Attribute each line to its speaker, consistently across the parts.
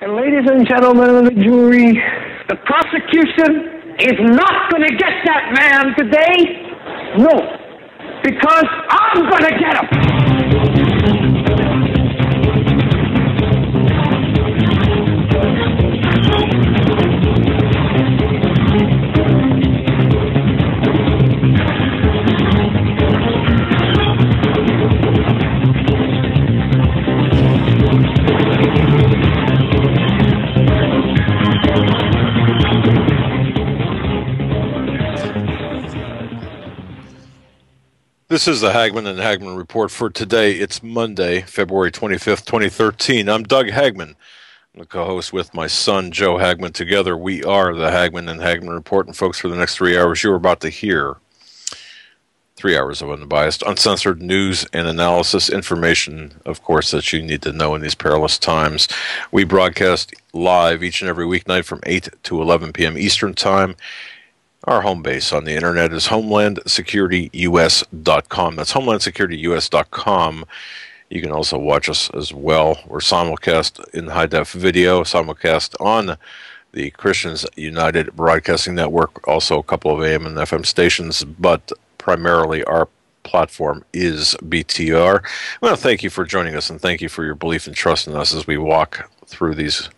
Speaker 1: And ladies and gentlemen of the jury, the prosecution is not going to get that man today. No, because I'm going to get him.
Speaker 2: This is the Hagmann and Hagmann Report for today. It's Monday, February 25th, 2013. I'm Doug Hagmann. I'm the co-host with my son, Joe Hagmann. Together, we are the Hagmann and Hagmann Report. And folks, for the next 3 hours, you're about to hear 3 hours of unbiased, uncensored news and analysis, information, of course, that you need to know in these perilous times. We broadcast live each and every weeknight from 8 to 11 p.m. Eastern Time. Our home base on the internet is HomelandSecurityUS.com. That's HomelandSecurityUS.com. You can also watch us as well. We're simulcast in high-def video, simulcast on the Christians United Broadcasting Network, also a couple of AM and FM stations, but primarily our platform is BTR. I want to thank you for joining us, and thank you for your belief and trust in us as we walk through these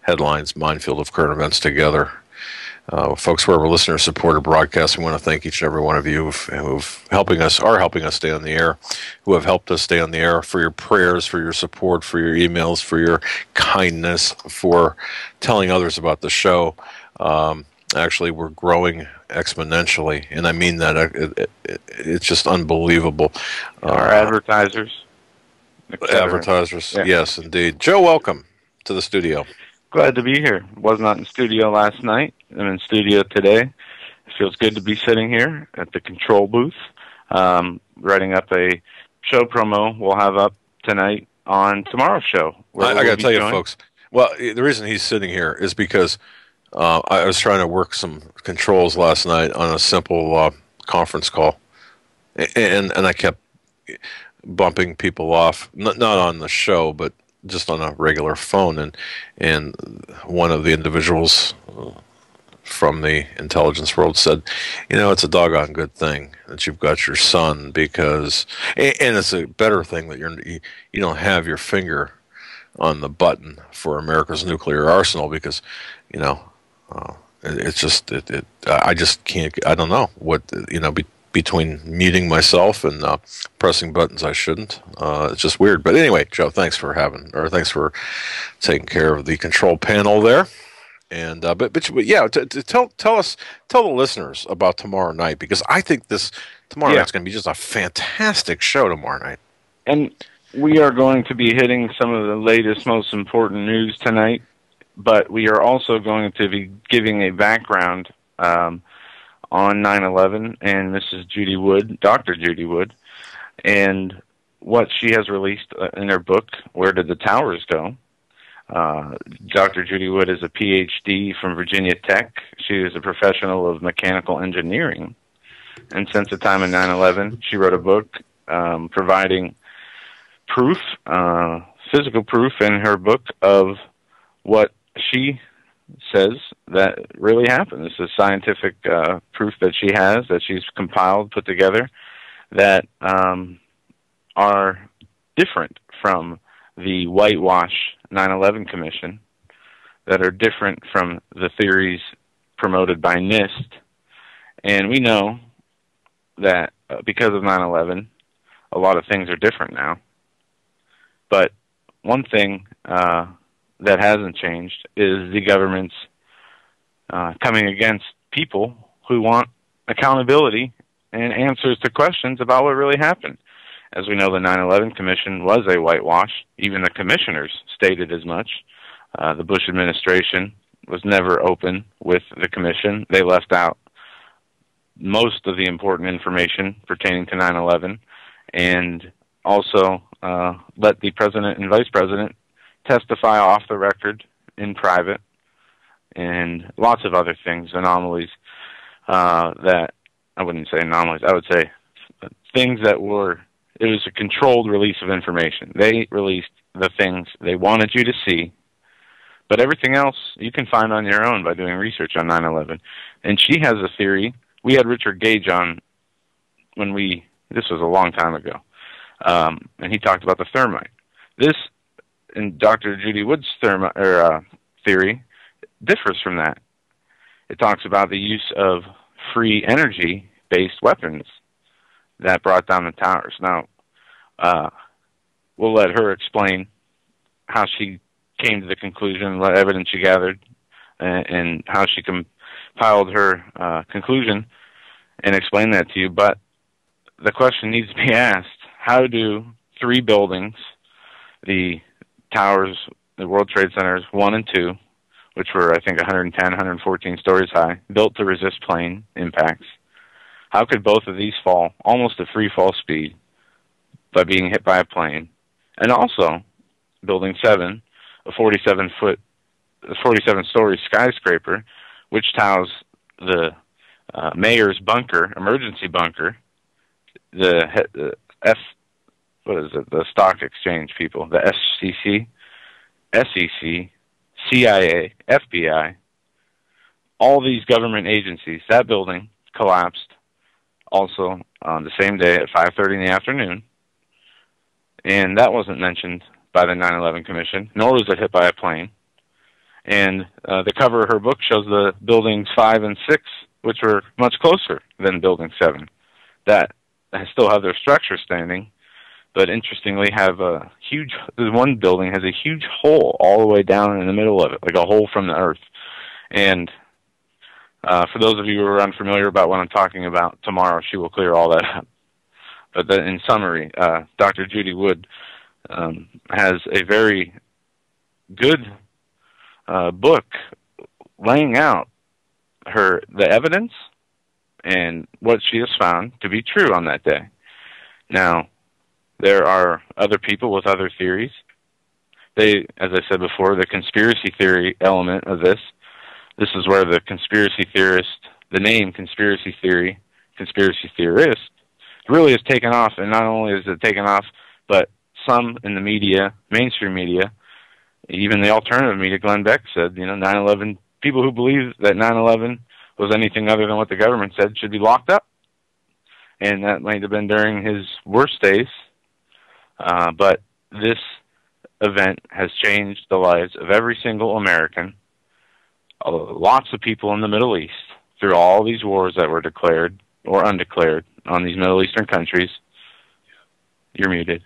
Speaker 2: headlines, minefield of current events together. Folks, wherever listeners, supporter broadcast, we want to thank each and every one of you who've helping us stay on the air, who have helped us stay on the air, for your prayers, for your support, for your emails, for your kindness, for telling others about the show. Actually, we're growing exponentially, and I mean that. It's just unbelievable.
Speaker 3: Our advertisers.
Speaker 2: Advertisers, yeah. Yes, indeed. Joe, welcome to the studio.
Speaker 3: Glad to be here. Was not in studio last night. I'm in studio today. It feels good to be sitting here at the control booth, writing up a show promo we'll have up tonight on tomorrow's show.
Speaker 2: I got to tell you, folks, well, the reason he's sitting here is because I was trying to work some controls last night on a simple conference call, and I kept bumping people off, not on the show, but just on a regular phone, and one of the individuals from the intelligence world said, you know, it's a doggone good thing that you've got your son, because, and it's a better thing that you don't have your finger on the button for America's nuclear arsenal, because, you know, it's just, I just can't, I don't know what, you know, between muting myself and pressing buttons I shouldn't. It's just weird. But anyway, Joe, thanks for taking care of the control panel there. And but yeah, tell the listeners about tomorrow night, because I think tomorrow night's going to be just a fantastic show tomorrow night. And
Speaker 3: we are going to be hitting some of the latest, most important news tonight, but we are also going to be giving a background on 9/11 and Mrs. Judy Wood, Dr. Judy Wood, and what she has released in her book, Where Did the Towers Go? Dr. Judy Wood is a PhD from Virginia Tech. She is a professional of mechanical engineering. And since the time of 9/11, she wrote a book providing proof, physical proof in her book of what she says that really happened. This is scientific proof that she has, that she's compiled, put together, that are different from the whitewash 9/11 Commission, that are different from the theories promoted by NIST. And we know that because of 9/11, a lot of things are different now. But one thing that hasn't changed is the government's coming against people who want accountability and answers to questions about what really happened. As we know, the 9/11 Commission was a whitewash. Even the commissioners stated as much. The Bush administration was never open with the commission. They left out most of the important information pertaining to 9/11, and also let the president and vice president testify off the record in private, and lots of other things, anomalies that, I wouldn't say anomalies, I would say things that were, it was a controlled release of information. They released the things they wanted you to see But everything else you can find on your own by doing research on 9/11. And she has a theory. We had Richard Gage on this was a long time ago, and he talked about the thermite. This, in Dr. Judy Wood's theory, differs from that. It talks about the use of free energy-based weapons that brought down the towers. Now, we'll let her explain how she came to the conclusion, what evidence she gathered, and how she compiled her conclusion, and explain that to you. But the question needs to be asked, how do 3 buildings, the towers, the World Trade Centers 1 and 2, which were, I think, 110, 114 stories high, built to resist plane impacts, how could both of these fall almost at free fall speed by being hit by a plane? And also, Building 7, a 47-story skyscraper, which housed the mayor's bunker, emergency bunker, the stock exchange people, the SEC, CIA, FBI, all these government agencies. That building collapsed also on the same day at 5:30 in the afternoon, and that wasn't mentioned by the 9/11 Commission, nor was it hit by a plane. And the cover of her book shows the buildings 5 and 6, which were much closer than Building 7, that still have their structure standing, but interestingly have one building has a huge hole all the way down in the middle of it, like a hole from the earth. And for those of you who are unfamiliar about what I'm talking about, tomorrow she will clear all that up. But in summary, Dr. Judy Wood has a very good book laying out the evidence and what she has found to be true on that day. Now, there are other people with other theories. As I said before, the conspiracy theory element of this is where the conspiracy theorist, the name conspiracy theorist, really has taken off. And not only is it taken off, but some in the media, mainstream media, even the alternative media, Glenn Beck said, 9/11, people who believe that 9/11 was anything other than what the government said should be locked up. And that might have been during his worst days. But this event has changed the lives of every single American, lots of people in the Middle East, through all these wars that were declared or undeclared on these Middle Eastern countries. You're muted.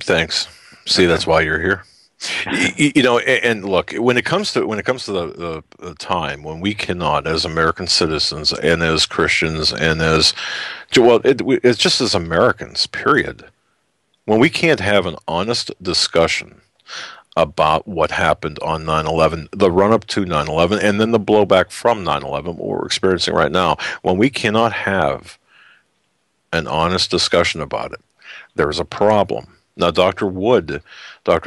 Speaker 2: Thanks. See, that's why you're here. And look, when it comes to the time when we cannot, as American citizens and as Christians and it's just as Americans, period, when we can't have an honest discussion about what happened on 9/11, the run-up to 9/11, and then the blowback from 9/11, what we're experiencing right now, when we cannot have an honest discussion about it, there's a problem. Now, Dr.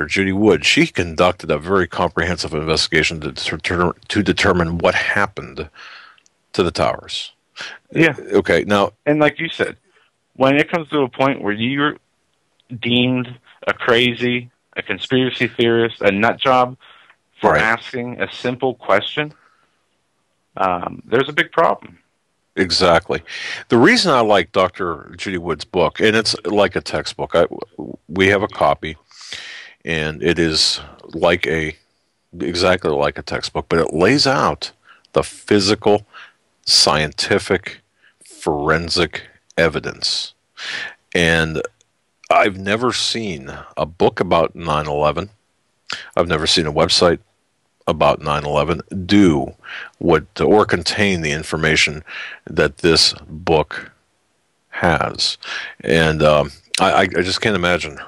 Speaker 2: Judy Wood, she conducted a very comprehensive investigation to determine what happened to the towers.
Speaker 3: Yeah.
Speaker 2: Okay, now...
Speaker 3: And like you said, when it comes to a point where you're deemed a conspiracy theorist, a nut job for asking a simple question, there's a big problem.
Speaker 2: Exactly. The reason I like Dr. Judy Wood's book, and it's like a textbook, we have a copy, and it is exactly like a textbook, but it lays out the physical, scientific, forensic evidence. And I've never seen a book about 9/11. I've never seen a website about 9/11 do or contain the information that this book has. And I just can't imagine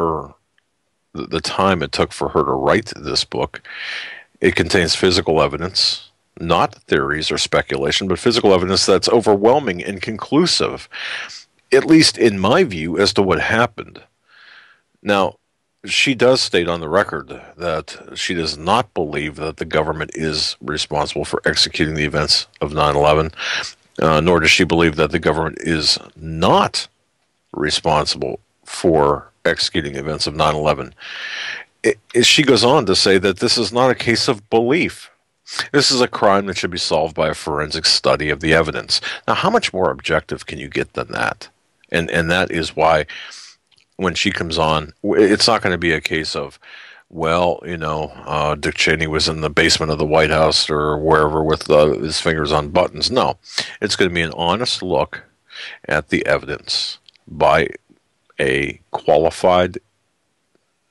Speaker 2: the time it took for her to write this book. It contains physical evidence, not theories or speculation, but physical evidence that's overwhelming and conclusive, at least in my view, as to what happened. Now, she does state on the record that she does not believe that the government is responsible for executing the events of 9/11, nor does she believe that the government is not responsible for executing the events of 9/11. she goes on to say that this is not a case of belief. This is a crime that should be solved by a forensic study of the evidence. Now, how much more objective can you get than that? And that is why when she comes on, it's not going to be a case of, well, Dick Cheney was in the basement of the White House or wherever with his fingers on buttons. No, it's going to be an honest look at the evidence by a qualified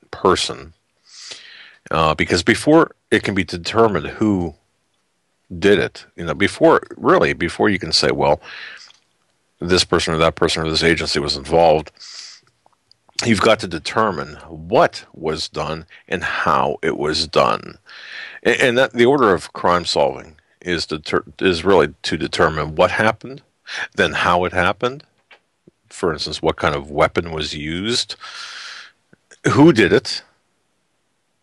Speaker 2: person, because before it can be determined who did it, before you can say, well, this person or that person or this agency was involved, you've got to determine what was done and how it was done. And that the order of crime solving is really to determine what happened, then how it happened. For instance, what kind of weapon was used, who did it,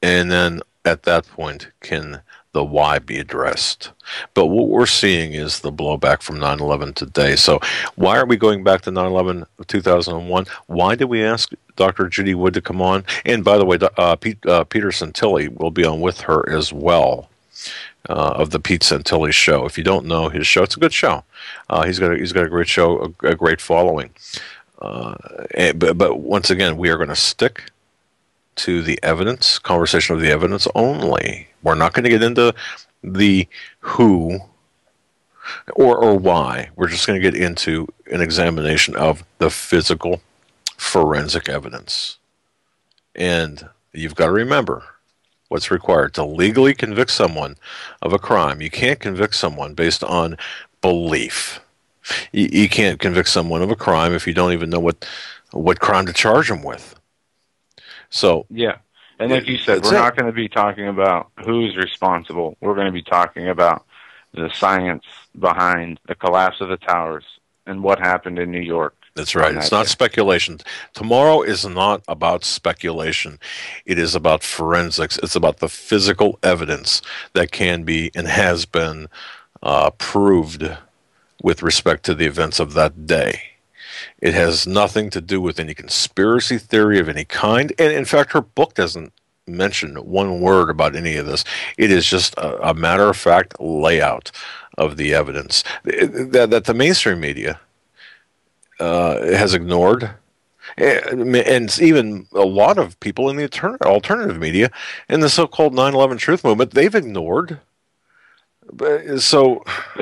Speaker 2: and then at that point can the why be addressed. But what we're seeing is the blowback from 9/11 today. So why are we going back to 9/11 of 2001? Why did we ask Dr. Judy Wood to come on? And by the way, Peter Santilli will be on with her as well, of the Pete Santilli Show. If you don't know his show, it's a good show. He's got a great show, a great following. But once again, we are going to stick to the evidence, conversation of the evidence only. We're not going to get into the who or why. We're just going to get into an examination of the physical forensic evidence. And you've got to remember what's required to legally convict someone of a crime. You can't convict someone based on belief. You can't convict someone of a crime if you don't even know what crime to charge them with. So
Speaker 3: yeah, and like you said, we're not going to be talking about who's responsible. We're going to be talking about the science behind the collapse of the towers and what happened in New York.
Speaker 2: That's right. It's not speculation. Tomorrow is not about speculation. It is about forensics. It's about the physical evidence that can be and has been proved with respect to the events of that day. It has nothing to do with any conspiracy theory of any kind. And in fact, her book doesn't mention one word about any of this. It is just a matter-of-fact layout of the evidence that the mainstream media has ignored. And even a lot of people in the alternative media in the so-called 9/11 truth movement, they've ignored. But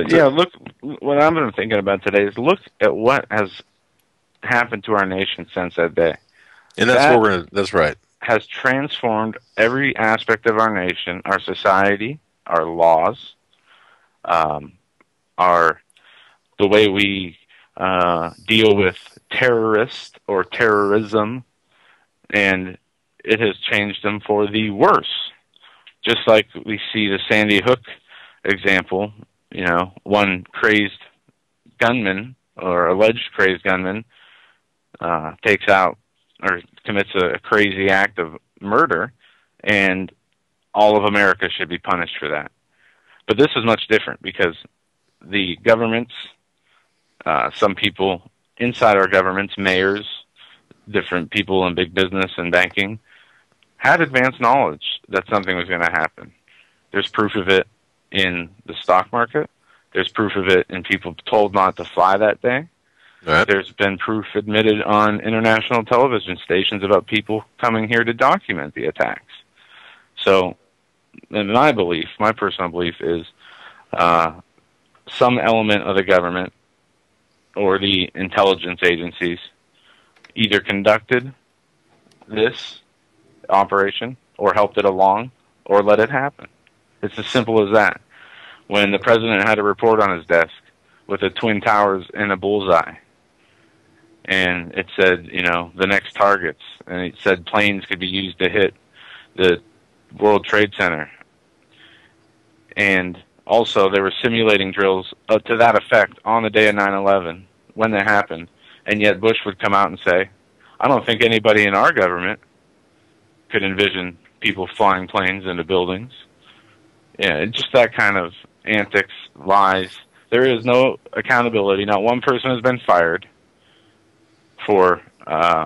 Speaker 2: yeah,
Speaker 3: look, what I've been thinking about today is look at what has happened to our nation since that day.
Speaker 2: And that's right.
Speaker 3: Has transformed every aspect of our nation, our society, our laws, the way we deal with terrorists or terrorism, and it has changed them for the worse. Just like we see the Sandy Hook example, one crazed gunman or alleged crazed gunman takes out or commits a crazy act of murder, and all of America should be punished for that. But this is much different because the governments, some people inside our governments, mayors, different people in big business and banking, had advanced knowledge that something was going to happen. There's proof of it in the stock market. There's proof of it in people told not to fly that day.
Speaker 2: Right.
Speaker 3: There's been proof admitted on international television stations about people coming here to document the attacks. So, in my belief, my personal belief is some element of the government or the intelligence agencies either conducted this operation or helped it along or let it happen. It's as simple as that. When the president had a report on his desk with the Twin Towers and a bullseye, and it said, the next targets, and it said planes could be used to hit the World Trade Center. And also they were simulating drills to that effect on the day of 9/11 when they happened, and yet Bush would come out and say, I don't think anybody in our government could envision people flying planes into buildings. Yeah, just that kind of antics, lies. There is no accountability. Not one person has been fired for,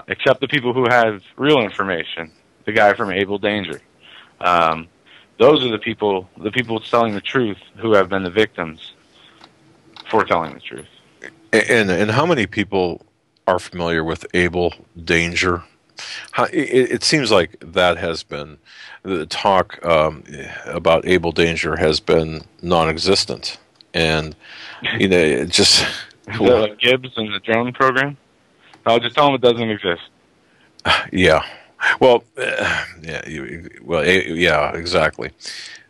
Speaker 3: except the people who have real information, the guy from Able Danger. Those are the people telling the truth who have been the victims for telling the truth.
Speaker 2: And how many people are familiar with Able Danger? It seems like that has been the talk about Able Danger has been non-existent, and it just
Speaker 3: like Gibbs and the drone program. I'll just tell them it doesn't exist.
Speaker 2: Yeah. Well, yeah, exactly,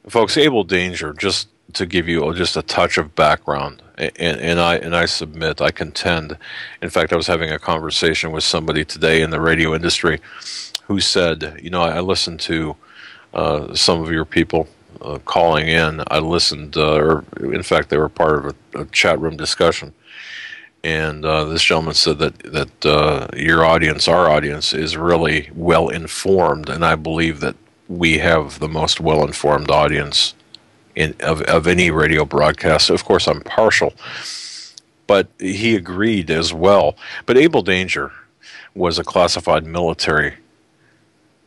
Speaker 2: folks. Able Danger, just to give you just a touch of background, and I submit, I contend. In fact, I was having a conversation with somebody today in the radio industry who said, I listened to some of your people calling in. I listened, or in fact, they were part of a chat room discussion. And this gentleman said that your audience, our audience, is really well informed, and I believe that we have the most well informed audience of any radio broadcast. Of course, I'm partial, but he agreed as well. But Able Danger was a classified military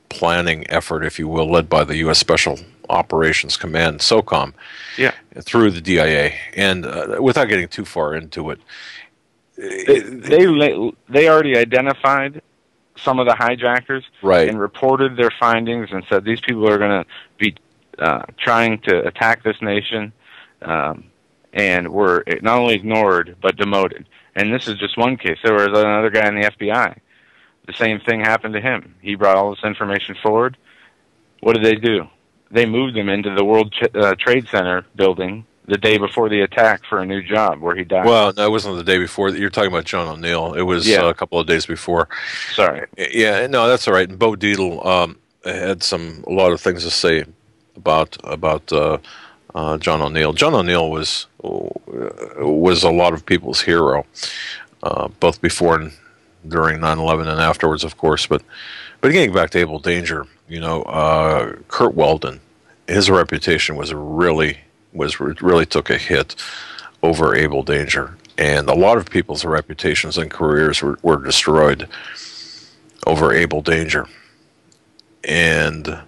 Speaker 2: planning effort, if you will, led by the U.S. Special Operations Command, SOCOM, through the DIA. And without getting too far into it.
Speaker 3: They already identified some of the hijackers,
Speaker 2: right,
Speaker 3: and reported their findings and said these people are going to be trying to attack this nation, and were not only ignored but demoted. And this is just one case. There was another guy in the FBI. The same thing happened to him. He brought all this information forward. What did they do? They moved him into the World Trade Center building the day before the attack for a new job where he died.
Speaker 2: Well, no, it wasn't the day before. You're talking about John O'Neill. It was a couple of days before.
Speaker 3: Sorry.
Speaker 2: Yeah, no, that's all right. And Bo Dietl had a lot of things to say about John O'Neill. John O'Neill was a lot of people's hero, both before and during 9/11 and afterwards, of course. But getting back to Able Danger, Kurt Weldon, his reputation really took a hit over Able Danger, and a lot of people's reputations and careers were destroyed over Able Danger. And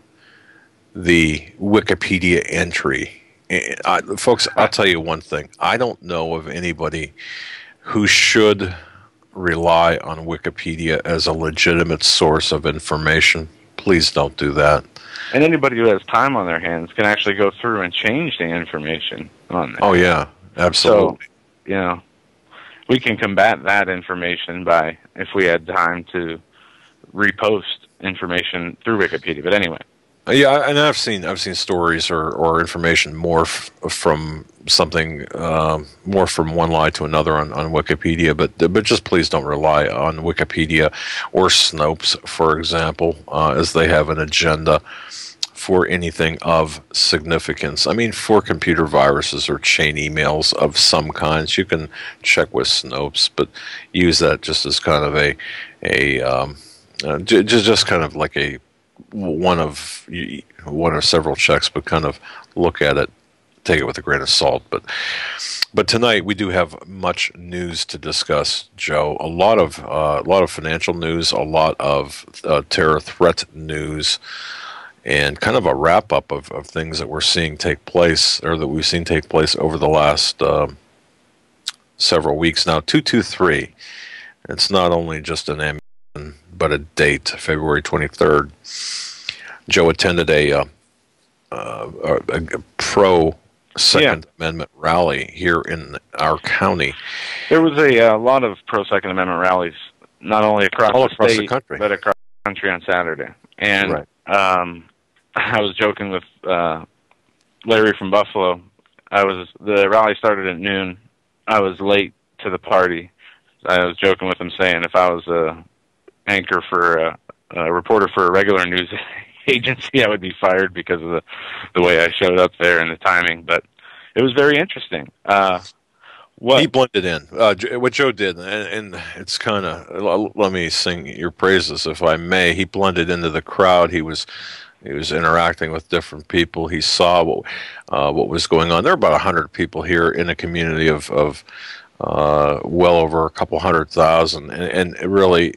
Speaker 2: the Wikipedia entry, folks, I'll tell you one thing. I don't know of anybody who should rely on Wikipedia as a legitimate source of information. Please don't do that.
Speaker 3: And anybody who has time on their hands can actually go through and change the information on there.
Speaker 2: Oh, yeah, absolutely.
Speaker 3: So, we can combat that information by, if we had time to repost information through Wikipedia. But anyway.
Speaker 2: Yeah, and I've seen stories or information morph from something more from one lie to another on Wikipedia, but just please don't rely on Wikipedia or Snopes, for example, as they have an agenda for anything of significance. I mean, for computer viruses or chain emails of some kinds, you can check with Snopes, but use that just as kind of just kind of like a one of several checks, but kind of look at it, take it with a grain of salt. But tonight we do have much news to discuss, Joe. A lot of financial news, a lot of terror threat news, and kind of a wrap up of things that we're seeing take place, or that we've seen take place over the last several weeks now. 223. It's not only just an ammunition, but a date, February 23rd. Joe attended a pro Second Amendment rally here in our county.
Speaker 3: There was a lot of pro Second Amendment rallies, not only across the country, but across the country on Saturday. And I was joking with Larry from Buffalo. The rally started at noon. I was late to the party. I was joking with him, saying if I was a anchor for a reporter for a regular news agency, I would be fired because of the way I showed up there and the timing. But it was very interesting.
Speaker 2: He blended in. What Joe did, and it's kind of, let me sing your praises, if I may. He blended into the crowd. He was interacting with different people. He saw what was going on. There were about 100 people here in a community of well over a couple 100,000, and really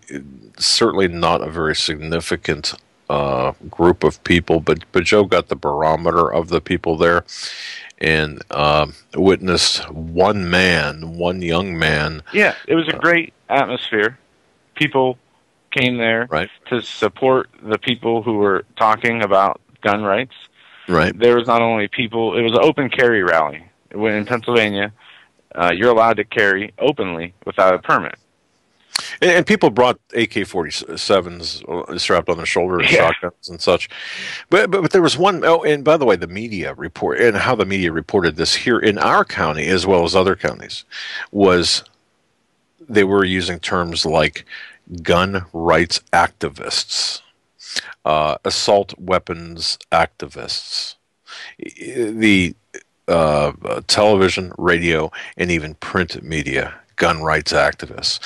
Speaker 2: certainly not a very significant group of people, but Joe got the barometer of the people there, and witnessed one young man.
Speaker 3: Yeah, it was a great atmosphere. People came there
Speaker 2: Right.
Speaker 3: to support the people who were talking about gun rights.
Speaker 2: Right.
Speaker 3: There was not only people, it was an open carry rally. When in Pennsylvania, you're allowed to carry openly without a permit.
Speaker 2: And people brought AK-47s strapped on their shoulders, shotguns and such. But there was one. Oh, and by the way, the media report and how the media reported this here in our county as well as other counties was they were using terms like gun rights activists, assault weapons activists, the television, radio, and even print media gun rights activists.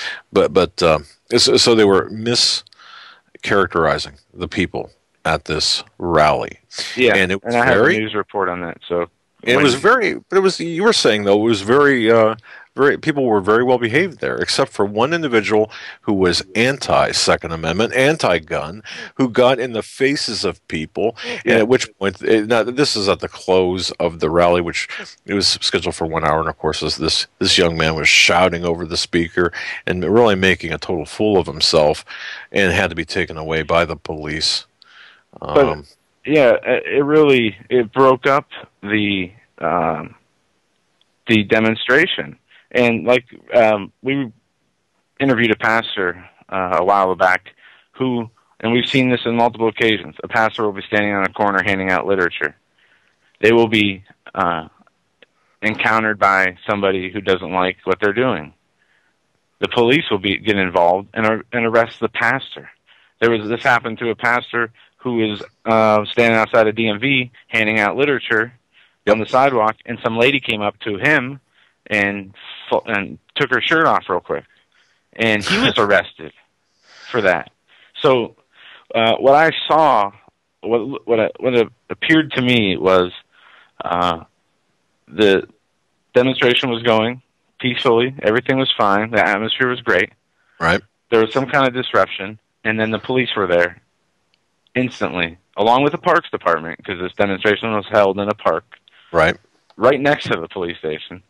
Speaker 2: So they were mischaracterizing the people at this rally.
Speaker 3: Yeah,
Speaker 2: and it was
Speaker 3: I have a news report on that. So
Speaker 2: it was very. But it was. You were saying though, it was very. Very. People were very well behaved there, except for one individual who was anti-Second Amendment, anti-gun, who got in the faces of people. And at which point, now this is at the close of the rally, which it was scheduled for 1 hour, and of course, this young man was shouting over the speaker and really making a total fool of himself, and had to be taken away by the police.
Speaker 3: But yeah, it broke up the demonstration. And like we interviewed a pastor a while back who, and we've seen this on multiple occasions, a pastor will be standing on a corner handing out literature. They will be encountered by somebody who doesn't like what they're doing. The police will get involved and arrest the pastor. This happened to a pastor who was standing outside a DMV handing out literature on the sidewalk, and some lady came up to him and took her shirt off real quick, and he was arrested for that. So what I saw, what appeared to me was the demonstration was going peacefully, everything was fine, the atmosphere was great.
Speaker 2: Right.
Speaker 3: There was some kind of disruption, and then the police were there instantly, along with the Parks Department, because this demonstration was held in a park
Speaker 2: right
Speaker 3: next to the police station.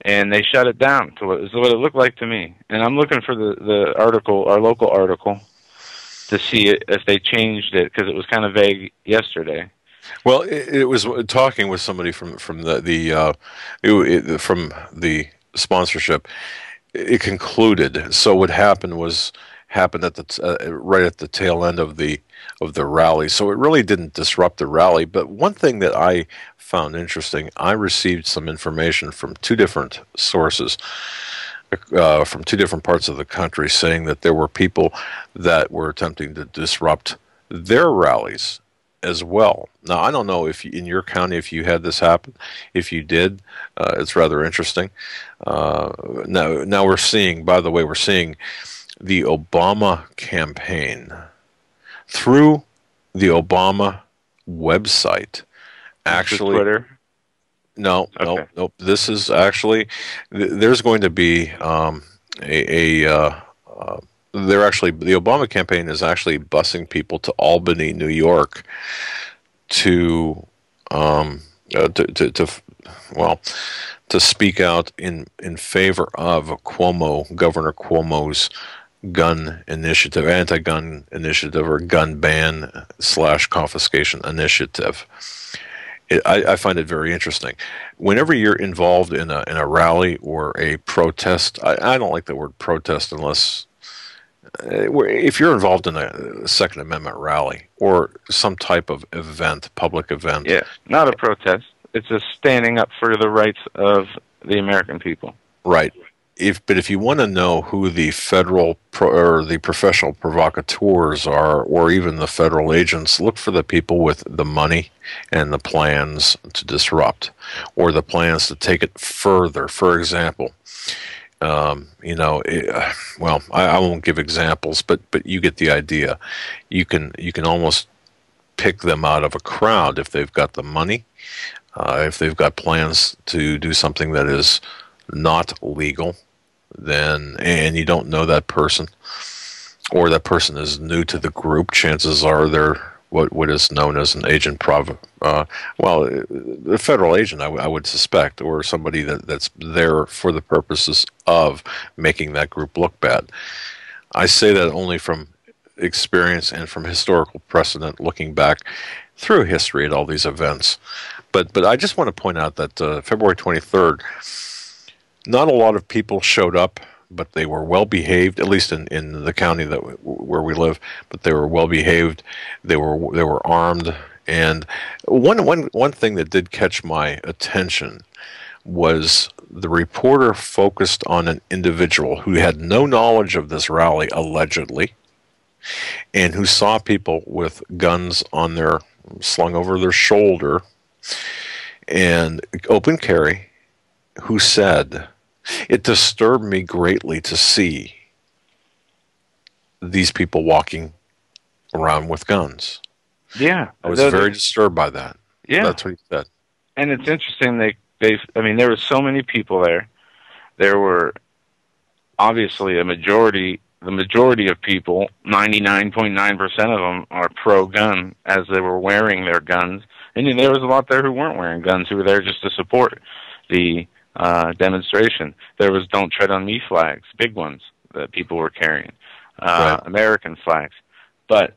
Speaker 3: And they shut it down to what it looked like to me. And I'm looking for the article, our local article, to see if they changed it, because it was kind of vague yesterday.
Speaker 2: Well, it was talking with somebody from the sponsorship. It concluded. So what happened at the right at the tail end of the rally. So it really didn't disrupt the rally. But one thing that I found interesting, I received some information from two different sources, from two different parts of the country, saying that there were people that were attempting to disrupt their rallies as well. Now, I don't know if in your county, if you had this happen. If you did, it's rather interesting. Now we're seeing, by the way, the Obama campaign through the Obama website. Actually,
Speaker 3: Twitter?
Speaker 2: No. This is actually, there's going to be the Obama campaign is actually busing people to Albany, New York, to speak out in favor of Governor Cuomo's gun initiative, anti-gun initiative, or gun ban / confiscation initiative. I find it very interesting. Whenever you're involved in a rally or a protest, I don't like the word protest unless if you're involved in a Second Amendment rally or some type of event, public event.
Speaker 3: Yeah, not a protest. It's a standing up for the rights of the American people.
Speaker 2: Right. But if you want to know who the federal or the professional provocateurs are, or even the federal agents, look for the people with the money and the plans to disrupt, or the plans to take it further. For example, I won't give examples, but you get the idea. You can almost pick them out of a crowd if they've got the money, if they've got plans to do something that is not legal, and you don't know that person, or that person is new to the group, chances are they're what is known as an agent a federal agent, I would suspect, or somebody that's there for the purposes of making that group look bad. I say that only from experience and from historical precedent, looking back through history at all these events. But I just want to point out that February 23rd, not a lot of people showed up, but they were well behaved, at least in the county where we live. But they were well behaved. They were armed. And one thing that did catch my attention was the reporter focused on an individual who had no knowledge of this rally, allegedly, and who saw people with guns on slung over their shoulder and open carry, who said, "It disturbed me greatly to see these people walking around with guns."
Speaker 3: Yeah.
Speaker 2: I was very disturbed by that.
Speaker 3: Yeah.
Speaker 2: That's what he said.
Speaker 3: And it's interesting, there were so many people there. There were obviously the majority of people, 99.9% of them, are pro-gun, as they were wearing their guns. And there was a lot there who weren't wearing guns, who were there just to support the demonstration. There was "Don't Tread on Me" flags, big ones that people were carrying,
Speaker 2: right.
Speaker 3: American flags. But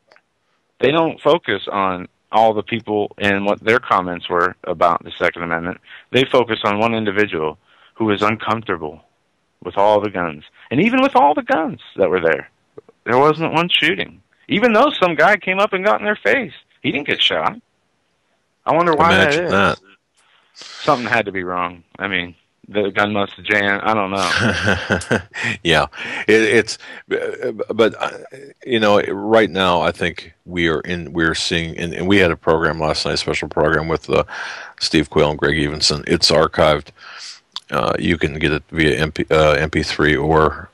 Speaker 3: they don't focus on all the people and what their comments were about the Second Amendment. They focus on one individual who was uncomfortable with all the guns. And even with all the guns that were there wasn't one shooting. Even though some guy came up and got in their face, he didn't get shot. I wonder why
Speaker 2: Imagine
Speaker 3: that is. Something had to be wrong. I mean, the gun must have jammed. I don't know.
Speaker 2: Yeah, but right now I think we're seeing, and we had a program last night, a special program with Steve Quayle and Greg Evenson. It's archived. You can get it via MP3 or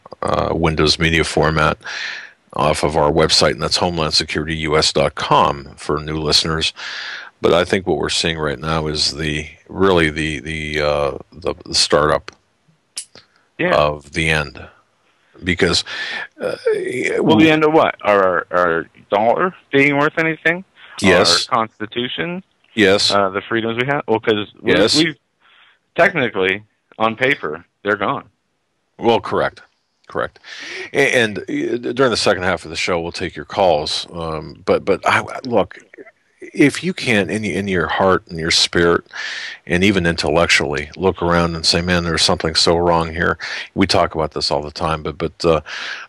Speaker 2: Windows Media format off of our website, and that's HomelandSecurityUS.com for new listeners. But I think what we're seeing right now is the startup of the end, because
Speaker 3: the end of what? Our dollar being worth anything?
Speaker 2: Yes.
Speaker 3: Our Constitution?
Speaker 2: Yes.
Speaker 3: The freedoms we have? Well, because we've technically, on paper, they're gone.
Speaker 2: Well, correct. And during the second half of the show, we'll take your calls. But look, if you can't, in your heart and your spirit, and even intellectually, look around and say, "Man, there's something so wrong here." We talk about this all the time, but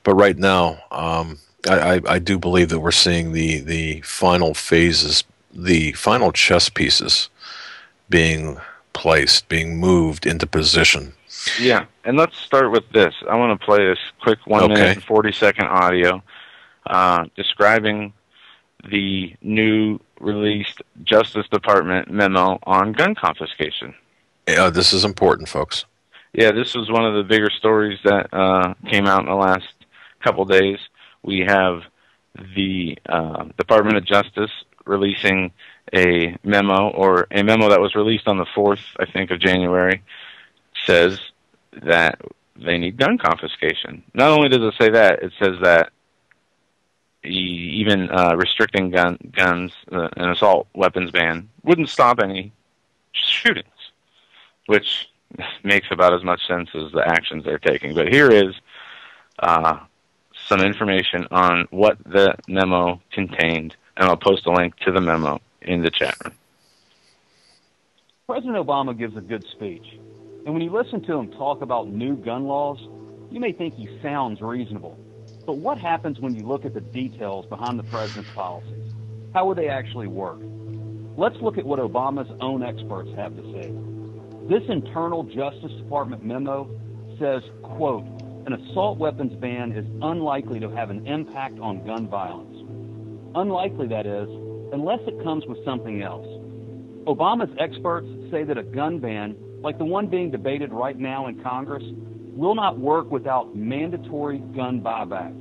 Speaker 2: right now, I do believe that we're seeing the final phases, the final chess pieces being placed, being moved into position.
Speaker 3: Yeah, and let's start with this. I want to play this quick 1 minute and 40-second audio describing the new released Justice Department memo on gun confiscation.
Speaker 2: Yeah, this is important, folks.
Speaker 3: Yeah, this was one of the bigger stories that came out in the last couple days. We have the Department of Justice releasing a memo that was released on the 4th, I think, of January, says that they need gun confiscation. Not only does it say that, it says that even restricting guns, an assault weapons ban, wouldn't stop any shootings, which makes about as much sense as the actions they're taking. But here is some information on what the memo contained, and I'll post a link to the memo in the chat room.
Speaker 4: President Obama gives a good speech, and when you listen to him talk about new gun laws, you may think he sounds reasonable. But what happens when you look at the details behind the president's policies? How would they actually work? Let's look at what Obama's own experts have to say. This internal Justice Department memo says, quote, "An assault weapons ban is unlikely to have an impact on gun violence." Unlikely, that is, unless it comes with something else. Obama's experts say that a gun ban, like the one being debated right now in Congress, will not work without mandatory gun buybacks.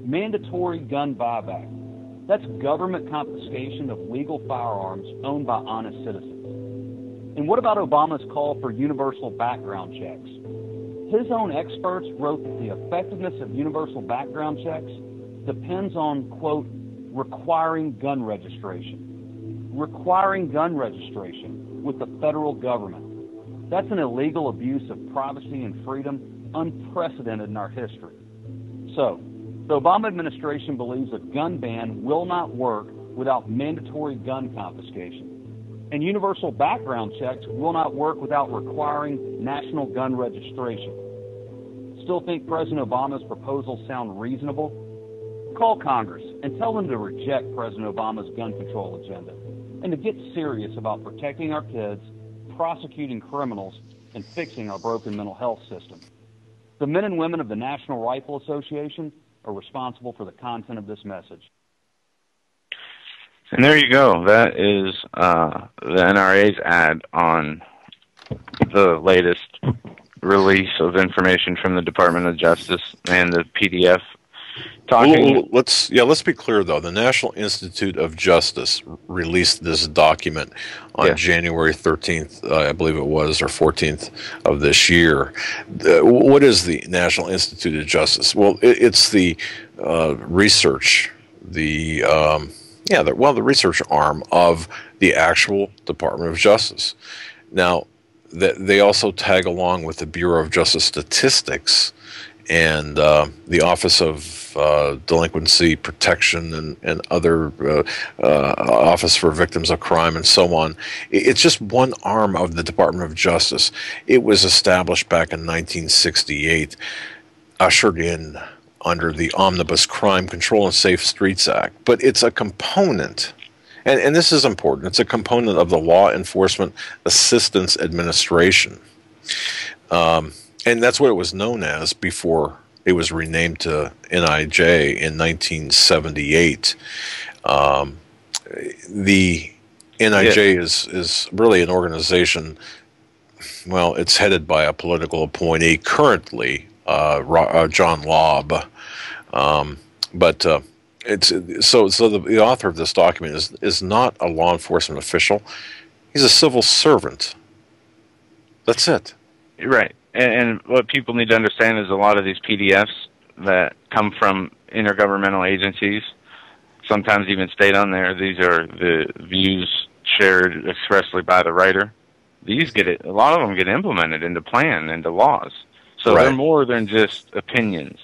Speaker 4: Mandatory gun buyback. That's government confiscation of legal firearms owned by honest citizens. And what about Obama's call for universal background checks? His own experts wrote that the effectiveness of universal background checks depends on, quote, requiring gun registration. Requiring gun registration with the federal government. That's an illegal abuse of privacy and freedom unprecedented in our history. So, the Obama administration believes a gun ban will not work without mandatory gun confiscation. And universal background checks will not work without requiring national gun registration. Still think President Obama's proposals sound reasonable? Call Congress and tell them to reject President Obama's gun control agenda and to get serious about protecting our kids, prosecuting criminals, and fixing our broken mental health system. The men and women of the National Rifle Association are responsible for the content of this message.
Speaker 3: And there you go. That is the NRA's ad on the latest release of information from the Department of Justice and the PDF.
Speaker 2: Let's be clear though. The National Institute of Justice released this document on January 13th, I believe it was, or 14th of this year. What is the National Institute of Justice? Well, it's the research, the research arm of the actual Department of Justice. Now, they also tag along with the Bureau of Justice Statistics and the Office of Delinquency Protection and other Office for Victims of Crime and so on. It's just one arm of the Department of Justice. It was established back in 1968, ushered in under the Omnibus Crime Control and Safe Streets Act. But it's a component, and this is important, it's a component of the Law Enforcement Assistance Administration. And that's what it was known as before it was renamed to NIJ in 1978. The NIJ is really an organization, well, it's headed by a political appointee currently, John Lobb. The author of this document is not a law enforcement official. He's a civil servant. That's it.
Speaker 3: Right. And what people need to understand is a lot of these PDFs that come from intergovernmental agencies, sometimes even state on there, these are the views shared expressly by the writer. A lot of them get implemented into plan, into laws. So they're more than just opinions.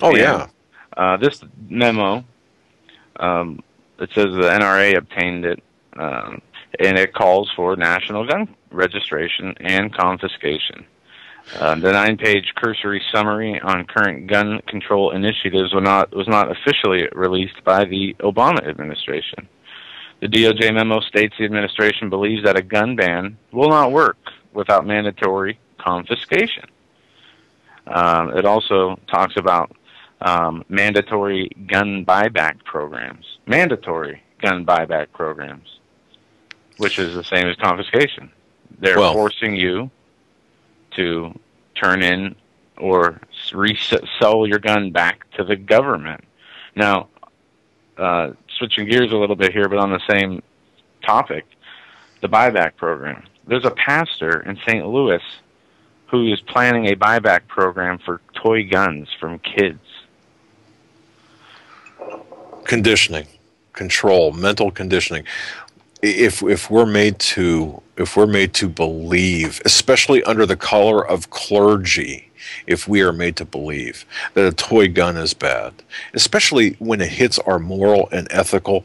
Speaker 2: Oh, and,
Speaker 3: this memo, it says the NRA obtained it, and it calls for national gun registration and confiscation. The 9-page cursory summary on current gun control initiatives was not officially released by the Obama administration. The DOJ memo states the administration believes that a gun ban will not work without mandatory confiscation. It also talks about mandatory gun buyback programs. Mandatory gun buyback programs, which is the same as confiscation. They're forcing you to turn in or resell your gun back to the government. Now, switching gears a little bit here, but on the same topic, the buyback program. There's a pastor in St. Louis who is planning a buyback program for toy guns from kids.
Speaker 2: Conditioning, control, mental conditioning. If we're made to believe, especially under the color of clergy, if we are made to believe that a toy gun is bad, especially when it hits our moral and ethical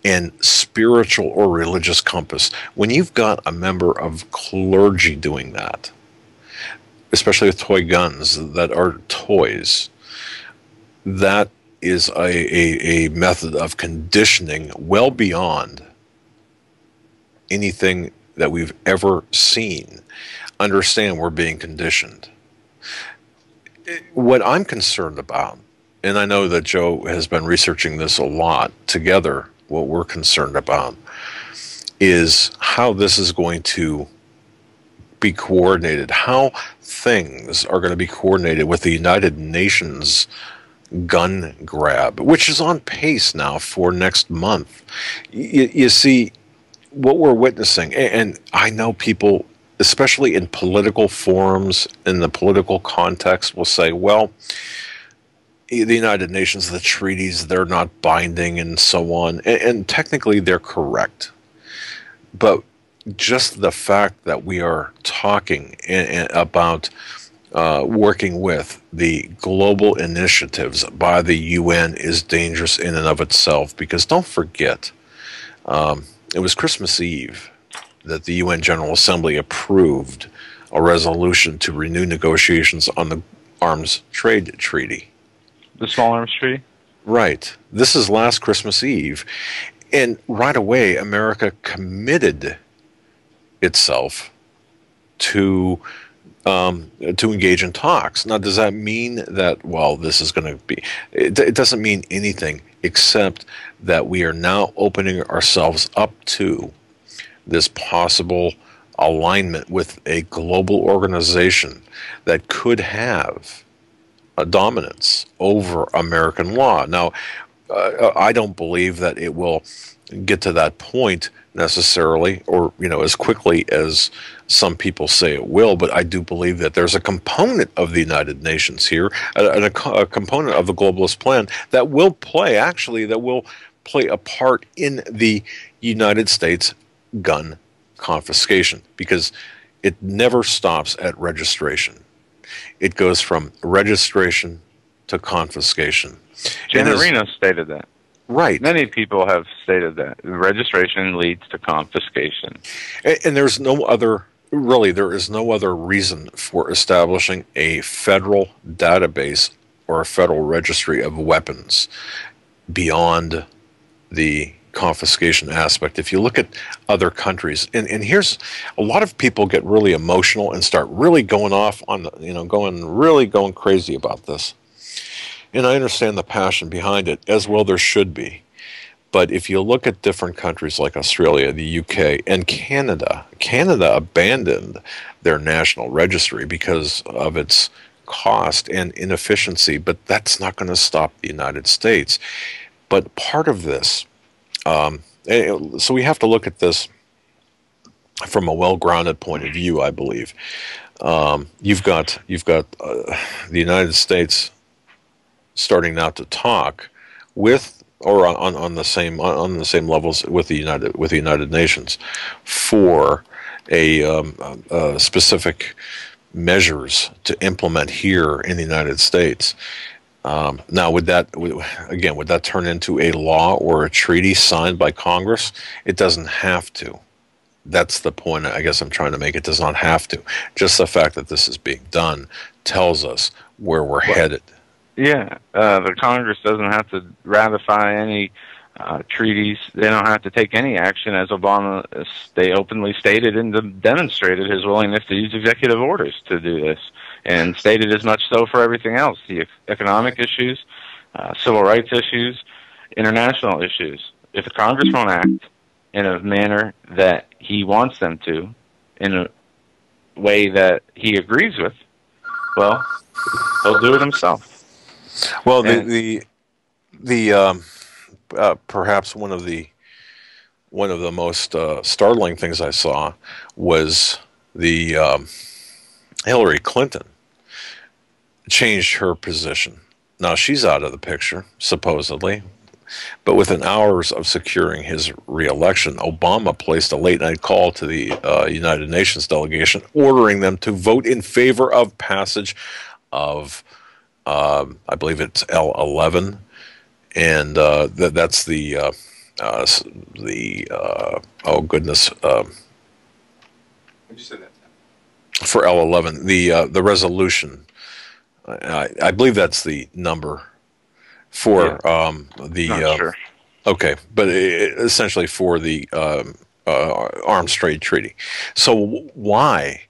Speaker 2: and spiritual or religious compass, when you've got a member of clergy doing that, especially with toy guns that are toys, that is a method of conditioning well beyond anything that we've ever seen. Understand, we're being conditioned. What I'm concerned about, and I know that Joe has been researching this a lot together, what we're concerned about is how this is going to be coordinated, how things are going to be coordinated with the United Nations gun grab, which is on pace now for next month. You see, what we're witnessing, and I know people, especially in political forums, in the political context, will say, well, the United Nations, the treaties, they're not binding and so on. And technically they're correct. But just the fact that we are talking about working with the global initiatives by the UN is dangerous in and of itself, because don't forget, it was Christmas Eve that the UN General Assembly approved a resolution to renew negotiations on the Arms Trade Treaty.
Speaker 3: The Small Arms Treaty?
Speaker 2: Right. This is last Christmas Eve. And right away, America committed itself to engage in talks. Now, does that mean that, well, this is going to be... It doesn't mean anything except that we are now opening ourselves up to this possible alignment with a global organization that could have a dominance over American law. Now, I don't believe that it will get to that point necessarily, or as quickly as some people say it will, but I do believe that there's a component of the United Nations here, a component of the globalist plan that will play a part in the United States gun confiscation, because it never stops at registration. It goes from registration to confiscation.
Speaker 3: Janet Reno stated that.
Speaker 2: Right.
Speaker 3: Many people have stated that. Registration leads to confiscation.
Speaker 2: And there's no other, really, there is no other reason for establishing a federal database or a federal registry of weapons beyond the confiscation aspect. If you look at other countries, and here's, a lot of people get really emotional and start really going off on going crazy about this. And I understand the passion behind it, as well there should be. But if you look at different countries like Australia, the UK, and Canada abandoned their national registry because of its cost and inefficiency, but that's not going to stop the United States. But part of this, so we have to look at this from a well-grounded point of view, I believe. You've got the United States starting now to talk with, or on the same levels with the United Nations for a specific measures to implement here in the United States. Now, would that turn into a law or a treaty signed by Congress? It doesn't have to. That's the point I guess I'm trying to make. It does not have to. Just the fact that this is being done tells us where we're headed. Yeah,
Speaker 3: the Congress doesn't have to ratify any treaties. They don't have to take any action, as Obama they openly stated and demonstrated his willingness to use executive orders to do this, and stated as much so for everything else: the economic issues, civil rights issues, international issues. If the Congress won't act in a manner that he wants them to, in a way that he agrees with, well, he'll do it himself.
Speaker 2: Well, perhaps one of the most startling things I saw was the Hillary Clinton changed her position. Now she's out of the picture, supposedly, but within hours of securing his re-election, Obama placed a late-night call to the United Nations delegation, ordering them to vote in favor of passage of I believe it's L11, and that's the oh goodness. You said that for L11, the resolution. I believe that's the number for
Speaker 3: Not sure.
Speaker 2: Okay, but essentially for the Arms Trade Treaty. So why?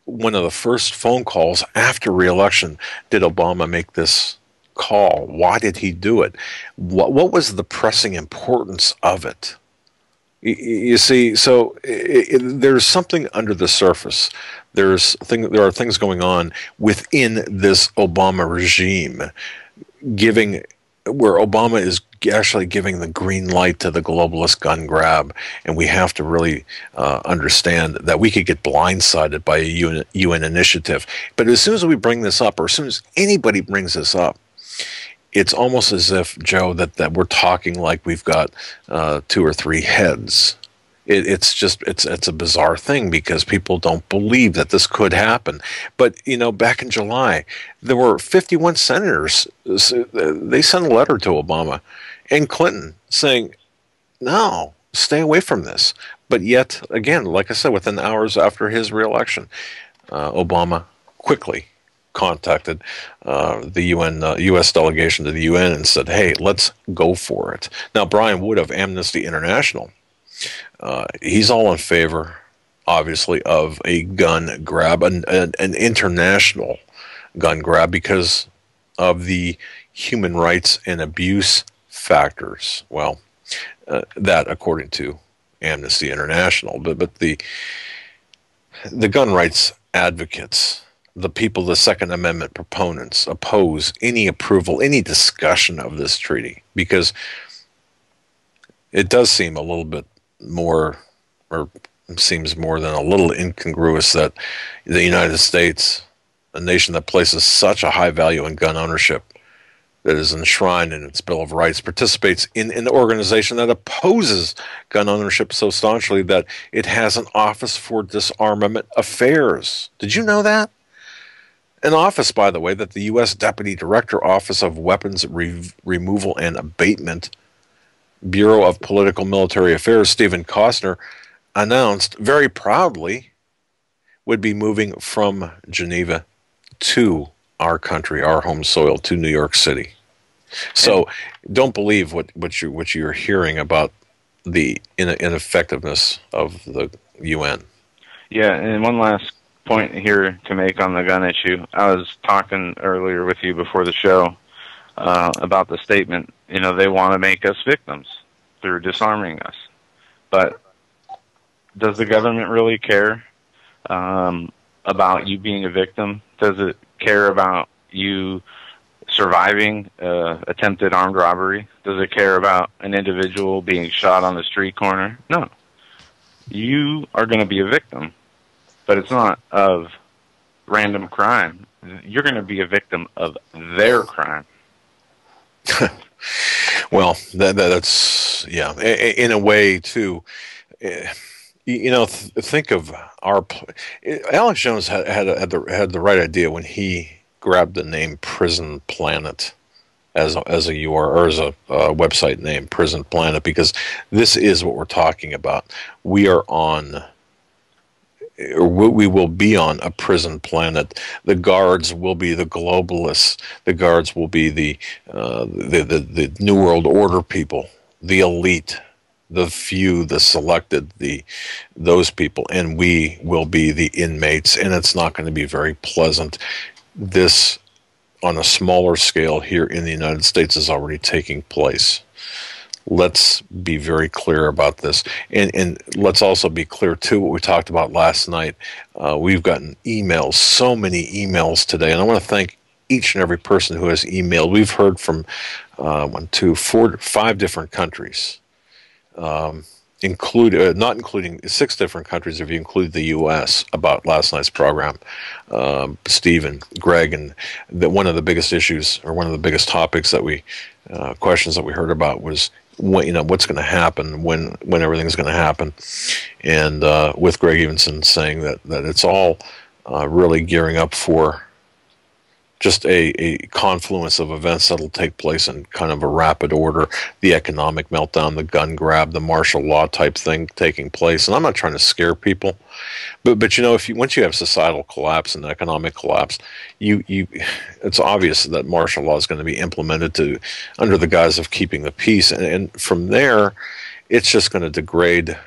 Speaker 2: One of the first phone calls after re-election did Obama make this call? Why did he do it? What was the pressing importance of it? You see, so there's something under the surface. There are things going on within this Obama regime, where Obama is actually giving the green light to the globalist gun grab, and we have to really understand that we could get blindsided by a UN initiative. But as soon as we bring this up, or as soon as anybody brings this up, it's almost as if, Joe, that we're talking like we've got 2 or 3 heads. It's a bizarre thing because people don't believe that this could happen. But, back in July, there were 51 senators. They sent a letter to Obama and Clinton saying, no, stay away from this. But yet, again, like I said, within hours after his reelection, Obama quickly contacted the U.S. delegation to the UN and said, hey, let's go for it. Now, Brian Wood of Amnesty International, he's all in favor, obviously, of a gun grab, an international gun grab, because of the human rights and abuse factors. Well, that according to Amnesty International, but the gun rights advocates, the people, the Second Amendment proponents, oppose any approval, any discussion of this treaty, because it does seem a little bit more, or seems more than a little incongruous, that the United States, a nation that places such a high value in gun ownership, that is enshrined in its Bill of Rights, participates in an organization that opposes gun ownership so staunchly that it has an Office for Disarmament Affairs. Did you know that? An office, by the way, that the U.S. Deputy Director, Office of Weapons Removal and Abatement, Bureau of Political Military Affairs, Stephen Costner, announced very proudly would be moving from Geneva to our country, our home soil, to New York City. So don't believe what you're hearing about the ineffectiveness of the UN.
Speaker 3: Yeah, and one last point here to make on the gun issue. I was talking earlier with you before the show about the statement, they want to make us victims through disarming us. But does the government really care about you being a victim? Does it care about you surviving attempted armed robbery? Does it care about an individual being shot on the street corner? No. You are going to be a victim, but it's not of random crime. You're going to be a victim of their crime.
Speaker 2: Well, that's, yeah, in a way, too. Think of Alex Jones had the right idea when he grabbed the name Prison Planet as a URL, or as a website name, Prison Planet, because this is what we're talking about. We are on, or we will be on, a prison planet. The guards will be the globalists. The guards will be the New World Order people, the elite, the few, the selected, those people, and we will be the inmates, and it's not going to be very pleasant. This, on a smaller scale here in the United States, is already taking place. Let's be very clear about this, and let's also be clear too what we talked about last night. We've gotten emails, so many emails today, and I want to thank each and every person who has emailed. We've heard from 1, 2, 4, 5 different countries. Not including 6 different countries if you include the U.S. about last night's program. Steve and Greg, and one of the biggest issues, or one of the biggest topics that questions that we heard about was what's going to happen when everything's going to happen, and with Greg Evenson saying that it's all really gearing up for just a confluence of events that will take place in kind of a rapid order. The economic meltdown, the gun grab, the martial law type thing taking place. And I'm not trying to scare people, but once you have societal collapse and economic collapse, it's obvious that martial law is going to be implemented under the guise of keeping the peace, and from there, it's just going to degrade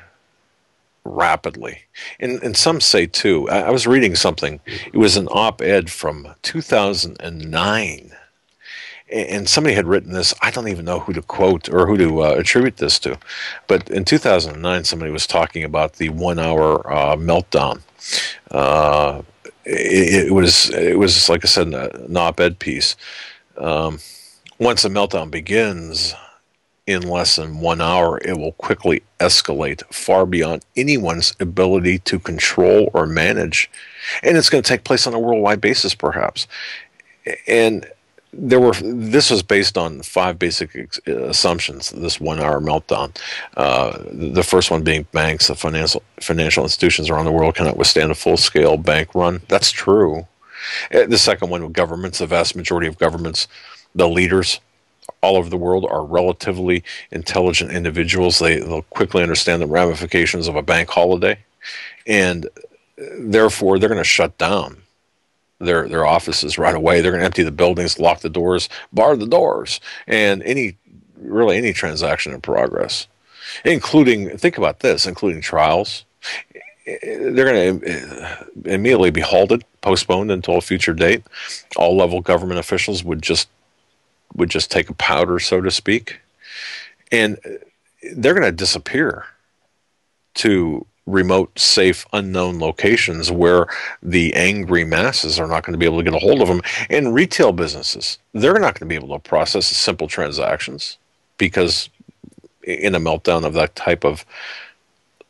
Speaker 2: rapidly. And some say too, I was reading something, it was an op-ed from 2009, and somebody had written this. I don't even know who to quote or who to attribute this to, but in 2009 somebody was talking about the 1 hour meltdown. It was like I said, an op-ed piece. Once a meltdown begins, in less than 1 hour, it will quickly escalate far beyond anyone's ability to control or manage. And it's going to take place on a worldwide basis, perhaps. And This was based on 5 basic assumptions. This 1-hour meltdown. The first one being banks, the financial institutions around the world cannot withstand a full-scale bank run. That's true. The second one, governments, the vast majority of governments, the leaders all over the world are relatively intelligent individuals. They'll quickly understand the ramifications of a bank holiday, and therefore they're going to shut down their offices right away. They're going to empty the buildings, lock the doors, bar the doors, and any transaction in progress, including, think about this, including trials. They're going to immediately be halted, postponed until a future date. All level government officials would just take a powder, so to speak, and they're going to disappear to remote, safe, unknown locations where the angry masses are not going to be able to get a hold of them. And retail businesses, they're not going to be able to process simple transactions, because in a meltdown of that type of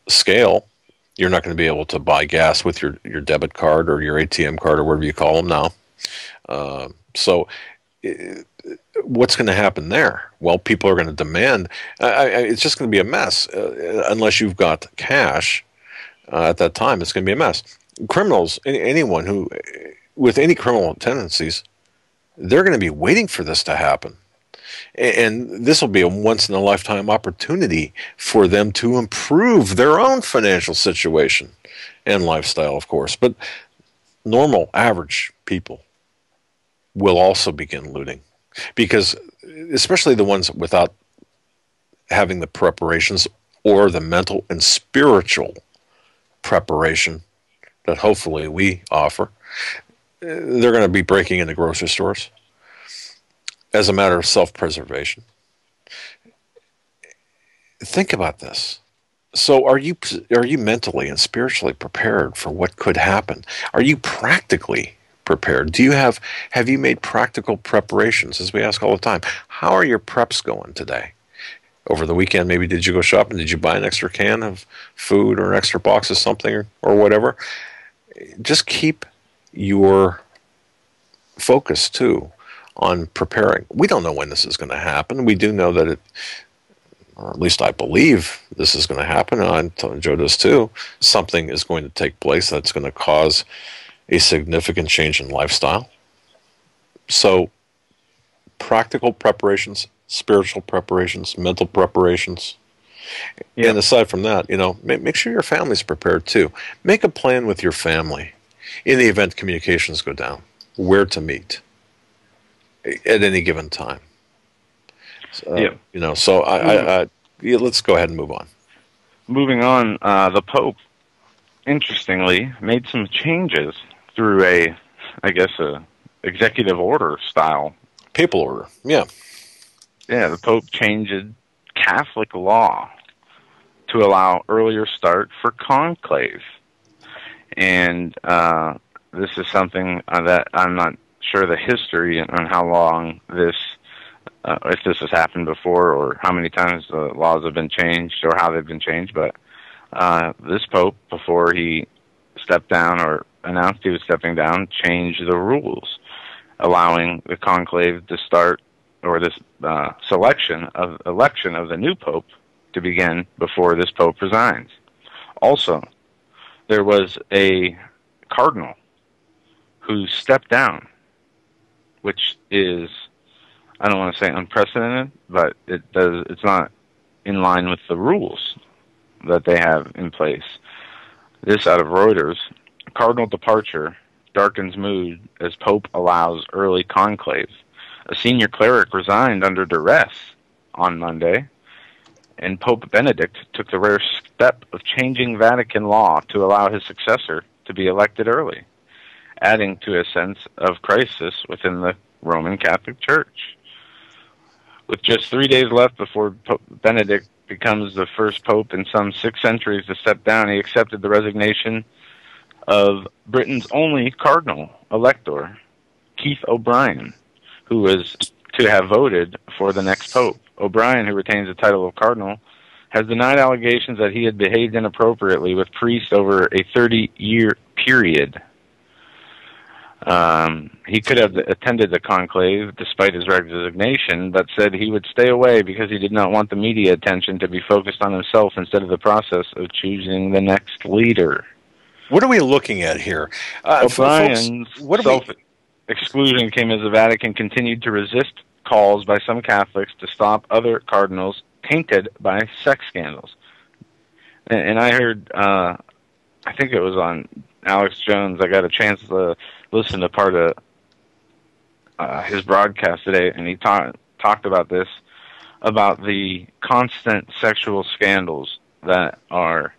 Speaker 2: scale, you're not going to be able to buy gas with your debit card or your ATM card or whatever you call them now. So what's going to happen there? Well, people are going to demand. It's just going to be a mess unless you've got cash. At that time, it's going to be a mess. Criminals, anyone who with any criminal tendencies, they're going to be waiting for this to happen, and this will be a once-in-a-lifetime opportunity for them to improve their own financial situation and lifestyle, of course. But normal, average people will also begin looting, because especially the ones without having the preparations or the mental and spiritual preparation that hopefully we offer, they're going to be breaking into grocery stores as a matter of self-preservation. Think about this. So are you mentally and spiritually prepared for what could happen? Are you practically prepared? Have you made practical preparations? As we ask all the time, how are your preps going today? Over the weekend, maybe did you go shopping? Did you buy an extra can of food or an extra box of something or whatever? Just keep your focus too on preparing. We don't know when this is going to happen. We do know that or at least I believe this is going to happen, and Joe does too. Something is going to take place that's going to cause a significant change in lifestyle. So, practical preparations, spiritual preparations, mental preparations. Yeah. And aside from that, make sure your family's prepared too. Make a plan with your family in the event communications go down, where to meet at any given time. So, let's go ahead and move on.
Speaker 3: Moving on, the Pope, interestingly, made some changes through a executive order style.
Speaker 2: Papal order, yeah.
Speaker 3: Yeah, the Pope changed Catholic law to allow earlier start for conclave. And this is something that I'm not sure the history on how long this, if this has happened before or how many times the laws have been changed or how they've been changed, but this Pope, before he stepped down or announced he was stepping down, changed the rules, allowing the conclave to start, or this election of the new Pope to begin before this Pope resigns. Also, there was a cardinal who stepped down, which is, I don't want to say unprecedented, but it's not in line with the rules that they have in place. This out of Reuters: cardinal departure darkens mood as Pope allows early conclave. A senior cleric resigned under duress on Monday, and Pope Benedict took the rare step of changing Vatican law to allow his successor to be elected early, adding to a sense of crisis within the Roman Catholic Church. With just 3 days left before Pope Benedict becomes the first pope in some 6 centuries to step down, he accepted the resignation of Britain's only cardinal elector, Keith O'Brien, who was to have voted for the next pope. O'Brien, who retains the title of cardinal, has denied allegations that he had behaved inappropriately with priests over a 30-year period. He could have attended the conclave despite his resignation, but said he would stay away because he did not want the media attention to be focused on himself instead of the process of choosing the next leader.
Speaker 2: What are we looking at here?
Speaker 3: O'Brien's self-exclusion came as the Vatican continued to resist calls by some Catholics to stop other cardinals tainted by sex scandals. And I heard, I think it was on Alex Jones, I got a chance to listen to part of his broadcast today, and he talked about this, about the constant sexual scandals that are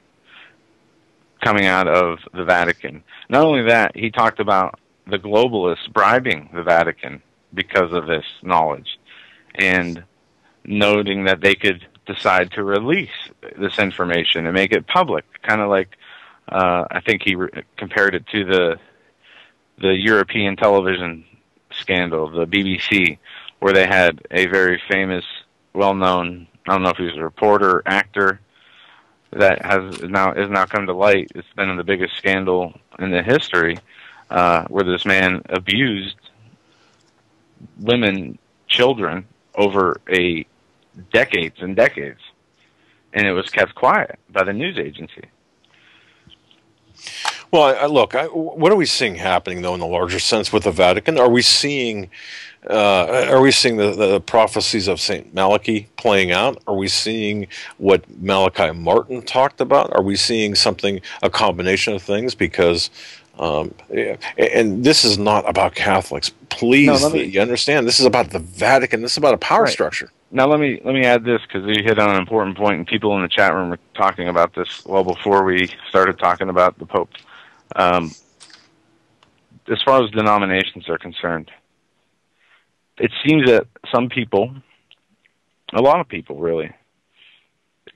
Speaker 3: coming out of the Vatican. Not only that, he talked about the globalists bribing the Vatican because of this knowledge, and noting that they could decide to release this information and make it public, kind of like I think he compared it to the European television scandal, the BBC, where they had a very famous, well-known, I don't know if he was a reporter, actor, that is now come to light. It's been the biggest scandal in the history, where this man abused women, children, over decades and decades, and it was kept quiet by the news agency.
Speaker 2: Well, look, what are we seeing happening, though, in the larger sense with the Vatican? Are we seeing the prophecies of St. Malachi playing out? Are we seeing what Malachi Martin talked about? Are we seeing a combination of things? Because, and this is not about Catholics. Please, you understand, this is about the Vatican. This is about a power structure.
Speaker 3: Now, let me add this, because you hit on an important point, and people in the chat room were talking about this well before we started talking about the Pope. As far as denominations are concerned, it seems that some people, a lot of people really,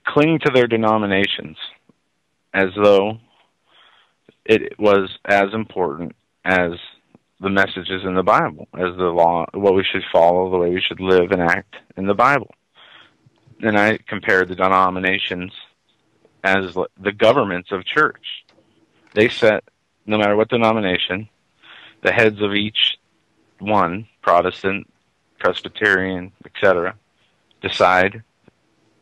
Speaker 3: cling to their denominations as though it was as important as the messages in the Bible, as the law, what we should follow, the way we should live and act in the Bible. And I compared the denominations as the governments of church. They set, no matter what denomination, the heads of each one, Protestant, Presbyterian, etc., decide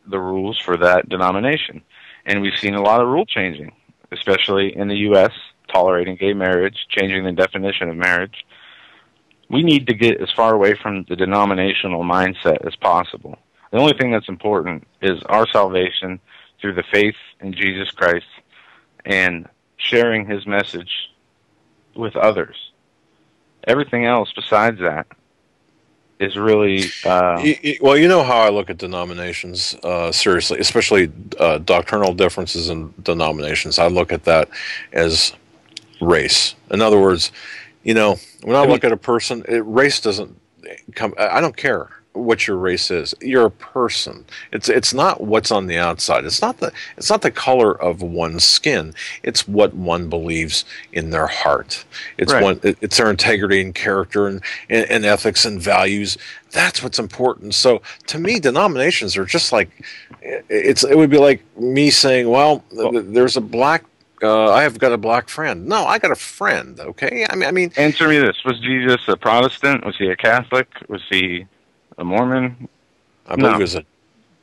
Speaker 3: the rules for that denomination. And we've seen a lot of rule changing, especially in the U.S., tolerating gay marriage, changing the definition of marriage. We need to get as far away from the denominational mindset as possible. The only thing that's important is our salvation through the faith in Jesus Christ and sharing his message with others. Everything else besides that is really...
Speaker 2: well, you know how I look at denominations, seriously, especially doctrinal differences in denominations. I look at that as race. In other words, when I look at a person, race doesn't come... I don't care what your race is. You're a person. It's not what's on the outside. It's not the color of one's skin. It's what one believes in their heart. It's it's their integrity and character and ethics and values. That's what's important. So to me, denominations are just like it would be like me saying, well, there's a black I have got a black friend. No, I got a friend, okay? I mean
Speaker 3: answer me this. Was Jesus a Protestant? Was he a Catholic? Was he a Mormon?
Speaker 2: I believe he was a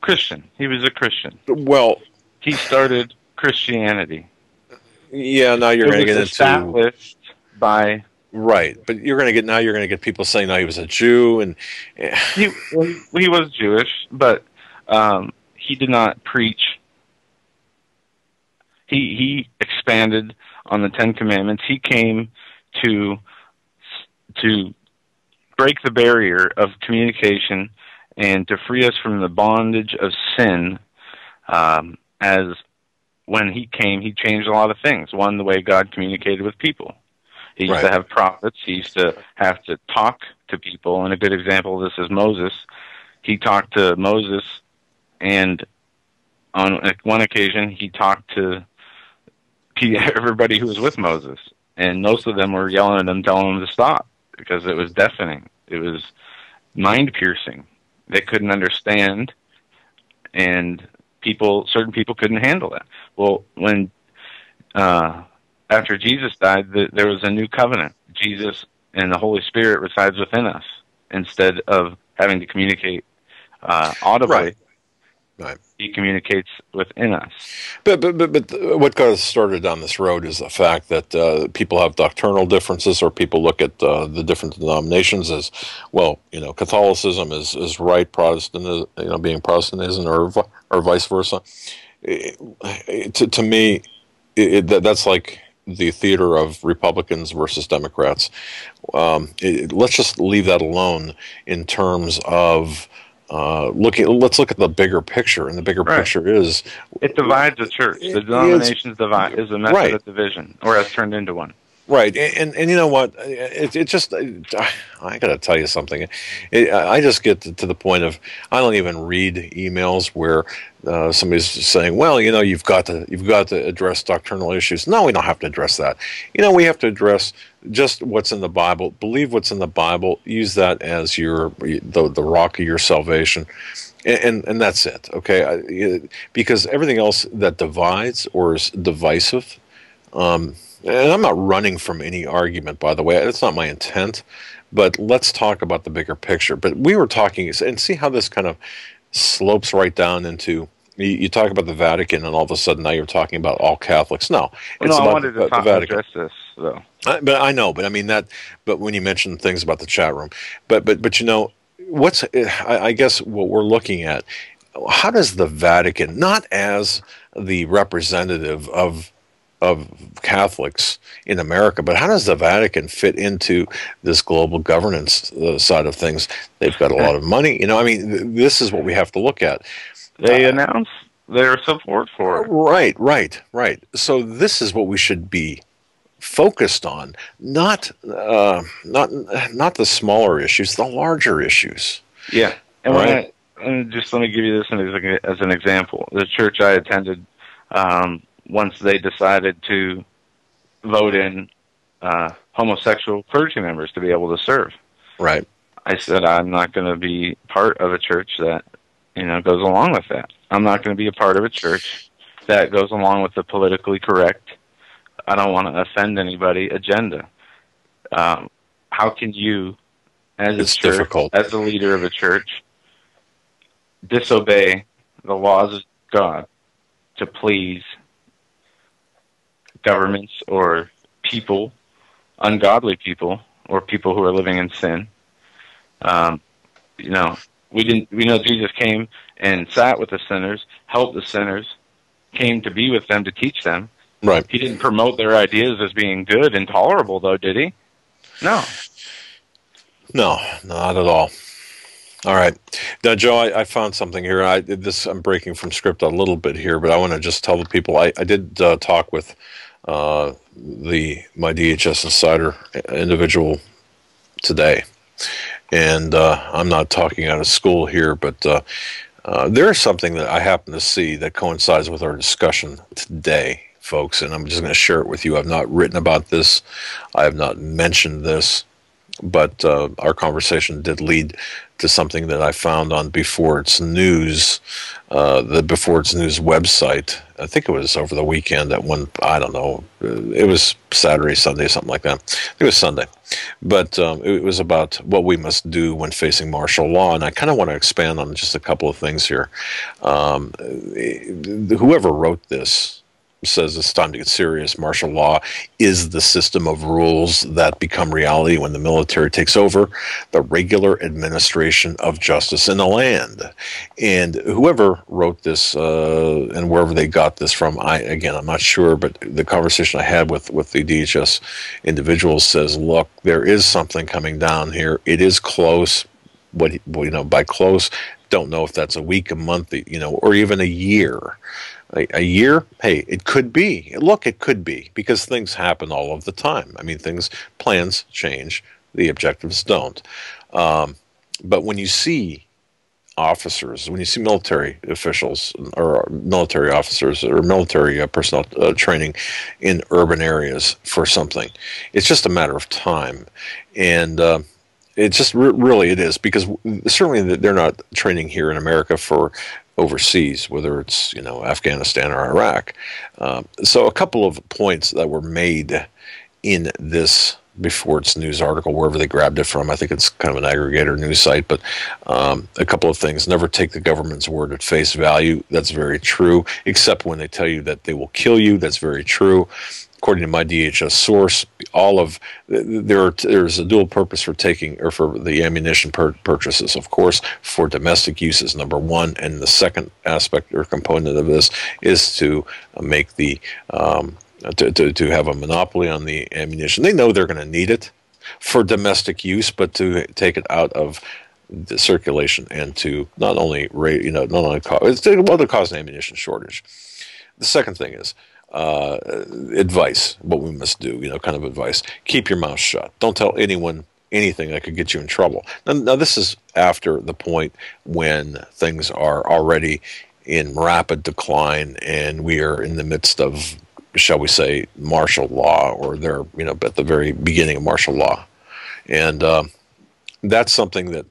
Speaker 3: Christian. He was a Christian.
Speaker 2: Well,
Speaker 3: he started Christianity.
Speaker 2: Yeah, now you're going to get into
Speaker 3: established by
Speaker 2: right, but you're going to get people saying now he was a Jew and
Speaker 3: he was Jewish, but he did not preach. He expanded on the Ten Commandments. He came to break the barrier of communication and to free us from the bondage of sin. As when he came, he changed a lot of things. One, the way God communicated with people. He used to have prophets. He used to have to talk to people. And a good example of this is Moses. He talked to Moses, and on one occasion, he talked to everybody who was with Moses. And most of them were yelling at him, telling him to stop, because it was deafening. It was mind-piercing. They couldn't understand, and certain people couldn't handle that. Well, when after Jesus died, there was a new covenant. Jesus and the Holy Spirit resides within us instead of having to communicate audibly.
Speaker 2: Right.
Speaker 3: He communicates within us.
Speaker 2: But what got us started down this road is the fact that people have doctrinal differences, or people look at the different denominations as, well, Catholicism is right, Protestant, being Protestantism, or vice versa. To me, that's like the theater of Republicans versus Democrats. Let's just leave that alone in terms of let's look at the bigger picture, and the bigger picture is
Speaker 3: it divides the church. The denominations divide is a method of division, or has turned into one.
Speaker 2: Right, and you know what? It just, I got to tell you something. I just get to the point of, I don't even read emails where somebody's saying, well, you've got to address doctrinal issues. No, we don't have to address that. We have to address just what's in the Bible. Believe what's in the Bible. Use that as the rock of your salvation. And that's it, okay? Because everything else that divides or is divisive, and I'm not running from any argument, by the way. That's not my intent. But let's talk about the bigger picture. But we were talking, and see how this kind of slopes right down into, you talk about the Vatican, and all of a sudden now you're talking about all Catholics. No, it's
Speaker 3: I
Speaker 2: about
Speaker 3: wanted to address this, though.
Speaker 2: But I know, but I mean that. But when you mention things about the chat room, but what's, I guess what we're looking at, how does the Vatican, not as the representative of Catholics in America, but how does the Vatican fit into this global governance side of things? They've got a lot of money. This is what we have to look at.
Speaker 3: They announced their support for it.
Speaker 2: Right. So this is what we should be focused on, not the smaller issues, the larger issues.
Speaker 3: Yeah. And just let me give you this as an example. The church I attended, once they decided to vote in homosexual clergy members to be able to serve.
Speaker 2: Right.
Speaker 3: I said, I'm not going to be part of a church that, goes along with that. I'm not going to be a part of a church that goes along with the politically correct, I don't want to offend anybody agenda. How can you, as a church, as the leader of a church, disobey the laws of God to please governments or people, ungodly people, or people who are living in sin? We know Jesus came and sat with the sinners, helped the sinners, came to be with them to teach them.
Speaker 2: Right.
Speaker 3: He didn't promote their ideas as being good and tolerable, though, did he? No.
Speaker 2: No, not at all. All right. Now, Joe, I found something here. I'm breaking from script a little bit here, but I want to just tell the people I did talk with my DHS Insider individual today. And I'm not talking out of school here, but there is something that I happen to see that coincides with our discussion today, folks, and I'm just going to share it with you. I've not written about this. I have not mentioned this, but our conversation did lead to something that I found on Before It's News, the Before It's News website. I think it was over the weekend at one, I don't know, it was Saturday, Sunday, something like that. I think it was Sunday. But it was about what we must do when facing martial law, and I kind of want to expand on just a couple of things here. Whoever wrote this says it's time to get serious. Martial law is the system of rules that become reality when the military takes over the regular administration of justice in the land. And whoever wrote this and wherever they got this from, I'm not sure, but the conversation I had with the DHS individuals says, look, there is something coming down here. It is close. By close, don't know if that's a week, a month, or even a year. A year? Hey, it could be. Look, it could be, because things happen all of the time. Plans change, the objectives don't. But when you see officers, when you see military officials or military officers or military personnel training in urban areas for something, it's just a matter of time. And it's just really it is, because certainly they're not training here in America for overseas, whether it's Afghanistan or Iraq. So a couple of points that were made in this Befort's news article, wherever they grabbed it from. I think it's kind of an aggregator news site, but a couple of things. Never take the government's word at face value. That's very true, except when they tell you that they will kill you. That's very true. According to my DHS source, there's a dual purpose for the ammunition purchases, of course, for domestic uses, number one, and the second aspect or component of this is to make the to have a monopoly on the ammunition. They know they're going to need it for domestic use, but to take it out of the circulation and to not only cause an ammunition shortage. The second thing is advice, what we must do, kind of advice. Keep your mouth shut. Don't tell anyone anything that could get you in trouble. Now this is after the point when things are already in rapid decline and we are in the midst of, shall we say, martial law, or they're, at the very beginning of martial law. And that's something that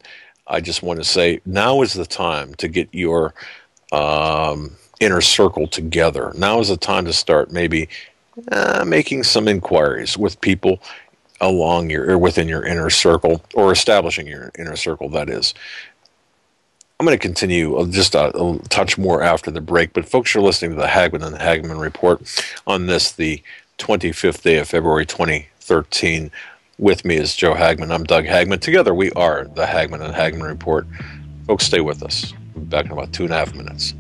Speaker 2: I just want to say, now is the time to get your inner circle together. Now is the time to start maybe making some inquiries with people within your inner circle, or establishing your inner circle, that is. I'm going to continue just a touch more after the break, but folks, you're listening to the Hagmann and Hagmann Report on this, the 25th day of February 2013. With me is Joe Hagmann. I'm Doug Hagmann. Together we are the Hagmann and Hagmann Report. Folks, stay with us. We'll be back in about 2.5 minutes.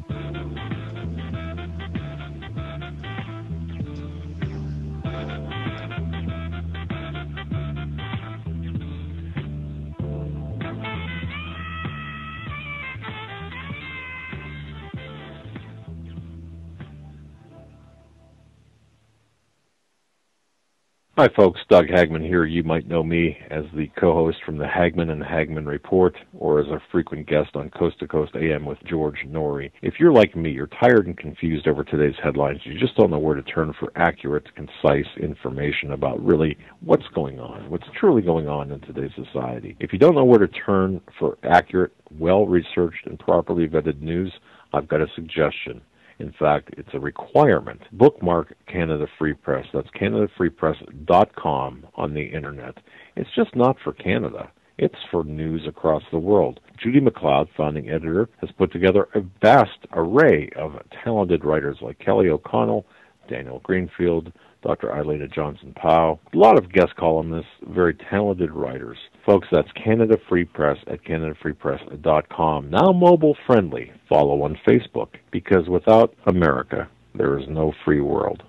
Speaker 2: Hi folks, Doug Hagmann here. You might know me as the co-host from the Hagmann and Hagmann Report, or as a frequent guest on Coast to Coast AM with George Norrie. If you're like me, you're tired and confused over today's headlines. You just don't know where to turn for accurate, concise information about really what's going on, what's truly going on in today's society. If you don't know where to turn for accurate, well-researched, and properly vetted news, I've got a suggestion. In fact, it's a requirement. Bookmark Canada Free Press. That's CanadaFreePress.com on the internet. It's just not for Canada. It's for news across the world. Judy McLeod, founding editor, has put together a vast array of talented writers like Kelly O'Connell, Daniel Greenfield, Dr. Eilena Johnson-Powell, a lot of guest columnists, very talented writers. Folks, that's Canada Free Press at CanadaFreePress.com. Now mobile friendly. Follow on Facebook, because without America, there is no free world.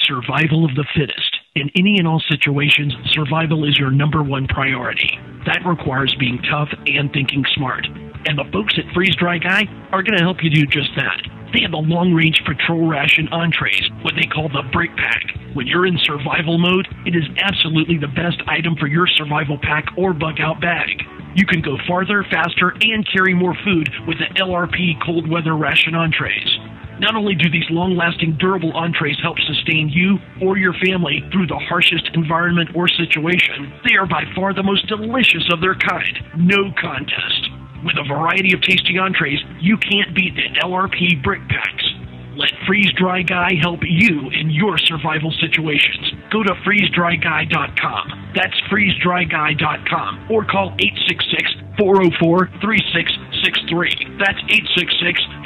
Speaker 5: Survival of the fittest. In any and all situations, survival is your number one priority. That requires being tough and thinking smart. And the folks at Freeze Dry Guy are going to help you do just that. They have the long-range patrol ration entrees, what they call the Brick Pack. When you're in survival mode, it is absolutely the best item for your survival pack or bug-out bag. You can go farther, faster, and carry more food with the LRP cold weather ration entrees. Not only do these long-lasting, durable entrees help sustain you or your family through the harshest environment or situation, they are by far the most delicious of their kind. No contest. With a variety of tasty entrees, you can't beat the LRP Brick Packs. Let Freeze Dry Guy help you in your survival situations. Go to freezedryguy.com. That's freezedryguy.com. Or call 866-404-3663. That's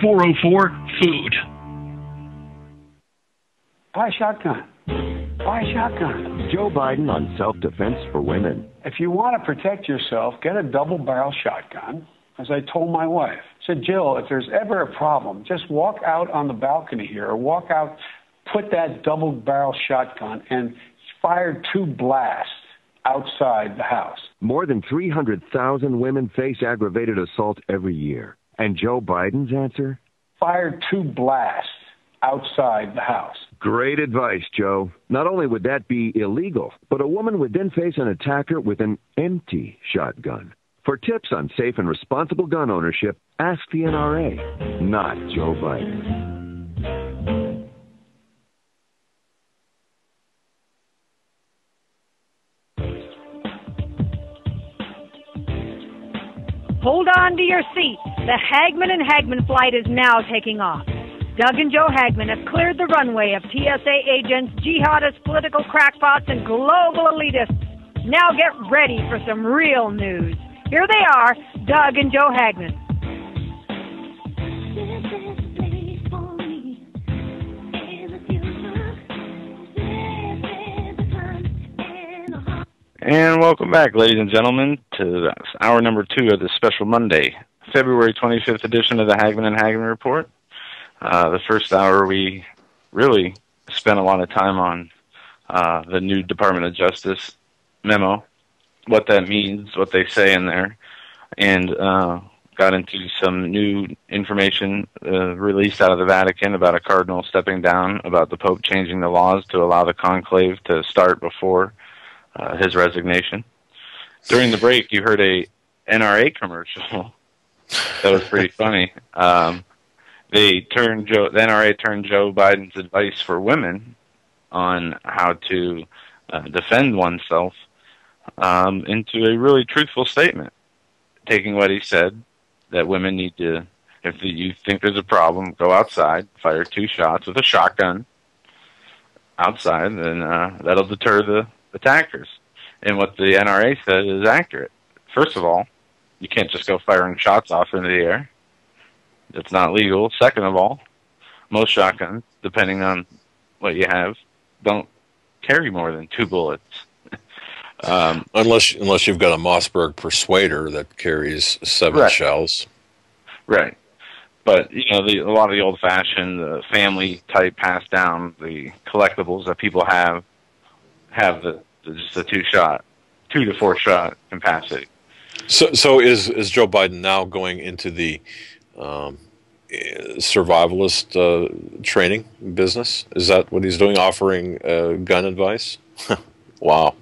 Speaker 5: 866-404-FOOD.
Speaker 6: Buy a shotgun. Buy a shotgun.
Speaker 7: Joe Biden on self-defense for women.
Speaker 6: If you want to protect yourself, get a double-barrel shotgun. As I told my wife, I said, Jill, if there's ever a problem, just walk out on the balcony here or walk out, put that double-barrel shotgun and fire 2 blasts outside the house.
Speaker 7: More than 300,000 women face aggravated assault every year. And Joe Biden's answer?
Speaker 6: Fire 2 blasts outside the house.
Speaker 7: Great advice, Joe. Not only would that be illegal, but a woman would then face an attacker with an empty shotgun. For tips on safe and responsible gun ownership, ask the NRA, not Joe Biden.
Speaker 8: Hold on to your seat. The Hagmann and Hagmann flight is now taking off. Doug and Joe Hagmann have cleared the runway of TSA agents, jihadists, political crackpots, and global elitists. Now get ready for some real news. Here they are, Doug and Joe Hagmann.
Speaker 3: And welcome back, ladies and gentlemen, to hour number 2 of this special Monday, February 25th edition of the Hagmann and Hagmann Report. The first hour we really spent a lot of time on the new Department of Justice memo, what that means, what they say in there, and got into some new information released out of the Vatican about a cardinal stepping down, about the Pope changing the laws to allow the conclave to start before his resignation. During the break, you heard a NRA commercial that was pretty funny. The NRA turned Joe Biden's advice for women on how to defend oneself into a really truthful statement, taking what he said, that women need to, if you think there's a problem, go outside, fire 2 shots with a shotgun outside, and that'll deter the attackers. And what the NRA said is accurate. First of all, you can't just go firing shots off into the air. That's not legal. Second of all, most shotguns, depending on what you have, don't carry more than 2 bullets.
Speaker 2: Unless you've got a Mossberg Persuader that carries 7 shells. Right.
Speaker 3: But, you know, a lot of the old-fashioned family type passed down, the collectibles that people have just a 2 to 4 shot capacity.
Speaker 2: So is Joe Biden now going into the survivalist training business? Is that what he's doing, offering gun advice? Wow.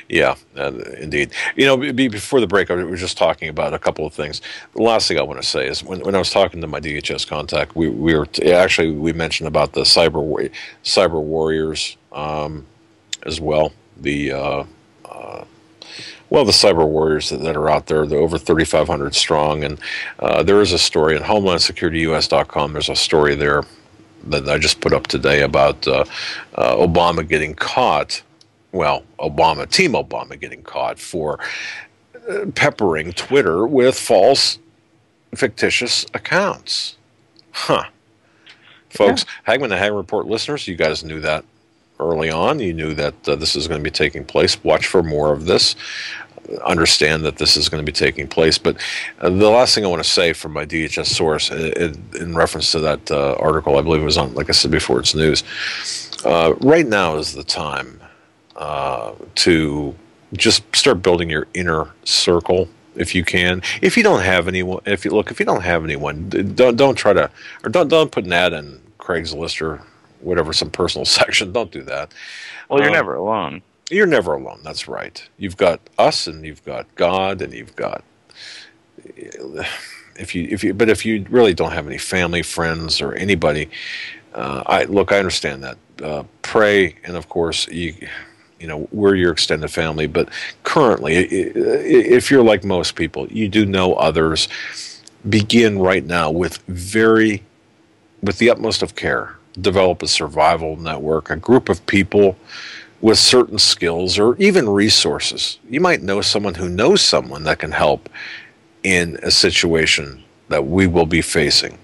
Speaker 2: Yeah, indeed. You know, before the break, we were just talking about a couple of things. The last thing I want to say is when I was talking to my DHS contact, we mentioned about the cyber warriors as well. The cyber warriors that are out there. They're over 3,500 strong, and there is a story in HomelandSecurityUS.com. There's a story there that I just put up today about Obama getting caught. Well, Team Obama getting caught for peppering Twitter with false, fictitious accounts. Folks, yeah. Hagmann and Hagmann Report listeners, you guys knew that early on. You knew that this is going to be taking place. Watch for more of this. Understand that this is going to be taking place. But the last thing I want to say from my DHS source in reference to that article, I believe it was on, like I said before, it's news. Right now is the time to just start building your inner circle if you can. If you don't have anyone, if you don't have anyone, don't try to, or don't put an ad in Craigslist or whatever, some personal section. Don't do that.
Speaker 3: Well, you're never alone.
Speaker 2: You're never alone. That's right. You've got us, and you've got God, and you've got if you really don't have any family, friends, or anybody, I understand that. Pray, and of course you know, we're your extended family, but currently, if you're like most people, you do know others, begin right now with the utmost of care. Develop a survival network, a group of people with certain skills or even resources. You might know someone who knows someone that can help in a situation that we will be facing.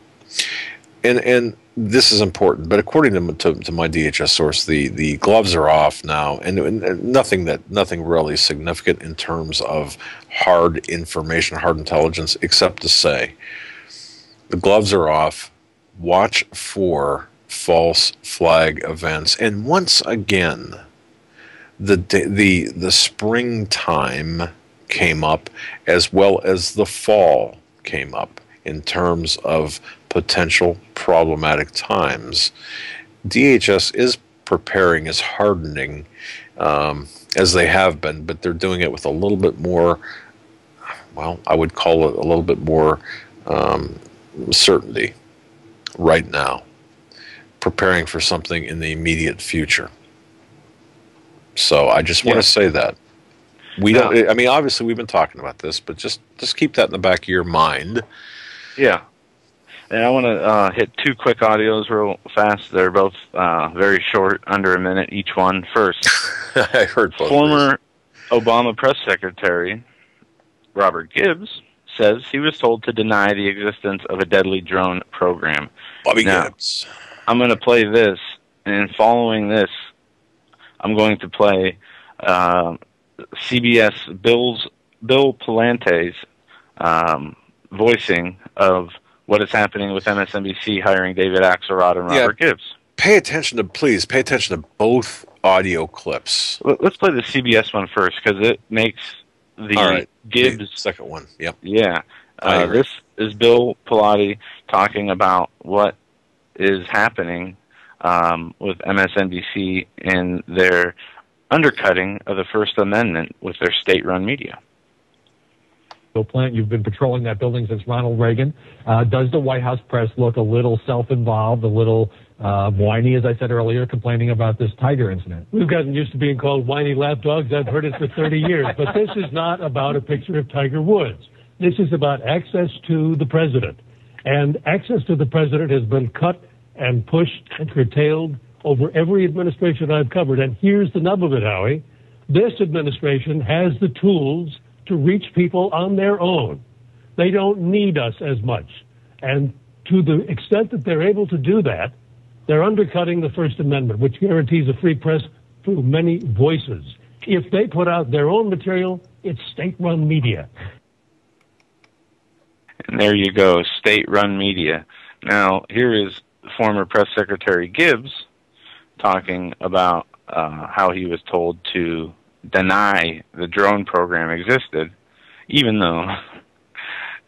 Speaker 2: And this is important, but according to my DHS source, the gloves are off now, and nothing really significant in terms of hard information, hard intelligence, except to say the gloves are off. Watch for false flag events, and once again, the springtime came up as well as the fall came up in terms of potential problematic times. DHS is preparing, is hardening as they have been, but they're doing it with a little bit more, well, I would call it a little bit more certainty right now, preparing for something in the immediate future. So I just want to say that. I mean, obviously we've been talking about this, but just keep that in the back of your mind.
Speaker 3: Yeah. And I want to hit two quick audios real fast. They're both very short, under a minute each one. First,
Speaker 2: I heard both.
Speaker 3: Former Obama press secretary Robert Gibbs says he was told to deny the existence of a deadly drone program.
Speaker 2: Bobby
Speaker 3: now,
Speaker 2: Gibbs.
Speaker 3: I'm going to play this, and following this, I'm going to play CBS Bill Palante's voicing of what is happening with MSNBC hiring David Axelrod and Robert Gibbs.
Speaker 2: Please pay attention to both audio clips.
Speaker 3: Let's play the CBS one first, because it makes the Gibbs...
Speaker 2: The second one, yep.
Speaker 3: Yeah. This is Bill Pelati talking about what is happening with MSNBC and their undercutting of the First Amendment with their state-run media.
Speaker 9: Plant, you've been patrolling that building since Ronald Reagan. Does the White House press look a little self-involved, a little whiny, as I said earlier, complaining about this tiger incident?
Speaker 10: We've gotten used to being called whiny lapdogs. I've heard it for 30 years. But this is not about a picture of Tiger Woods. This is about access to the president. And access to the president has been cut and pushed and curtailed over every administration I've covered. And here's the nub of it, Howie. This administration has the tools to reach people on their own. They don't need us as much. And to the extent that they're able to do that, they're undercutting the First Amendment, which guarantees a free press through many voices. If they put out their own material, it's state-run media.
Speaker 3: And there you go, state-run media. Now, here is former Press Secretary Gibbs talking about how he was told to deny the drone program existed, even though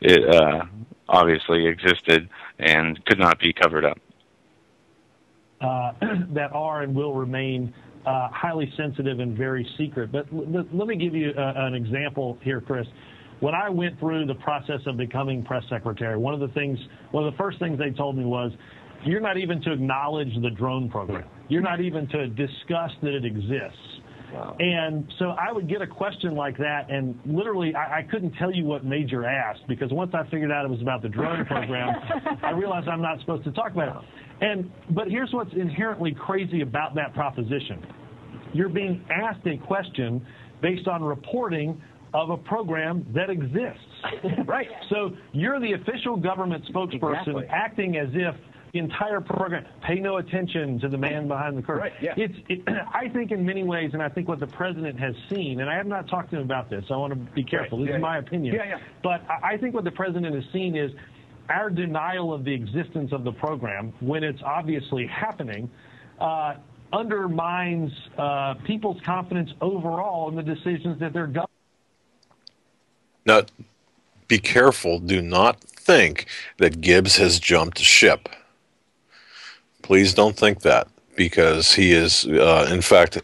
Speaker 3: it obviously existed and could not be covered up.
Speaker 11: That are and will remain highly sensitive and very secret. But let me give you an example here, Chris. When I went through the process of becoming press secretary, one of the first things they told me was, you're not even to acknowledge the drone program. You're not even to discuss that it exists. Wow. And so I would get a question like that, and literally I couldn't tell you what Major asked, because once I figured out it was about the drone program, I realized I'm not supposed to talk about it. But here's what's inherently crazy about that proposition. You're being asked a question based on reporting of a program that exists. Right. So you're the official government spokesperson acting as if the entire program, pay no attention to the man behind the curtain. Right, yeah. I think in many ways, and I think what the president has seen, and I have not talked to him about this, so I want to be careful. This is my opinion. But I think what the president has seen is our denial of the existence of the program, when it's obviously happening, undermines people's confidence overall in the decisions that they're governing.
Speaker 2: Now, be careful. Do not think that Gibbs has jumped ship. Please don't think that, because he is, in fact,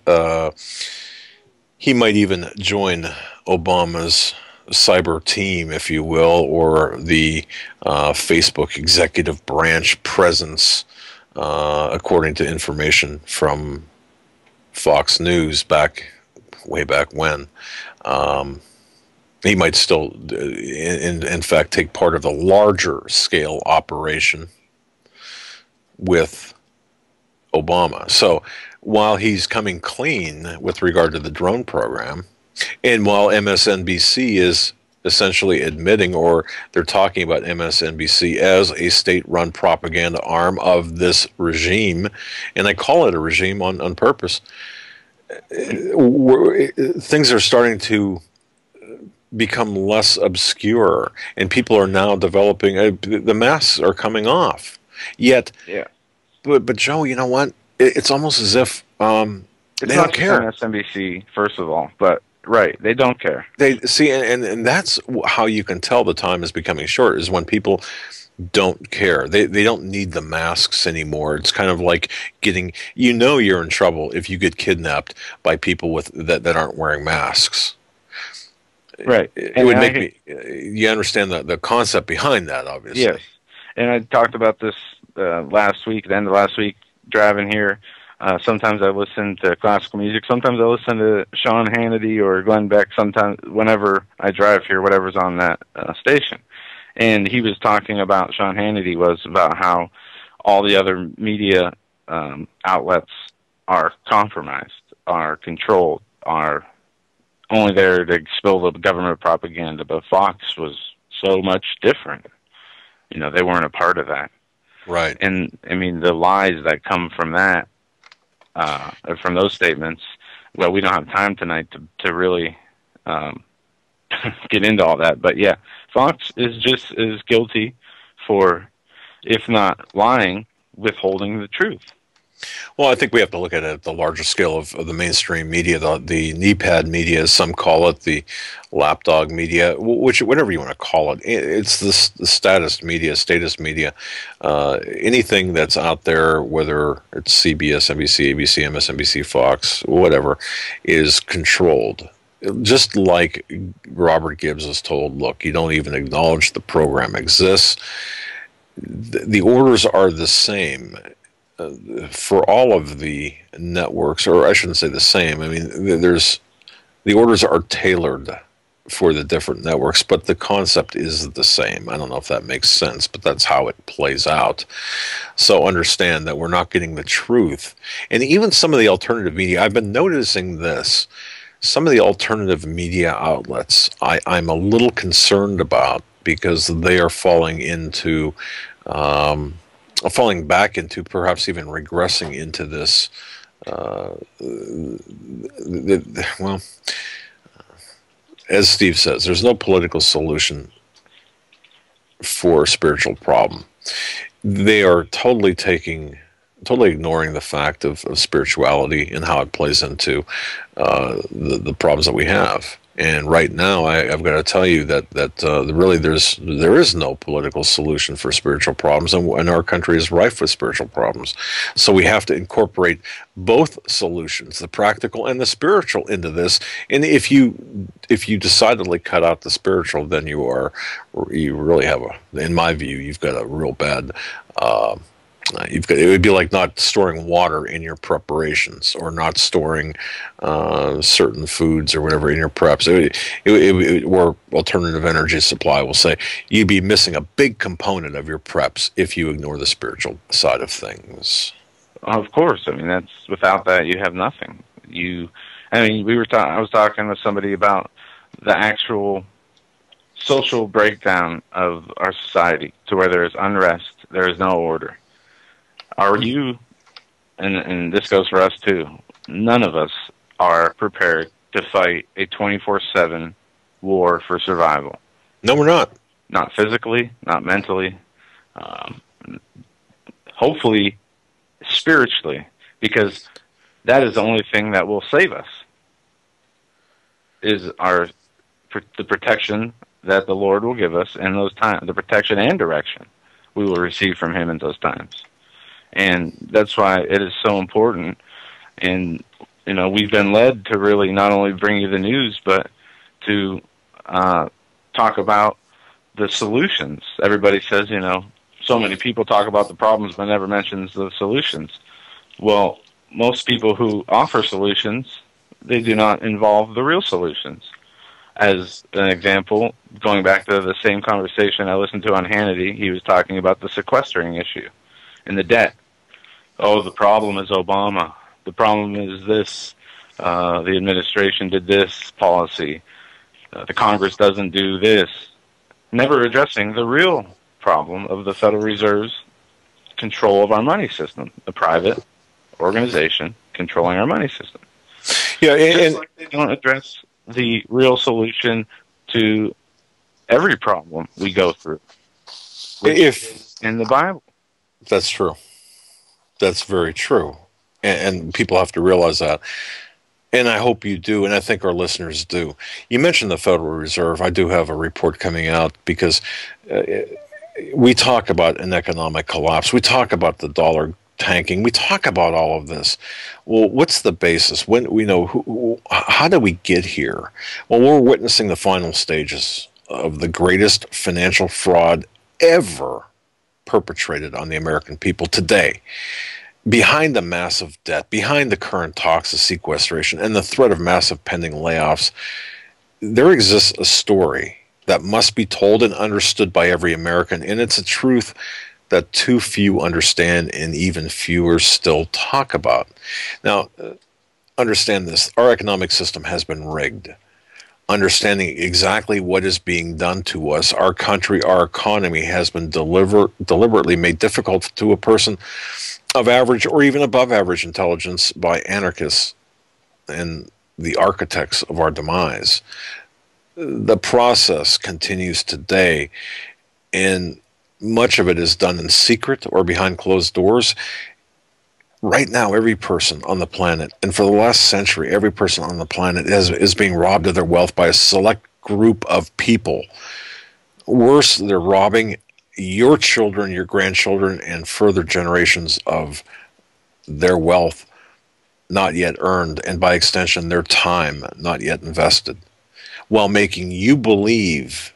Speaker 2: he might even join Obama's cyber team, if you will, or the Facebook executive branch presence, according to information from Fox News way back when. He might still, in fact, take part of the larger scale operation with Obama. So while he's coming clean with regard to the drone program, and while MSNBC is essentially admitting, or they're talking about MSNBC as a state-run propaganda arm of this regime, and I call it a regime on purpose, things are starting to become less obscure, and people are now developing, the masks are coming off. Yet, but Joe, you know what? It's almost as if they don't care.
Speaker 3: It's not MSNBC, first of all, but right, they don't care.
Speaker 2: They see, and that's how you can tell the time is becoming short, is when people don't care. They don't need the masks anymore. It's kind of like getting, you're in trouble if you get kidnapped by people that aren't wearing masks.
Speaker 3: Right.
Speaker 2: It would make me, you understand the concept behind that, obviously.
Speaker 3: Yes. And I talked about this last week, the end of last week, driving here. Sometimes I listen to classical music. Sometimes I listen to Sean Hannity or Glenn Beck, sometimes whenever I drive here, whatever's on that station. And he was talking about, Sean Hannity was, about how all the other media outlets are compromised, are controlled, are only there to spill the government propaganda. But Fox was so much different. You know, they weren't a part of that.
Speaker 2: Right.
Speaker 3: And, I mean, the lies that come from that, from those statements, well, we don't have time tonight to really get into all that. But, yeah, Fox is just as guilty for, if not lying, withholding the truth.
Speaker 2: Well, I think we have to look at it at the larger scale of the mainstream media, the knee pad media, as some call it, the lapdog media, whatever you want to call it. It's the status media, anything that's out there, whether it's CBS, NBC, ABC, MSNBC, Fox, whatever, is controlled. Just like Robert Gibbs was told, look, you don't even acknowledge the program exists. The orders are the same for all of the networks, or I shouldn't say the same. I mean, the orders are tailored for the different networks, but the concept is the same. I don't know if that makes sense, but that's how it plays out. So understand that we're not getting the truth. And even some of the alternative media, I've been noticing this. Some of the alternative media outlets, I'm a little concerned about, because they are falling back into, perhaps even regressing into this, well, as Steve says, there's no political solution for a spiritual problem. They are totally ignoring the fact of spirituality and how it plays into the problems that we have. And right now, I've got to tell you that really there is no political solution for spiritual problems, and our country is rife with spiritual problems. So we have to incorporate both solutions, the practical and the spiritual, into this. And if you decidedly cut out the spiritual, then you really have in my view, you've got a real bad. It would be like not storing water in your preparations, or not storing certain foods or whatever in your preps. Or alternative energy supply will say you'd be missing a big component of your preps if you ignore the spiritual side of things.
Speaker 3: Of course, I mean, that's, without that you have nothing. I was talking with somebody about the actual social breakdown of our society, to where there is unrest, there is no order. Are you, and this goes for us too, none of us are prepared to fight a 24/7 war for survival.
Speaker 2: No, we're not.
Speaker 3: Not physically, not mentally, hopefully spiritually, because that is the only thing that will save us, is the protection that the Lord will give us in those times, the protection and direction we will receive from Him in those times. And that's why it is so important. And, we've been led to really not only bring you the news, but to talk about the solutions. Everybody says, so many people talk about the problems but never mentions the solutions. Well, most people who offer solutions, they do not involve the real solutions. As an example, going back to the same conversation I listened to on Hannity, he was talking about the sequestering issue and the debt. Oh, the problem is Obama. The problem is this. The administration did this policy. The Congress doesn't do this. Never addressing the real problem of the Federal Reserve's control of our money system, the private organization controlling our money system.
Speaker 2: Yeah,
Speaker 3: and like they don't address the real solution to every problem we go through, which is in the Bible.
Speaker 2: That's true. That's very true. And people have to realize that. And I hope you do, and I think our listeners do. You mentioned the Federal Reserve. I do have a report coming out, because we talk about an economic collapse. We talk about the dollar tanking. We talk about all of this. Well, what's the basis? How do we get here? Well, we're witnessing the final stages of the greatest financial fraud ever perpetrated on the American people today. Behind the massive debt, behind the current talks of sequestration and the threat of massive pending layoffs, there exists a story that must be told and understood by every American, and it's a truth that too few understand and even fewer still talk about. Now, understand this. Our economic system has been rigged. Understanding exactly what is being done to us, our country, our economy has been deliberately made difficult to a person of average or even above average intelligence by anarchists and the architects of our demise. The process continues today, and much of it is done in secret or behind closed doors. Right now, every person on the planet, and for the last century, every person on the planet is being robbed of their wealth by a select group of people. Worse, they're robbing your children, your grandchildren, and further generations of their wealth not yet earned, and by extension, their time not yet invested, while making you believe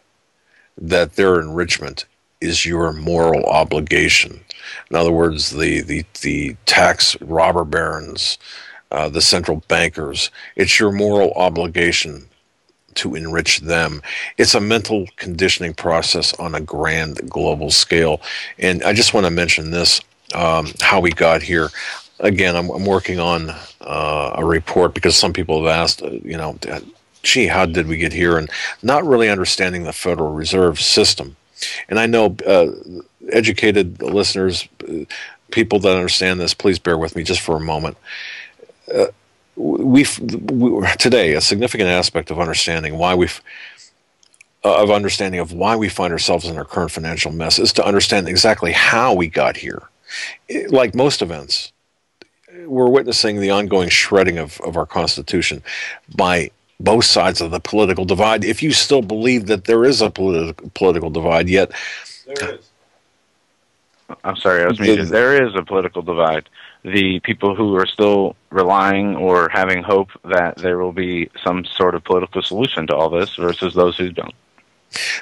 Speaker 2: that their enrichment is your moral obligation. In other words, the tax robber barons, the central bankers, it's your moral obligation to enrich them. It's a mental conditioning process on a grand global scale. And I just want to mention this, how we got here. Again, I'm working on a report because some people have asked, gee, how did we get here? And not really understanding the Federal Reserve System. And I know educated listeners, people that understand this, please bear with me just for a moment. Today, a significant aspect of understanding why we find ourselves in our current financial mess is to understand exactly how we got here. Like most events, we're witnessing the ongoing shredding of our Constitution by both sides of the political divide. If you still believe that there is a political divide, yet
Speaker 3: there is. I'm sorry, I was muted. There is a political divide. The people who are still relying or having hope that there will be some sort of political solution to all this versus those who don't.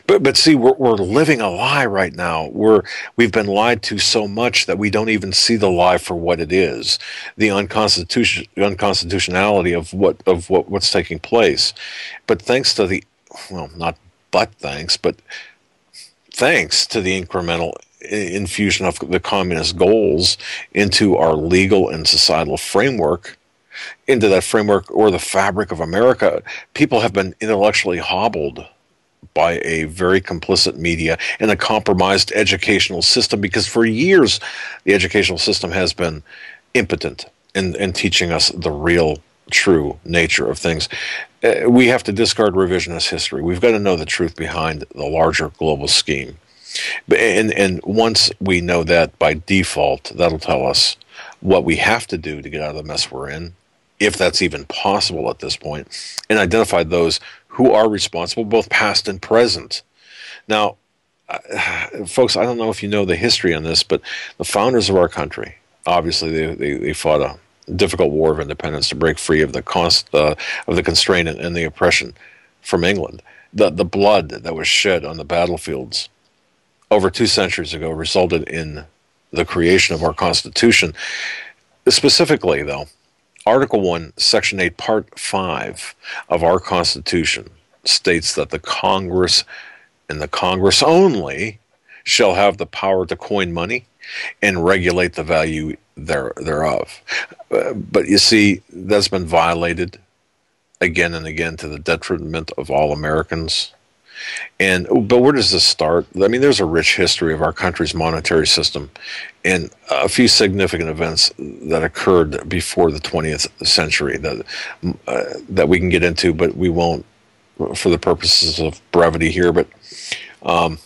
Speaker 2: But see, we're living a lie right now. We've been lied to so much that we don't even see the lie for what it is, the unconstitutionality of what's taking place. But thanks to the incremental infusion of the communist goals into our legal and societal framework, into that framework or the fabric of America, people have been intellectually hobbled by a very complicit media and a compromised educational system, because for years the educational system has been impotent in teaching us the real, true nature of things. We have to discard revisionist history. We've got to know the truth behind the larger global scheme. And once we know that, by default, that'll tell us what we have to do to get out of the mess we're in, if that's even possible at this point, and identify those who are responsible, both past and present. Now, folks, I don't know if you know the history on this, but the founders of our country, obviously, they fought a difficult war of independence to break free of the constraint and the oppression from England. The blood that was shed on the battlefields over 2 centuries ago resulted in the creation of our Constitution. Specifically, though, Article 1, Section 8, Part 5 of our Constitution states that the Congress, and the Congress only, shall have the power to coin money and regulate the value thereof. But you see, that's been violated again and again to the detriment of all Americans. But where does this start? I mean, there's a rich history of our country's monetary system and a few significant events that occurred before the 20th century that we can get into, but we won't for the purposes of brevity here. But I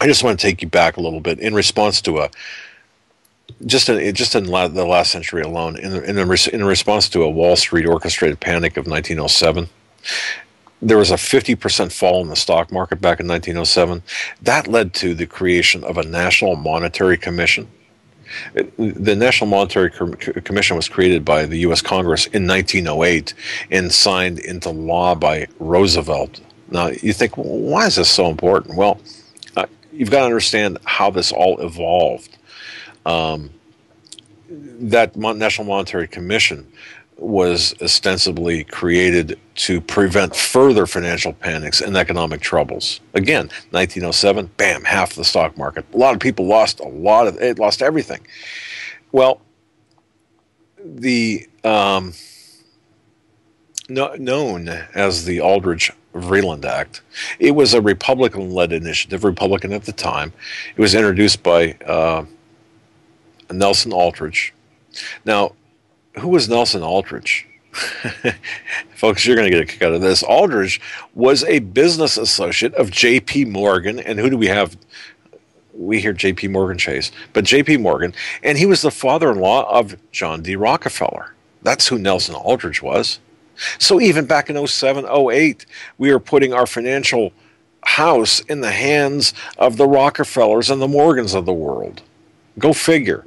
Speaker 2: just want to take you back a little bit in response to just in the last century alone, in response to a Wall Street orchestrated panic of 1907. There was a 50% fall in the stock market back in 1907. That led to the creation of a National Monetary Commission. The National Monetary Commission was created by the U.S. Congress in 1908 and signed into law by Roosevelt. Now, you think, well, why is this so important? Well, you've got to understand how this all evolved. That National Monetary Commission was ostensibly created to prevent further financial panics and economic troubles. Again, 1907, bam, half the stock market. A lot of people lost lost everything. Well, the known as the Aldrich-Vreeland Act, it was a Republican-led initiative, Republican at the time. It was introduced by Nelson Aldrich. Now, who was Nelson Aldrich? Folks, you're going to get a kick out of this. Aldrich was a business associate of J.P. Morgan, and who do we have? We hear J.P. Morgan Chase, but J.P. Morgan, and he was the father-in-law of John D. Rockefeller. That's who Nelson Aldrich was. So even back in 07, 08, we were putting our financial house in the hands of the Rockefellers and the Morgans of the world. Go figure.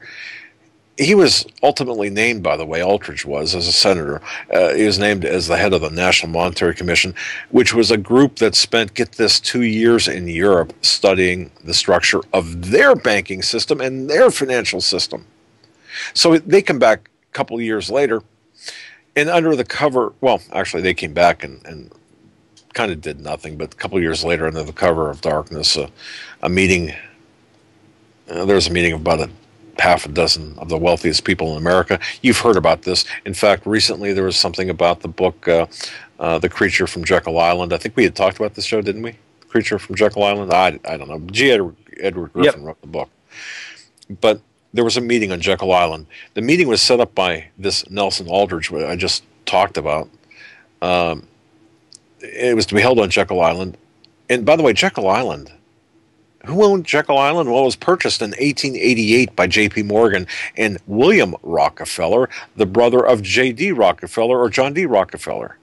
Speaker 2: He was ultimately named, by the way, Aldrich was, as a senator. He was named as the head of the National Monetary Commission, which was a group that spent, get this, 2 years in Europe studying the structure of their banking system and their financial system. So they come back a couple of years later, and under the cover, well, actually they came back and kind of did nothing, but a couple of years later, under the cover of darkness, a meeting, there was a meeting of about half a dozen of the wealthiest people in America. You've heard about this. In fact, recently there was something about the book, The Creature from Jekyll Island. I think we had talked about this show, didn't we? Creature from Jekyll Island? I don't know. Edward Griffin wrote the book. But there was a meeting on Jekyll Island. The meeting was set up by this Nelson Aldrich, what I just talked about. It was to be held on Jekyll Island. And by the way, Jekyll Island, who owned Jekyll Island? Well, it was purchased in 1888 by J.P. Morgan and William Rockefeller, the brother of J.D. Rockefeller or John D. Rockefeller.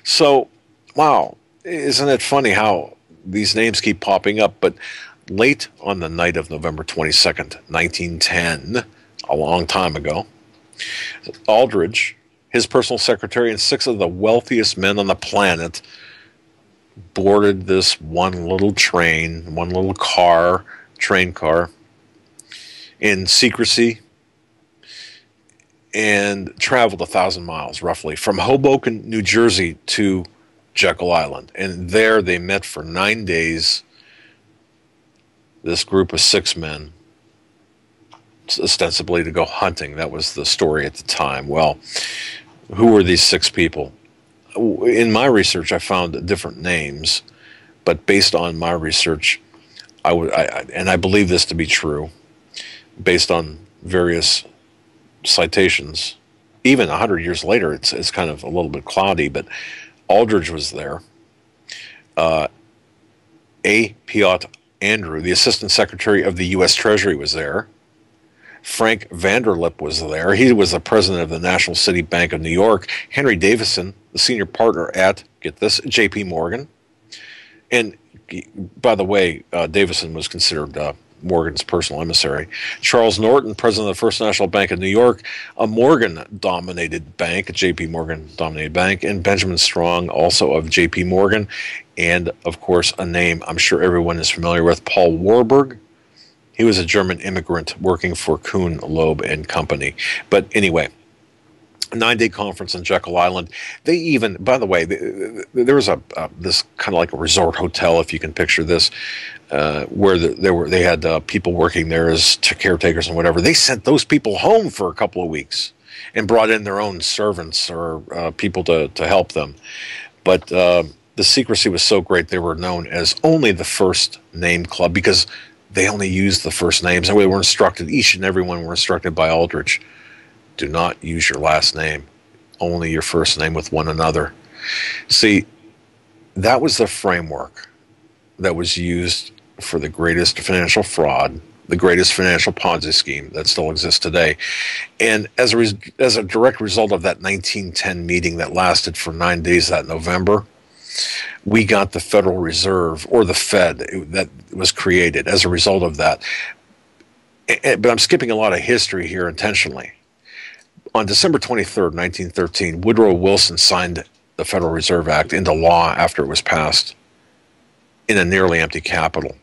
Speaker 2: So, wow, isn't it funny how these names keep popping up? But late on the night of November 22nd, 1910, a long time ago, Aldrich, his personal secretary, and 6 of the wealthiest men on the planet boarded this one little train, one little train car, in secrecy, and traveled 1,000 miles, roughly, from Hoboken, New Jersey to Jekyll Island. And there they met for 9 days, this group of 6 men, ostensibly to go hunting. That was the story at the time. Well, who were these 6 people? In my research, I found different names, but based on my research, and I believe this to be true, based on various citations, even 100 years later, it's kind of a little bit cloudy, but Aldrich was there. A. Piot Andrew, the Assistant Secretary of the U.S. Treasury, was there. Frank Vanderlip was there. He was the president of the National City Bank of New York. Henry Davison, the senior partner at, get this, J.P. Morgan. And by the way, Davison was considered Morgan's personal emissary. Charles Norton, president of the First National Bank of New York, a Morgan-dominated bank, a J.P. Morgan-dominated bank, and Benjamin Strong, also of J.P. Morgan, and, of course, a name I'm sure everyone is familiar with, Paul Warburg. He was a German immigrant working for Kuhn, Loeb and Company. But anyway, a 9-day conference on Jekyll Island. They even, by the way, there was this kind of like a resort hotel, if you can picture this, where they had people working there as caretakers and whatever. They sent those people home for a couple of weeks and brought in their own servants or people to help them. But the secrecy was so great, they were known as only the First Name Club, because they only used the first names. And we were instructed, each and every one were instructed by Aldrich, do not use your last name, only your first name with one another. See, that was the framework that was used for the greatest financial fraud, the greatest financial Ponzi scheme that still exists today. And as a direct result of that 1910 meeting that lasted for 9 days that November, we got the Federal Reserve, or the Fed, that was created as a result of that. But I'm skipping a lot of history here intentionally. On December 23rd, 1913, Woodrow Wilson signed the Federal Reserve Act into law after it was passed in a nearly empty Capitol.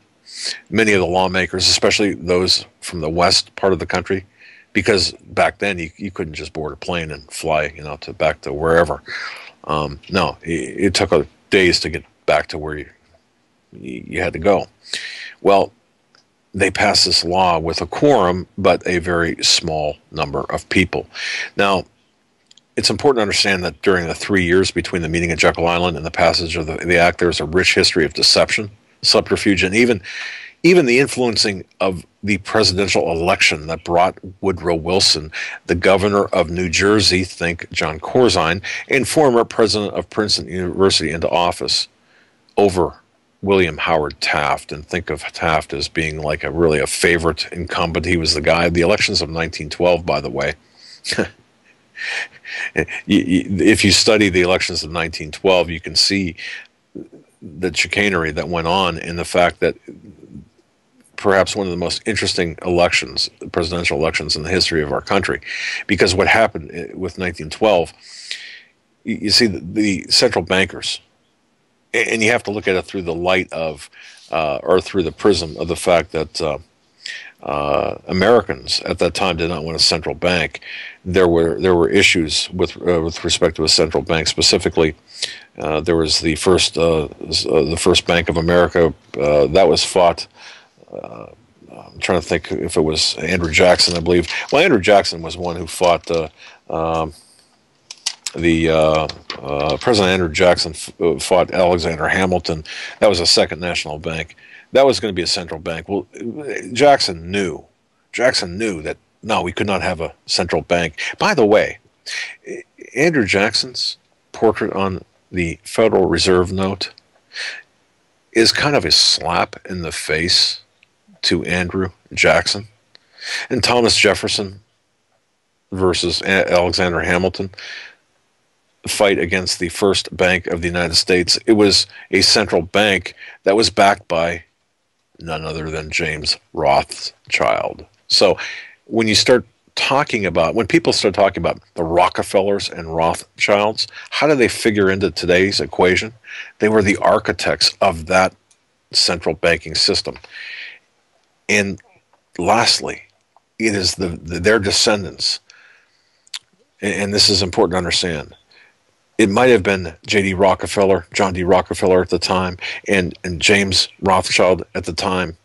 Speaker 2: Many of the lawmakers, especially those from the west part of the country, because back then you couldn't just board a plane and fly, back to wherever. No, it took days to get back to where you had to go. Well, they passed this law with a quorum, but a very small number of people. Now, it's important to understand that during the 3 years between the meeting at Jekyll Island and the passage of the act, there's a rich history of deception, subterfuge, and even the influencing of the presidential election that brought Woodrow Wilson, the governor of New Jersey, think John Corzine, and former president of Princeton University, into office over William Howard Taft. And think of Taft as being like really a favorite incumbent. He was the guy. The elections of 1912, by the way. If you study the elections of 1912, you can see the chicanery that went on, in the fact that perhaps one of the most interesting elections, presidential elections in the history of our country, because what happened with 1912, you see the central bankers, and you have to look at it through the light of, or through the prism of the fact that Americans at that time did not want a central bank. There were issues with respect to a central bank. Specifically, there was the first Bank of America that was fought. I'm trying to think if it was Andrew Jackson, I believe. Well, Andrew Jackson was one who fought President Andrew Jackson fought Alexander Hamilton. That was a second national bank. That was going to be a central bank. Well, Jackson knew that, no, we could not have a central bank. By the way, Andrew Jackson's portrait on the Federal Reserve note is kind of a slap in the face to Andrew Jackson. And Thomas Jefferson versus Alexander Hamilton, fight against the first bank of the United States. It was a central bank that was backed by none other than James Rothschild. So when people start talking about the Rockefellers and Rothschilds, how do they figure into today's equation? They were the architects of that central banking system. And lastly, it is their descendants, and this is important to understand. It might have been J.D. Rockefeller, John D. Rockefeller at the time, and James Rothschild at the time.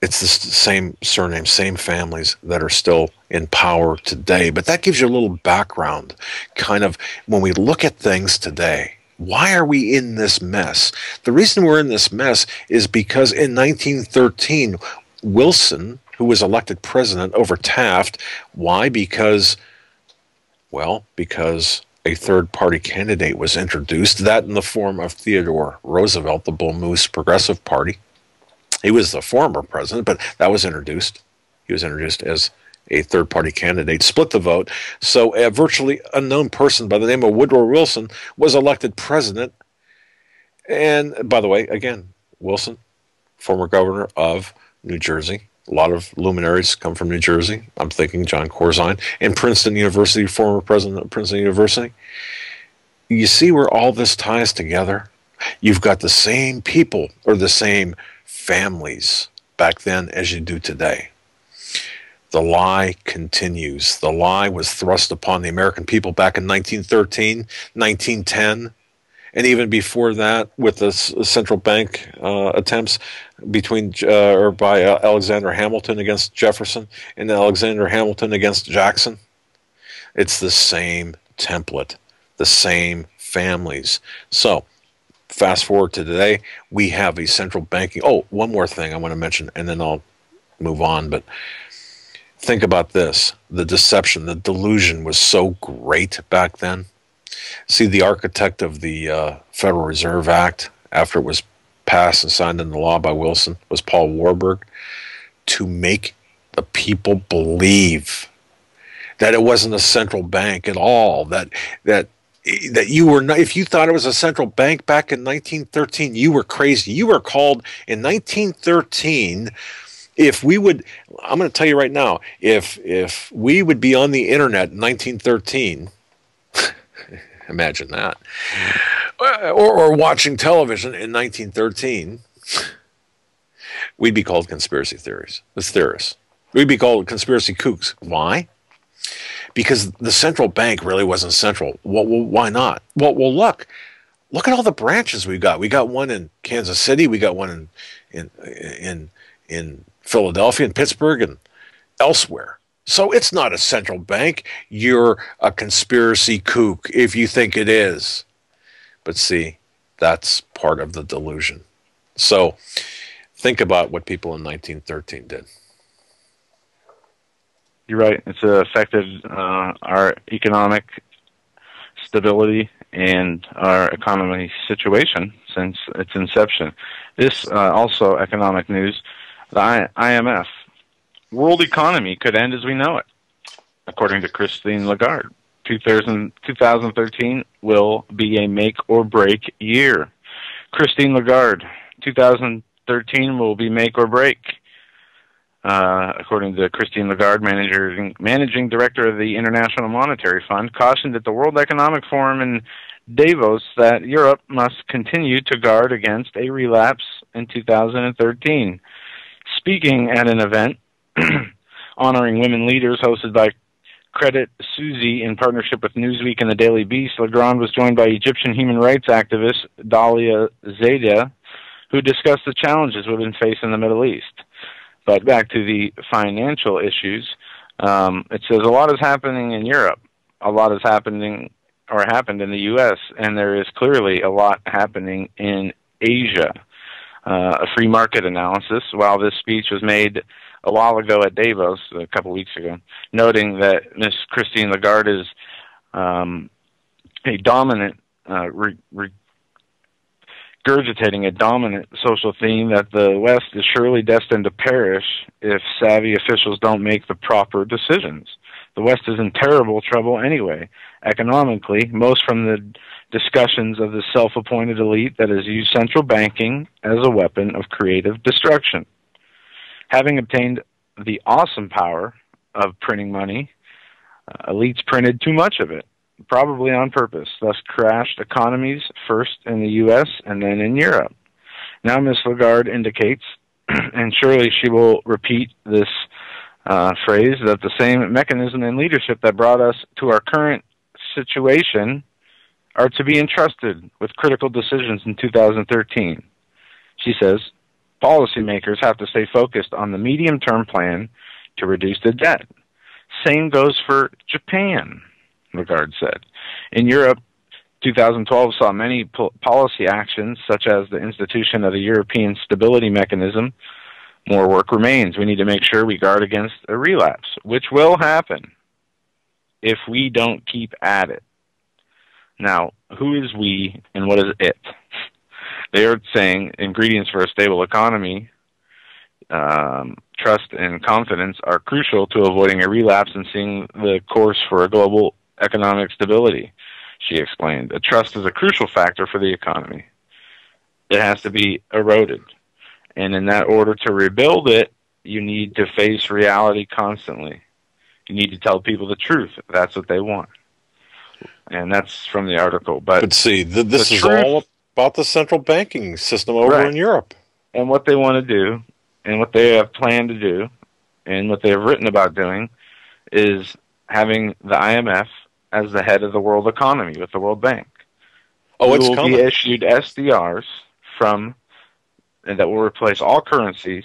Speaker 2: It's the same surname, same families that are still in power today. But that gives you a little background, kind of, when we look at things today. Why are we in this mess? The reason we're in this mess is because in 1913, Wilson, who was elected president over Taft, why? Because a third-party candidate was introduced, that in the form of Theodore Roosevelt, the Bull Moose Progressive Party. He was the former president, but that was introduced. He was introduced as a third-party candidate, split the vote. So a virtually unknown person by the name of Woodrow Wilson was elected president. And by the way, again, Wilson, former governor of New Jersey. A lot of luminaries come from New Jersey. I'm thinking John Corzine. And Princeton University, former president of Princeton University. You see where all this ties together? You've got the same people, or the same families back then as you do today. The lie continues. The lie was thrust upon the American people back in 1913, 1910, and even before that with the central bank attempts by Alexander Hamilton against Jefferson and Alexander Hamilton against Jackson. It's the same template, the same families. So fast forward to today, we have a central banking. Oh, one more thing I want to mention, and then I'll move on. But think about this. The deception, the delusion was so great back then. See, the architect of the Federal Reserve Act, after it was passed and signed into law by Wilson, was Paul Warburg, to make the people believe that it wasn't a central bank at all, that you were not, if you thought it was a central bank back in 1913, you were crazy. You were called in 1913. If we would, I'm going to tell you right now, if we would be on the internet in 1913, imagine that, or watching television in 1913, we'd be called conspiracy theorists. We'd be called conspiracy kooks. Why? Because the central bank really wasn't central. Well, why not? Well, look at all the branches we got. We got one in Kansas City. We got one in Philadelphia and Pittsburgh and elsewhere. So it's not a central bank. You're a conspiracy kook if you think it is. But see, that's part of the delusion. So think about what people in 1913 did.
Speaker 3: You're right. It's affected our economic stability and our economy situation since its inception. This also economic news, the IMF. World economy could end as we know it, according to Christine Lagarde. 2013 will be a make or break year. Christine Lagarde, 2013 will be make or break. According to Christine Lagarde, managing director of the International Monetary Fund, cautioned at the World Economic Forum in Davos that Europe must continue to guard against a relapse in 2013. Speaking at an event honoring women leaders hosted by Credit Suzy in partnership with Newsweek and the Daily Beast, Lagarde was joined by Egyptian human rights activist Dalia Zayda, who discussed the challenges women face in the Middle East. But back to the financial issues, it says a lot is happening in Europe, a lot is happening or happened in the U.S., and there is clearly a lot happening in Asia. A free market analysis, while this speech was made a while ago at Davos, a couple weeks ago, noting that Ms. Christine Lagarde is a dominant, regurgitating a dominant social theme that the West is surely destined to perish if savvy officials don't make the proper decisions. The West is in terrible trouble anyway, economically, most from the discussions of the self-appointed elite that has used central banking as a weapon of creative destruction. Having obtained the awesome power of printing money, elites printed too much of it, probably on purpose, thus crashed economies first in the U.S. and then in Europe. Now Ms. Lagarde indicates, and surely she will repeat this phrase, that the same mechanism and leadership that brought us to our current situation are to be entrusted with critical decisions in 2013. She says, policymakers have to stay focused on the medium-term plan to reduce the debt. Same goes for Japan, Lagarde said. In Europe, 2012 saw many policy actions, such as the institution of the European Stability Mechanism. More work remains. We need to make sure we guard against a relapse, which will happen if we don't keep at it. Now, who is we and what is it? They are saying ingredients for a stable economy, trust and confidence, are crucial to avoiding a relapse and seeing the course for a global economic stability, she explained. A trust is a crucial factor for the economy. It has to be eroded. And in that order to rebuild it, you need to face reality constantly. You need to tell people the truth. That's what they want. And that's from the article. But
Speaker 2: see, this is all about the central banking system over in Europe.
Speaker 3: And what they want to do, and what they have planned to do, and what they have written about doing, is having the IMF as the head of the world economy with the World Bank.
Speaker 2: Oh, it's
Speaker 3: coming.
Speaker 2: coming.
Speaker 3: Will be issued SDRs and that will replace all currencies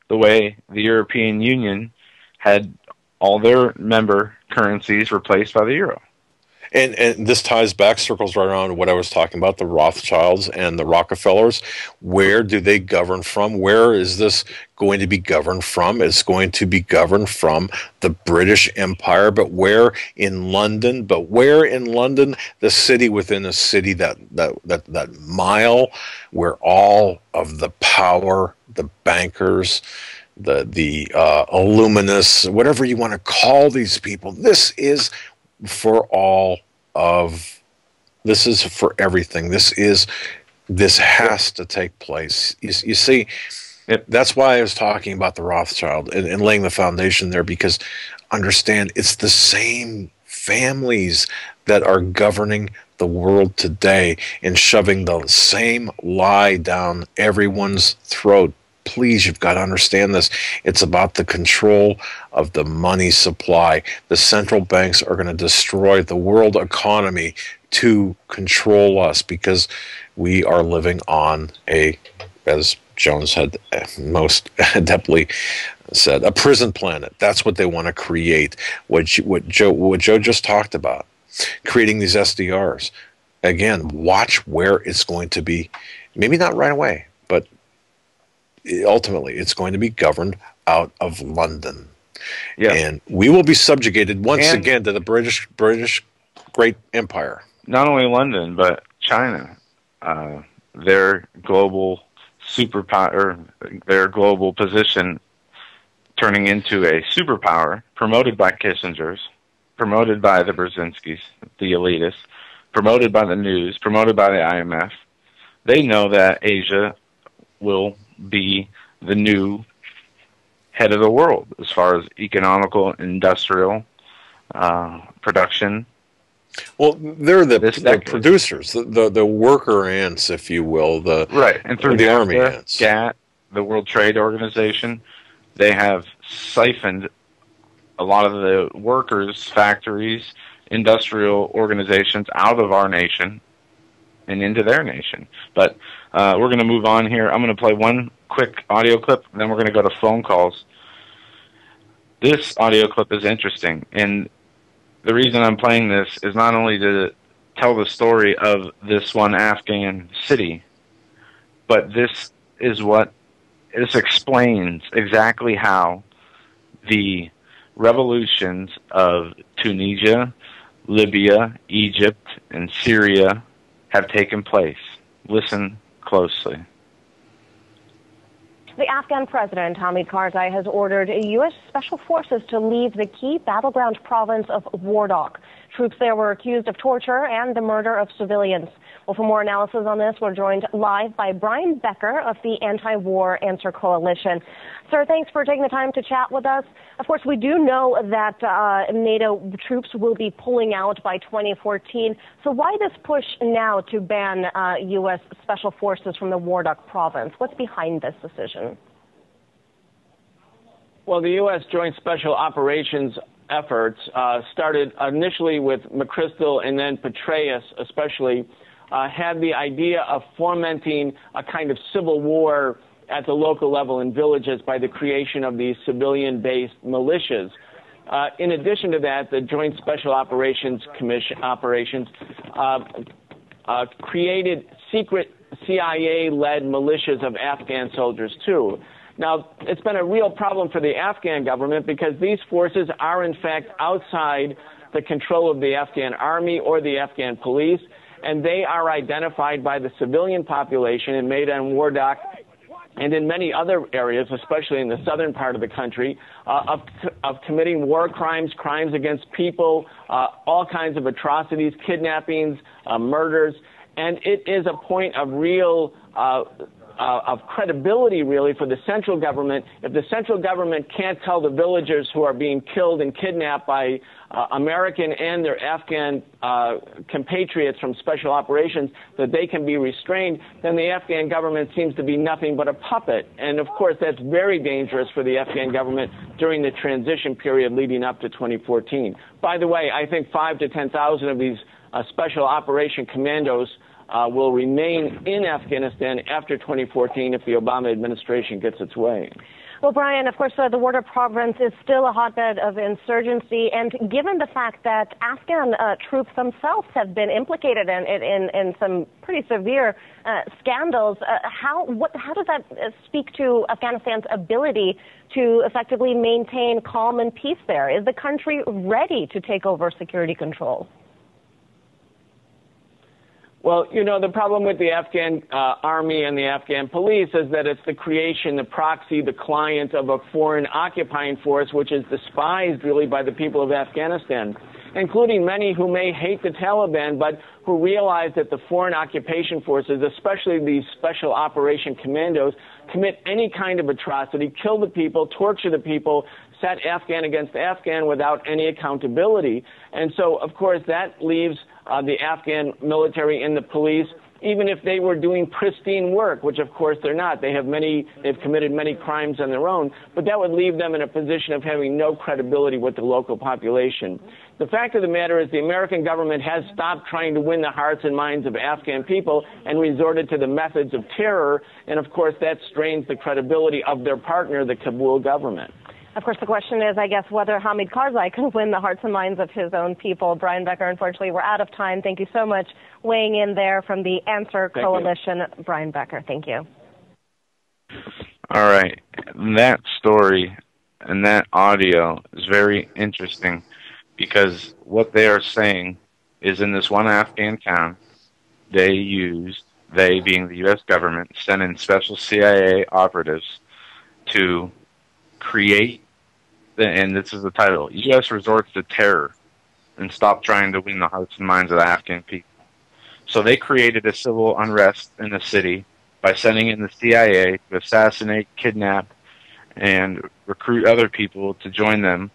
Speaker 3: the way the European Union had all their member currencies replaced by the euro.
Speaker 2: And this ties back, circles right around to what I was talking about, the Rothschilds and the Rockefellers. Where do they govern from? Where is this going to be governed from? It's going to be governed from the British Empire, but where in London? But where in London? The city within a city, that mile where all of the power, the bankers, the illuminists, whatever you want to call these people, this is for everything. This has to take place. You see, that's why I was talking about the Rothschild and laying the foundation there, because understand, it's the same families that are governing the world today and shoving the same lie down everyone's throat please, you've got to understand this. It's about the control of the money supply. The central banks are going to destroy the world economy to control us because we are living on as Jones had most adeptly said, a prison planet. That's what they want to create. What Joe just talked about, creating these SDRs. Again, watch where it's going to be. Maybe not right away, but ultimately it's going to be governed out of London. Yeah. And we will be subjugated once again to the British great empire.
Speaker 3: Not only London, but China. Their global superpower, their global position turning into a superpower promoted by Kissinger's, promoted by the Brzezinskis, the elitists, promoted by the news, promoted by the IMF. They know that Asia will be the new head of the world as far as economical, industrial production.
Speaker 2: Well, they're the producers, the worker ants, if you will,
Speaker 3: and through
Speaker 2: the army ants.
Speaker 3: GATT, the World Trade Organization, they have siphoned a lot of the workers, factories, industrial organizations out of our nation and into their nation. But we're going to move on here. I'm going to play one quick audio clip, and then we're going to go to phone calls. This audio clip is interesting, and the reason I'm playing this is not only to tell the story of this one Afghan city, but this explains exactly how the revolutions of Tunisia, Libya, Egypt, and Syria have taken place. Listen closely.
Speaker 12: The Afghan president, Hamid Karzai, has ordered U.S. special forces to leave the key battleground province of Wardak. Troops there were accused of torture and the murder of civilians. Well, for more analysis on this, we're joined live by Brian Becker of the Anti-War Answer Coalition. Sir, thanks for taking the time to chat with us. Of course, we do know that NATO troops will be pulling out by 2014. So why this push now to ban U.S. special forces from the Wardak province? What's behind this decision?
Speaker 13: Well, the U.S. Joint Special Operations efforts started initially with McChrystal and then Petraeus especially, had the idea of fomenting a kind of civil war at the local level in villages by the creation of these civilian-based militias. In addition to that, the Joint Special Operations Commission created secret CIA-led militias of Afghan soldiers, too. Now, it's been a real problem for the Afghan government because these forces are, in fact, outside the control of the Afghan army or the Afghan police, and they are identified by the civilian population in Maidan Wardak and in many other areas, especially in the southern part of the country, of committing war crimes, crimes against people, all kinds of atrocities, kidnappings, murders. And it is a point of real of credibility, really, for the central government. If the central government can't tell the villagers who are being killed and kidnapped by American and their Afghan compatriots from special operations that they can be restrained, then the Afghan government seems to be nothing but a puppet. And, of course, that's very dangerous for the Afghan government during the transition period leading up to 2014. By the way, I think 5,000 to 10,000 of these special operation commandos will remain in Afghanistan after 2014 if the Obama administration gets its way.
Speaker 12: Well, Brian, of course, the Wardak province is still a hotbed of insurgency, and given the fact that Afghan troops themselves have been implicated in some pretty severe scandals, how does that speak to Afghanistan's ability to effectively maintain calm and peace there? Is the country ready to take over security control?
Speaker 13: Well, you know, the problem with the Afghan army and the Afghan police is that it's the creation, the proxy, the client of a foreign occupying force, which is despised really by the people of Afghanistan, including many who may hate the Taliban, but who realize that the foreign occupation forces, especially these special operation commandos, commit any kind of atrocity, kill the people, torture the people, set Afghan against Afghan without any accountability. And so, of course, that leaves the Afghan military and the police even if they were doing pristine work, which of course they're not. They've committed many crimes on their own, but that would leave them in a position of having no credibility with the local population. The fact of the matter is the American government has stopped trying to win the hearts and minds of Afghan people and resorted to the methods of terror, and of course that strains the credibility of their partner, the Kabul government.
Speaker 12: Of course, the question is, I guess, whether Hamid Karzai can win the hearts and minds of his own people. Brian Becker, unfortunately, we're out of time. Thank you so much. Weighing in there from the Answer Coalition, Brian Becker. Thank you.
Speaker 3: All right. That story and that audio is very interesting because what they are saying is in this one Afghan town, they being the U.S. government, sent in special CIA operatives to create, and this is the title, U.S. resorts to terror and stop trying to win the hearts and minds of the Afghan people. So they created a civil unrest in the city by sending in the CIA to assassinate, kidnap, and recruit other people to join them.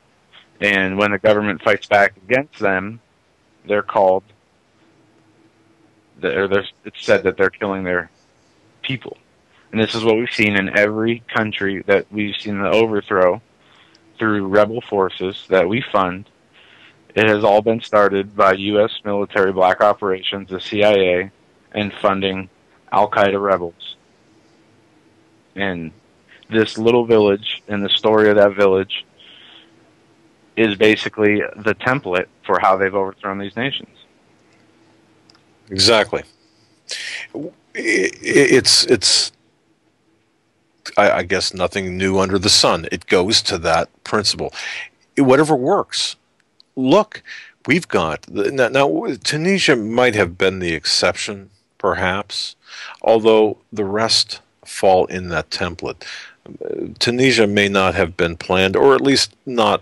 Speaker 3: And when the government fights back against them, they're called, it's said that they're killing their people. And this is what we've seen in every country that we've seen the overthrow through rebel forces that we fund. It has all been started by U.S. military black operations, the CIA, and funding al-Qaeda rebels. And this little village and the story of that village is basically the template for how they've overthrown these nations.
Speaker 2: Exactly. It's I guess nothing new under the sun. It goes to that principle. Whatever works. Look, we've got now Tunisia might have been the exception, perhaps, although the rest fall in that template. Tunisia may not have been planned, or at least not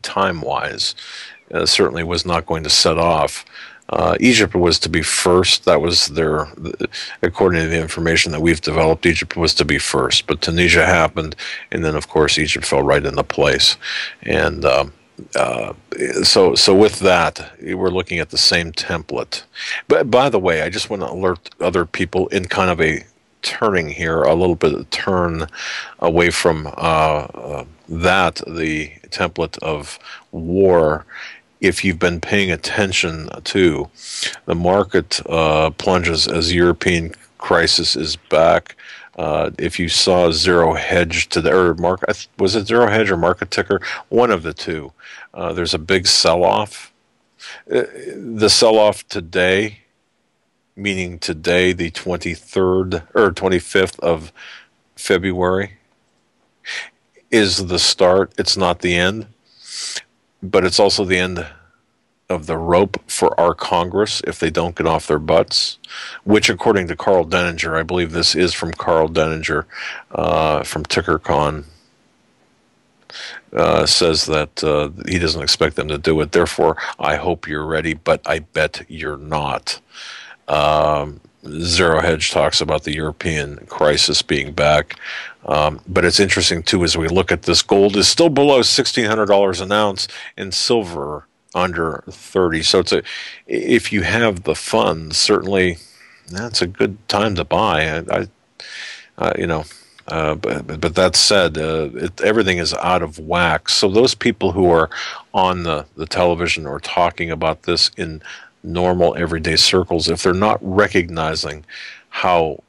Speaker 2: time-wise. Certainly was not going to set off. Egypt was to be first. That was their, according to the information that we've developed, Egypt was to be first. But Tunisia happened, and then, of course, Egypt fell right into place. And so with that, we're looking at the same template. But by the way, I just want to alert other people in kind of a turning here, a little bit of turn away from that, the template of war. If you've been paying attention to, the market plunges as European crisis is back. If you saw Zero Hedge today, or was it Zero Hedge or Market Ticker? One of the two. There's a big sell-off. The sell-off today, meaning today, the 23rd or 25th of February, is the start. It's not the end. But it's also the end of the rope for our Congress if they don't get off their butts, which, according to Carl Denninger, I believe this is from Carl Denninger from TickerCon, says that he doesn't expect them to do it. Therefore, I hope you're ready, but I bet you're not. Zero Hedge talks about the European crisis being back. But it's interesting, too, as we look at this, gold is still below $1,600 an ounce and silver under 30. So if you have the funds, certainly that's a good time to buy. But that said, everything is out of whack. So those people who are on the television or talking about this in normal everyday circles, if they're not recognizing how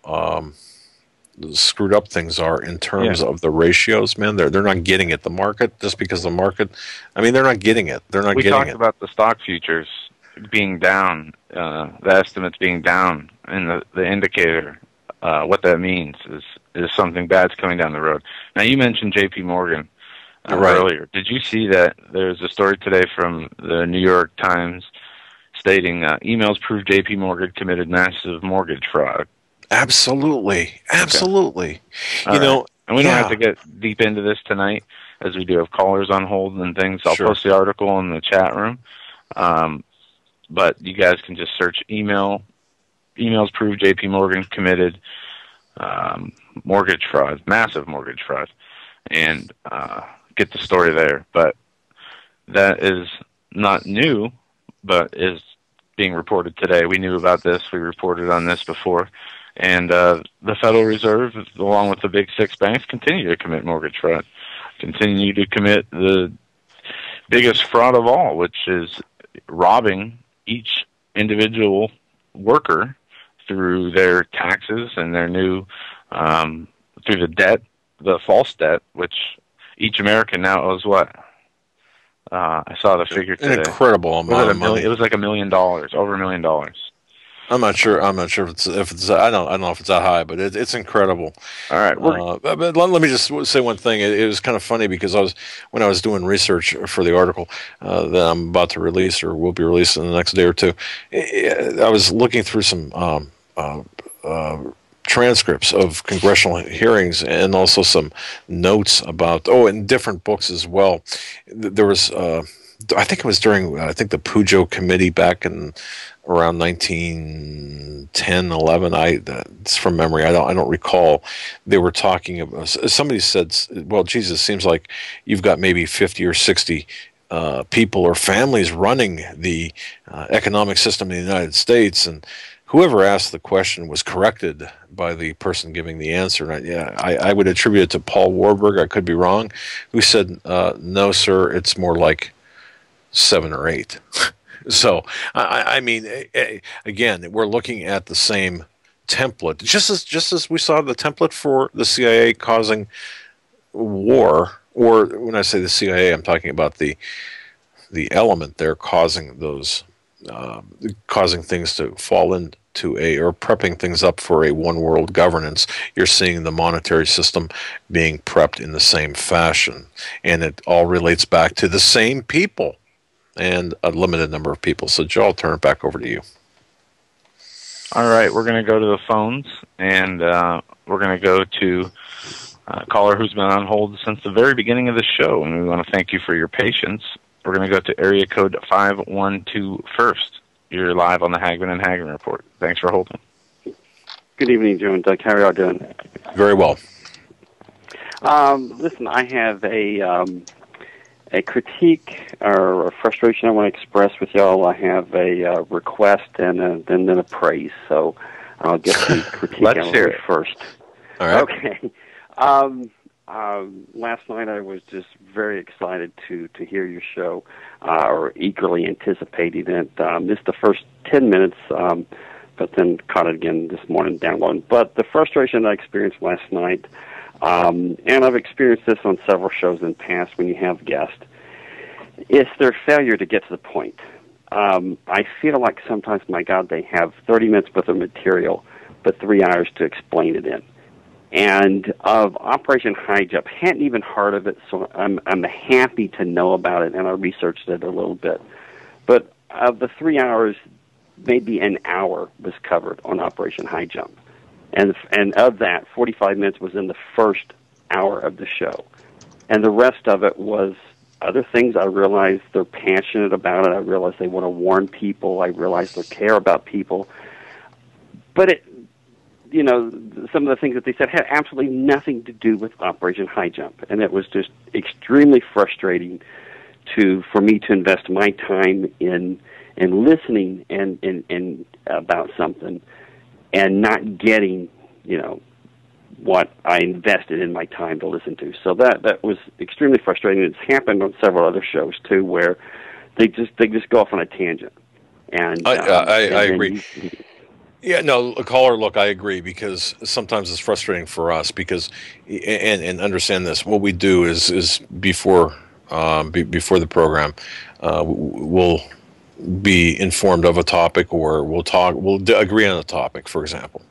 Speaker 2: screwed up things are in terms of the ratios, man, they're not getting it. The market, just because the market, I mean, they're not getting it. They're not getting it.
Speaker 3: We talked about the stock futures being down, the estimates being down, and the indicator. What that means is something bad's coming down the road. Now, you mentioned J.P. Morgan earlier. Did you see that there's a story today from the New York Times stating emails prove J.P. Morgan committed massive mortgage fraud?
Speaker 2: Absolutely.
Speaker 3: Okay.
Speaker 2: You know,
Speaker 3: and we don't have to get deep into this tonight, as we do have callers on hold and things. I'll post the article in the chat room. But you guys can just search emails prove J.P. Morgan committed mortgage fraud, massive mortgage fraud, and get the story there. But that is not new, but is being reported today. We knew about this. We reported on this before. And the Federal Reserve, along with the big six banks, continue to commit mortgage fraud, continue to commit the biggest fraud of all, which is robbing each individual worker through their taxes and their new, through the debt, the false debt, which each American now owes what? I saw the figure today.
Speaker 2: An incredible amount of money.
Speaker 3: It was like $1 million, over $1 million.
Speaker 2: I'm not sure if it's I don't know if it's that high, but it's incredible.
Speaker 3: All right.
Speaker 2: But let me just say one thing. It was kind of funny because when I was doing research for the article that I'm about to release or will be released in the next day or two, I was looking through some transcripts of congressional hearings and also some notes about and different books as well. There was I think it was during the Pujo committee back in around 1910, 11. It's from memory. I don't recall. They were talking about. Somebody said, "Well, Jesus, seems like you've got maybe 50 or 60 people or families running the economic system in the United States." And whoever asked the question was corrected by the person giving the answer. And I would attribute it to Paul Warburg. I could be wrong. Who said, "No, sir, it's more like 7 or 8." So, I mean, again, we're looking at the same template, just as we saw the template for the CIA causing war. Or when I say the CIA, I'm talking about the element there causing those, causing things to fall into or prepping things up for a one world governance. You're seeing the monetary system being prepped in the same fashion, and it all relates back to the same people. And a limited number of people. So, Joe, I'll turn it back over to you.
Speaker 3: All right, we're going to go to the phones, and we're going to go to a caller who's been on hold since the very beginning of the show, and we want to thank you for your patience. We're going to go to area code 512 first. You're live on the Hagmann and Hagmann Report. Thanks for holding.
Speaker 14: Good evening, Joe and Doug. How are y'all doing?
Speaker 2: Very well.
Speaker 14: Listen, I have a critique or a frustration I want to express with y'all. I have a request and then a praise. So I'll get the critique out of it first.
Speaker 2: All right.
Speaker 14: Okay. Last night I was just very excited to hear your show, or eagerly anticipating it. Missed the first 10 minutes, but then caught it again this morning downloading. But the frustration I experienced last night, and I've experienced this on several shows in the past when you have guests, is their failure to get to the point. I feel like sometimes, my God, they have 30 minutes worth of material, but 3 hours to explain it in. And of Operation High Jump, hadn't even heard of it, so I'm happy to know about it, and I researched it a little bit. But of the 3 hours, maybe an hour was covered on Operation High Jump. And of that, 45 minutes was in the first hour of the show. And the rest of it was other things. I realized they're passionate about it. I realized they want to warn people. I realized they care about people. But some of the things that they said had absolutely nothing to do with Operation High Jump. And it was just extremely frustrating for me to invest my time in listening and about something and not getting, what I invested in my time to listen to. So that was extremely frustrating. It's happened on several other shows too, where they just go off on a tangent. And
Speaker 2: I agree. Yeah, no, caller, look, I agree, because sometimes it's frustrating for us because, and understand this, what we do is before the program, we'll be informed of a topic, or we'll agree on a topic, for example.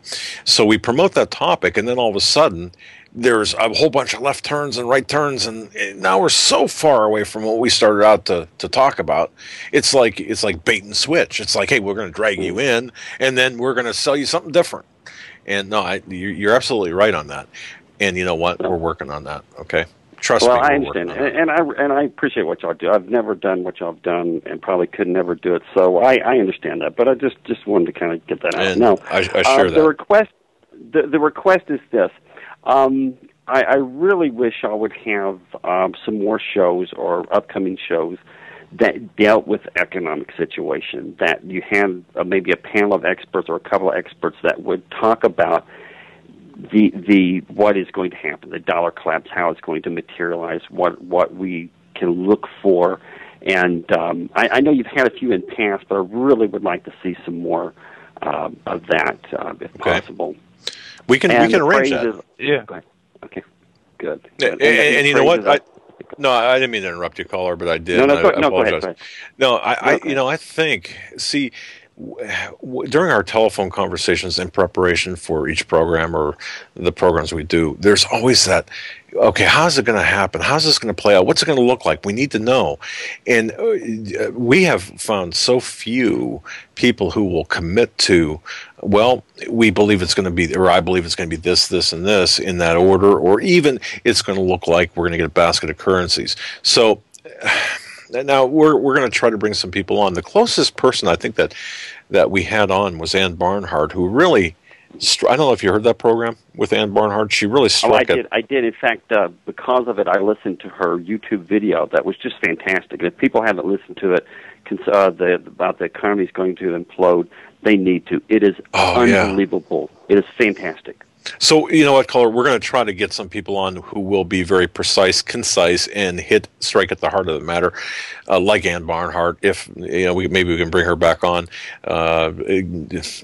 Speaker 2: So we promote that topic, and then all of a sudden there's a whole bunch of left turns and right turns, and now we're so far away from what we started out to talk about. It's like bait and switch. It's like, hey, we're going to drag you in, and then we're going to sell you something different. And no, you're absolutely right on that. And you know what? We're working on that. Okay. Trust me.
Speaker 14: Well, I understand, and I appreciate what y'all do. I've never done what y'all have done, and probably could never do it. So I understand that, but I just wanted to kind of get that out.
Speaker 2: And
Speaker 14: no,
Speaker 2: I share that.
Speaker 14: The request is this. I really wish I would have some more shows or upcoming shows that dealt with the economic situation, that you had maybe a panel of experts or a couple of experts that would talk about the what is going to happen, the dollar collapse, how it's going to materialize, what we can look for. And I know you've had a few in past, but I really would like to see some more of that, if possible.
Speaker 2: We can arrange that.
Speaker 14: Yeah. Okay. Good.
Speaker 2: And you know what? No, I didn't mean to interrupt you, caller, but I did.
Speaker 14: No,
Speaker 2: I
Speaker 14: go
Speaker 2: apologize.
Speaker 14: ahead.
Speaker 2: No, I think, see, during our telephone conversations in preparation for each program or the programs we do, there's always that, okay, how's it going to happen? How's this going to play out? What's it going to look like? We need to know. And we have found so few people who will commit to, well, we believe it's going to be, or I believe it's going to be this, this, and this in that order, or even it's going to look like we're going to get a basket of currencies. So now we're going to try to bring some people on. The closest person I think that we had on was Ann Barnhart, who really, I don't know if you heard that program with Ann Barnhart. She really struck it.
Speaker 14: I did. In fact, because of it, I listened to her YouTube video. That was just fantastic. And if people haven't listened to it, about the economy's going to implode, they need to. It is unbelievable. Yeah. It is fantastic.
Speaker 2: So, you know what, caller, we're going to try to get some people on who will be very precise, concise, and strike at the heart of the matter, like Ann Barnhart. If maybe we can bring her back on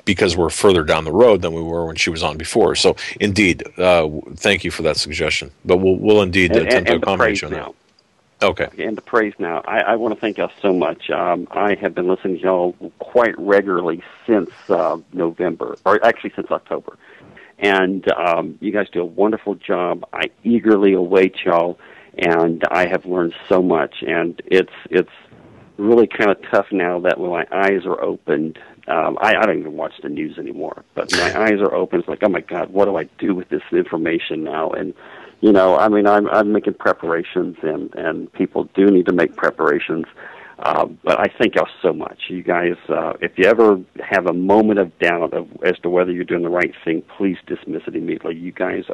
Speaker 2: because we're further down the road than we were when she was on before. So, indeed, thank you for that suggestion. But we'll indeed attempt to accommodate you on that. Okay.
Speaker 14: And the praise now. I want to thank y'all so much. I have been listening to y'all quite regularly since November, or actually since October. And you guys do a wonderful job. I eagerly await y'all, and I have learned so much. And it's really kind of tough now that when my eyes are opened, I don't even watch the news anymore. But my eyes are open. It's like, oh my God, what do I do with this information now? And I'm making preparations, and people do need to make preparations. But I thank y'all so much. You guys, if you ever have a moment of doubt as to whether you're doing the right thing, please dismiss it immediately. You guys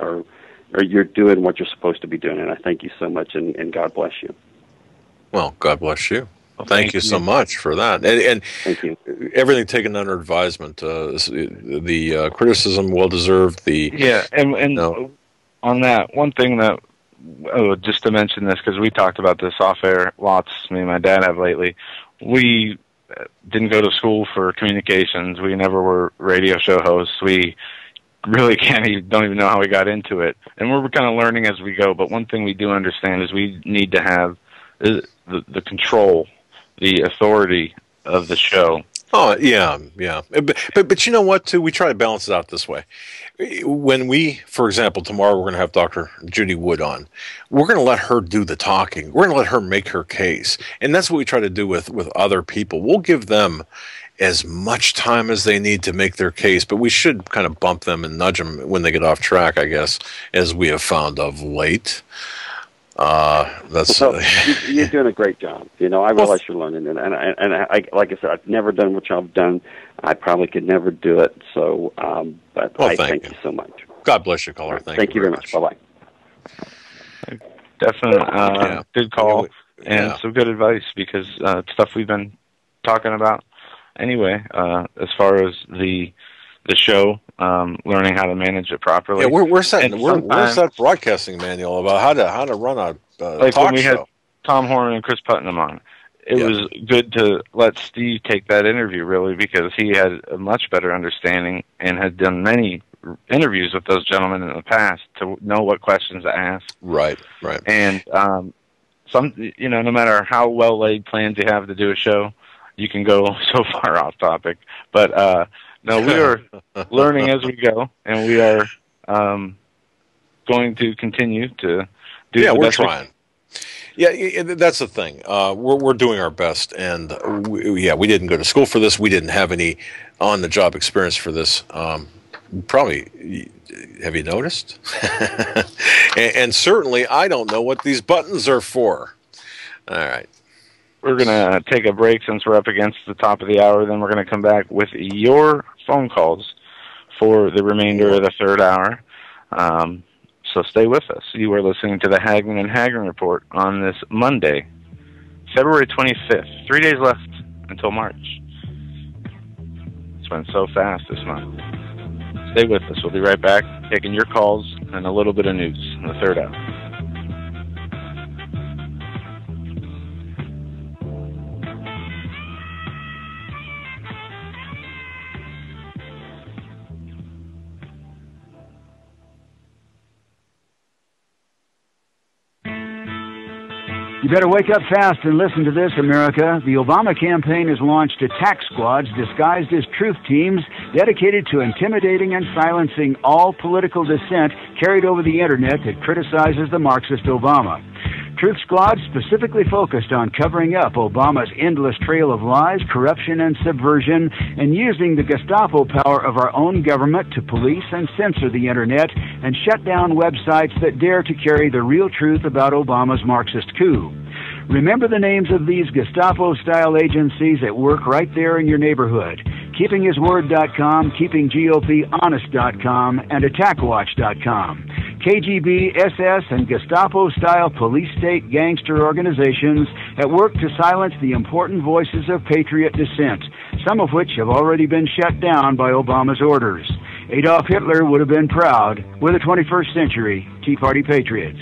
Speaker 14: you're doing what you're supposed to be doing, and I thank you so much, and God bless you.
Speaker 2: Well, God bless you. Well, thank you so much for that. And
Speaker 14: thank you.
Speaker 2: Everything taken under advisement. The criticism, well deserved.
Speaker 3: On that, one thing that, just to mention this, because we talked about this off air lots, me and my dad have lately. We didn't go to school for communications. We never were radio show hosts. We really don't even know how we got into it. And we're kind of learning as we go. But one thing we do understand is we need to have the control, the authority of the show.
Speaker 2: Oh, yeah. But you know what, too? We try to balance it out this way. When for example, tomorrow we're going to have Dr. Judy Wood on. We're going to let her do the talking. We're going to let her make her case. And that's what we try to do with other people. We'll give them as much time as they need to make their case, but we should kind of bump them and nudge them when they get off track, I guess, as we have found of late.
Speaker 14: You're doing a great job. I realize you're learning, and I like I said, I've never done what y'all have done. I probably could never do it. So, but I thank you so much.
Speaker 2: God bless you, caller.
Speaker 14: Thank you very much. Bye bye.
Speaker 3: Definitely, good call and some good advice, because stuff we've been talking about anyway. As far as the show, learning how to manage it properly.
Speaker 2: Yeah, where's that broadcasting manual about how to run a
Speaker 3: like
Speaker 2: talk
Speaker 3: when we
Speaker 2: show?
Speaker 3: had Tom Horn and Chris Putnam on. It was good to let Steve take that interview, really, because he had a much better understanding and had done many interviews with those gentlemen in the past to know what questions to ask.
Speaker 2: Right.
Speaker 3: And no matter how well laid plans you have to do a show, you can go so far off topic. But no, we are learning as we go, and we are going to continue to do.
Speaker 2: Yeah, we're trying. Yeah, that's the thing. We're doing our best, and we didn't go to school for this. We didn't have any on-the-job experience for this. Probably, have you noticed? and certainly, I don't know what these buttons are for. All right.
Speaker 3: We're going to take a break since we're up against the top of the hour. Then we're going to come back with your phone calls for the remainder of the third hour. So stay with us. You are listening to the Hagmann and Hagmann Report on this Monday, February 25th. 3 days left until March. It's went so fast this month. Stay with us. We'll be right back, taking your calls and a little bit of news in the third hour.
Speaker 15: You better wake up fast and listen to this, America. The Obama campaign has launched attack squads disguised as truth teams dedicated to intimidating and silencing all political dissent carried over the internet that criticizes the Marxist Obama. Truth squads specifically focused on covering up Obama's endless trail of lies, corruption, and subversion, and using the Gestapo power of our own government to police and censor the internet and shut down websites that dare to carry the real truth about Obama's Marxist coup. Remember the names of these Gestapo-style agencies that work right there in your neighborhood. KeepingHisWord.com, KeepingGOPHonest.com, and AttackWatch.com. KGB, SS, and Gestapo-style police-state gangster organizations at work to silence the important voices of patriot dissent, some of which have already been shut down by Obama's orders. Adolf Hitler would have been proud. We're the 21st century Tea Party patriots.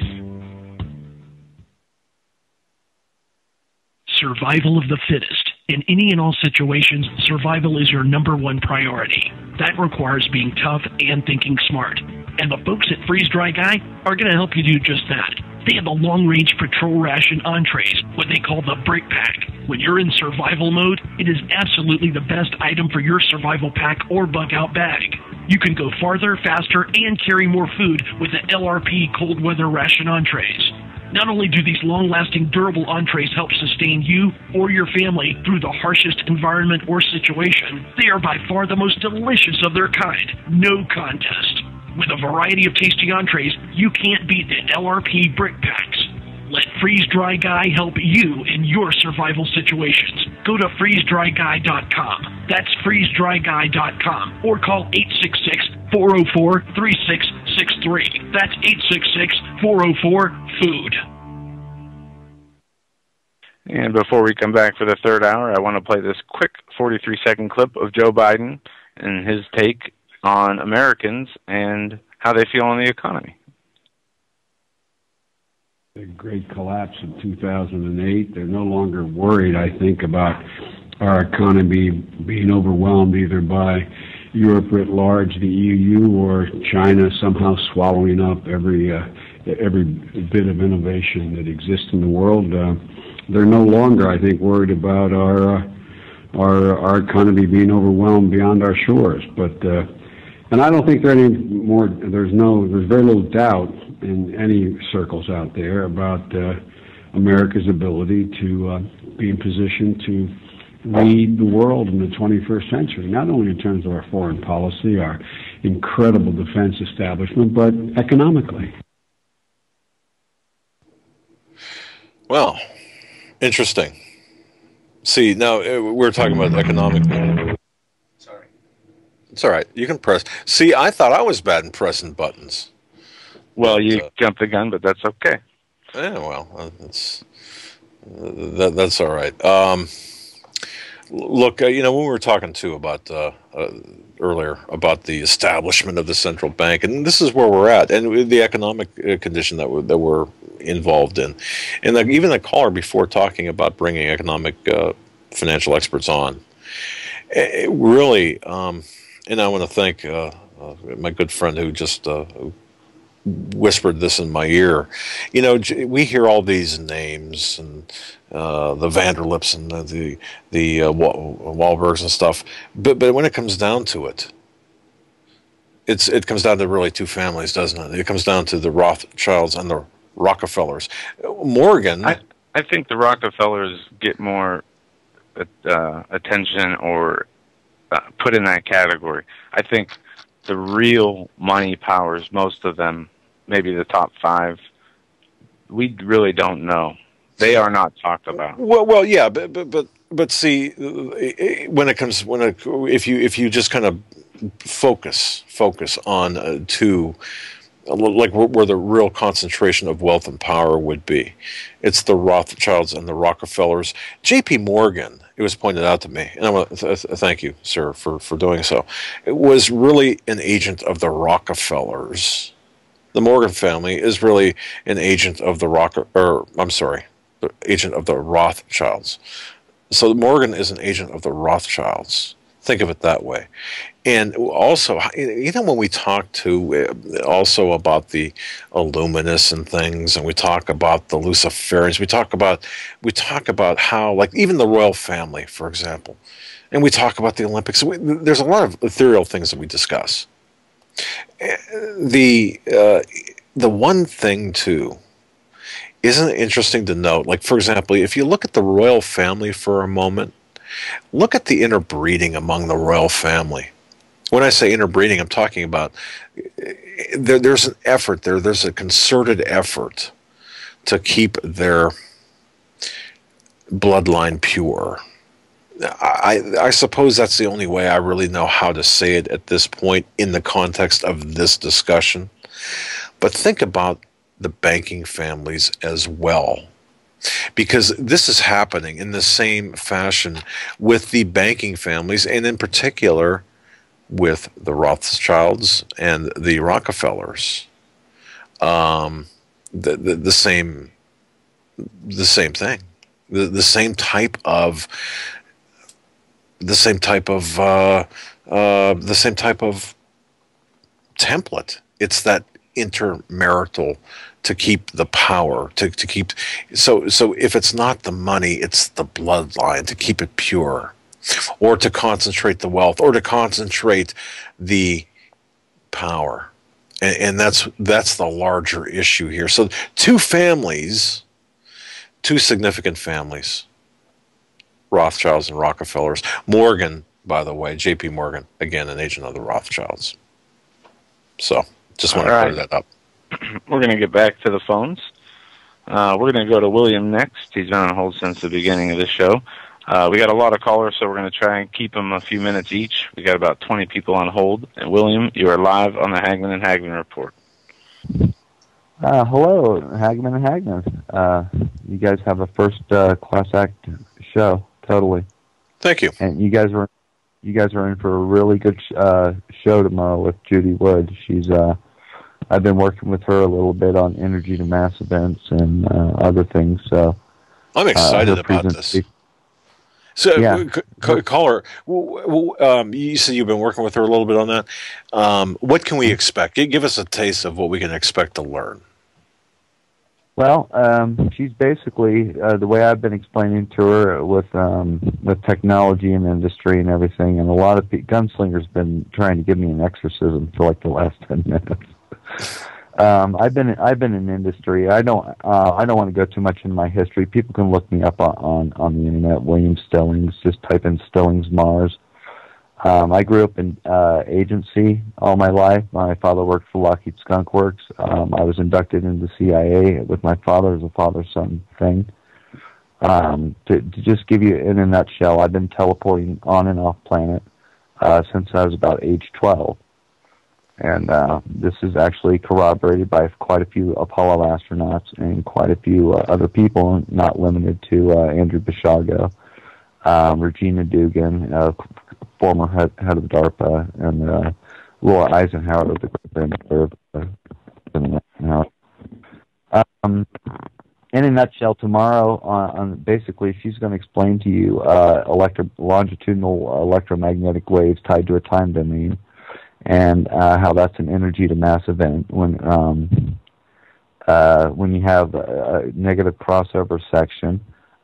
Speaker 5: Survival of the fittest. In any and all situations, survival is your number one priority. That requires being tough and thinking smart. And the folks at Freeze Dry Guy are going to help you do just that. They have the long-range patrol ration entrees, what they call the Brick Pack. When you're in survival mode, it is absolutely the best item for your survival pack or bug-out bag. You can go farther, faster, and carry more food with the LRP cold weather ration entrees. Not only do these long-lasting, durable entrees help sustain you or your family through the harshest environment or situation, they are by far the most delicious of their kind. No contest. With a variety of tasty entrees, you can't beat the LRP Brick Packs. Let Freeze Dry Guy help you in your survival situations. Go to freezedryguy.com. That's freezedryguy.com. Or call 866-404-3663. That's 866-404-FOOD.
Speaker 3: And before we come back for the third hour, I want to play this quick 43-second clip of Joe Biden and his take on Americans and how they feel on the economy.
Speaker 16: The great collapse in 2008. They're no longer worried, I think, about our economy being overwhelmed either by Europe writ large, the EU, or China somehow swallowing up every bit of innovation that exists in the world. They're no longer, I think, worried about our economy being overwhelmed beyond our shores. And I don't think there's very little doubt in any circles out there about America's ability to be in position to lead the world in the 21st century, not only in terms of our foreign policy, our incredible defense establishment, but economically.
Speaker 2: Well, interesting. See, now we're talking about economically. Sorry. It's all right. You can press. See, I thought I was bad in pressing buttons.
Speaker 3: Well, you jumped the gun, but that's okay.
Speaker 2: Yeah, well, that's all right. Look, when we were talking too about earlier about the establishment of the central bank, and this is where we're at, and the economic condition that we're involved in, and even the caller before talking about bringing economic financial experts on, really, and I want to thank my good friend who just whispered this in my ear. We hear all these names and the Vanderlips and the Wahlbergs and stuff, but when it comes down to it, it comes down to really two families, doesn't it? It comes down to the Rothschilds and the Rockefellers. Morgan,
Speaker 3: I think the Rockefellers get more attention or put in that category. I think the real money powers, most of them, maybe the top five, we really don't know. They are not talked about.
Speaker 2: Well, yeah, but see, if you just kind of focus on two like where the real concentration of wealth and power would be. It's the Rothschilds and the Rockefellers. J.P. Morgan, it was pointed out to me, and I want to thank you, sir, for doing so. It was really an agent of the Rockefellers. The Morgan family is really an agent of the the agent of the Rothschilds. So Morgan is an agent of the Rothschilds. Think of it that way. And also, when we talk to also about the Illuminists and things, and we talk about the Luciferians, we talk about how, like, even the royal family, for example, and we talk about the Olympics. There's a lot of ethereal things that we discuss. The one thing too, isn't it interesting to note? Like, for example, if you look at the royal family for a moment, look at the interbreeding among the royal family. When I say interbreeding, I'm talking about there's an effort there. There's a concerted effort to keep their bloodline pure. I suppose that's the only way I really know how to say it at this point in the context of this discussion. But think about the banking families as well, because this is happening in the same fashion with the banking families, and in particular with the Rothschilds and the Rockefellers. The same thing, the same type of template. It's that intermarital to keep the power, to keep so if it's not the money, it's the bloodline, to keep it pure, or to concentrate the wealth, or to concentrate the power. And that's the larger issue here. So two significant families, Rothschilds and Rockefellers. Morgan, by the way, J.P. Morgan, again, an agent of the Rothschilds. So just want to clear that up.
Speaker 3: We're going to get back to the phones. We're going to go to William next. He's been on hold since the beginning of the show. We got a lot of callers, so we're going to try and keep them a few minutes each. We got about 20 people on hold. And William, you are live on the Hagmann and Hagmann Report.
Speaker 17: Hello, Hagmann and Hagmann. You guys have a first-class act show, totally.
Speaker 2: Thank you.
Speaker 17: And you guys are in for a really good show tomorrow with Judy Wood. I've been working with her a little bit on energy to mass events and other things. So
Speaker 2: I'm excited about this. So, yeah. Caller, you said you've been working with her a little bit on that. What can we expect? Give us a taste of what we can expect to learn.
Speaker 17: Well, she's basically the way I've been explaining to her with technology and industry and everything, and a lot of gunslingers been trying to give me an exorcism for like the last 10 minutes. I've been in industry. I don't want to go too much into my history. People can look me up on the internet. William Stillings. Just type in Stillings Mars. I grew up in agency all my life. My father worked for Lockheed Skunk Works. I was inducted into the CIA with my father as a father-son thing. To just give you in a nutshell, I've been teleporting on and off planet since I was about age 12. And this is actually corroborated by quite a few Apollo astronauts and quite a few other people, not limited to Andrew Basiago, Regina Dugan, former head of DARPA, and Laura Eisenhower, the great-grandmother of in a nutshell, tomorrow, basically, she's going to explain to you longitudinal electromagnetic waves tied to a time domain, and how that's an energy to mass event. When you have a negative crossover section,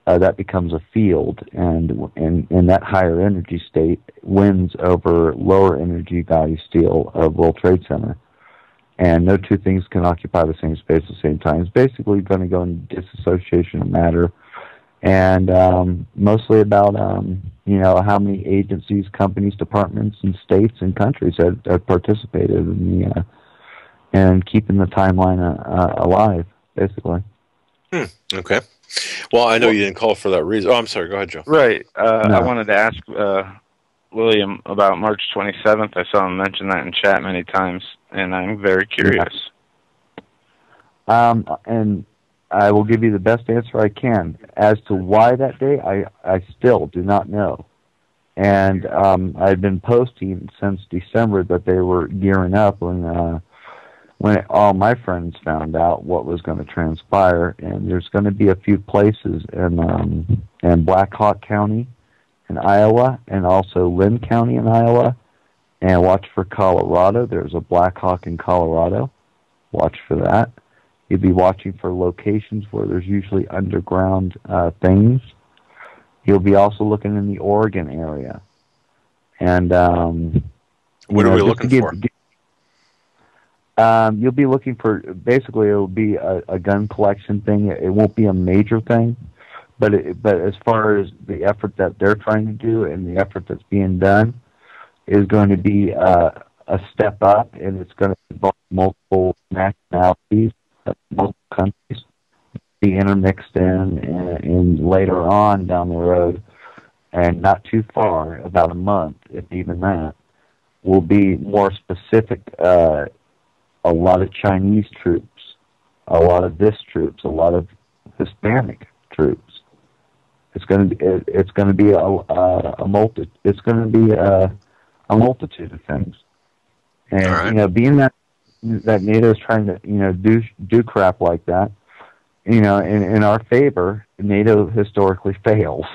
Speaker 17: that becomes a field, and in that higher energy state wins over lower energy value steel of World Trade Center. And no two things can occupy the same space at the same time. It's basically going to go into disassociation of matter, and mostly about how many agencies, companies, departments, and states and countries have participated in the and keeping the timeline alive, basically.
Speaker 2: Okay. Well, I know you didn't call for that reason. Oh, I'm sorry. Go ahead, Joe.
Speaker 3: Right.
Speaker 2: No.
Speaker 3: I wanted to ask William about March 27th. I saw him mention that in chat many times, and I'm very curious.
Speaker 17: And I will give you the best answer I can. As to why that day, I still do not know. And I've been posting since December that they were gearing up when all my friends found out what was going to transpire. And there's going to be a few places in Black Hawk County in Iowa, and also Lynn County in Iowa. And watch for Colorado. There's a Black Hawk in Colorado. Watch for that. You'll be watching for locations where there's usually underground things. You'll be also looking in the Oregon area. And
Speaker 2: what are we looking for?
Speaker 17: You'll be looking for, basically it'll be a gun collection thing. It won't be a major thing, but as far as the effort that they're trying to do and the effort that's being done is going to be a step up, and it's going to involve multiple nationalities, multiple countries, be intermixed in later on down the road, and not too far, about a month, if even that, will be more specific. A lot of Chinese troops, a lot of this troops, a lot of Hispanic troops. It's going to be a multitude of things, and being that NATO is trying to do crap like that, in our favor, NATO historically fails.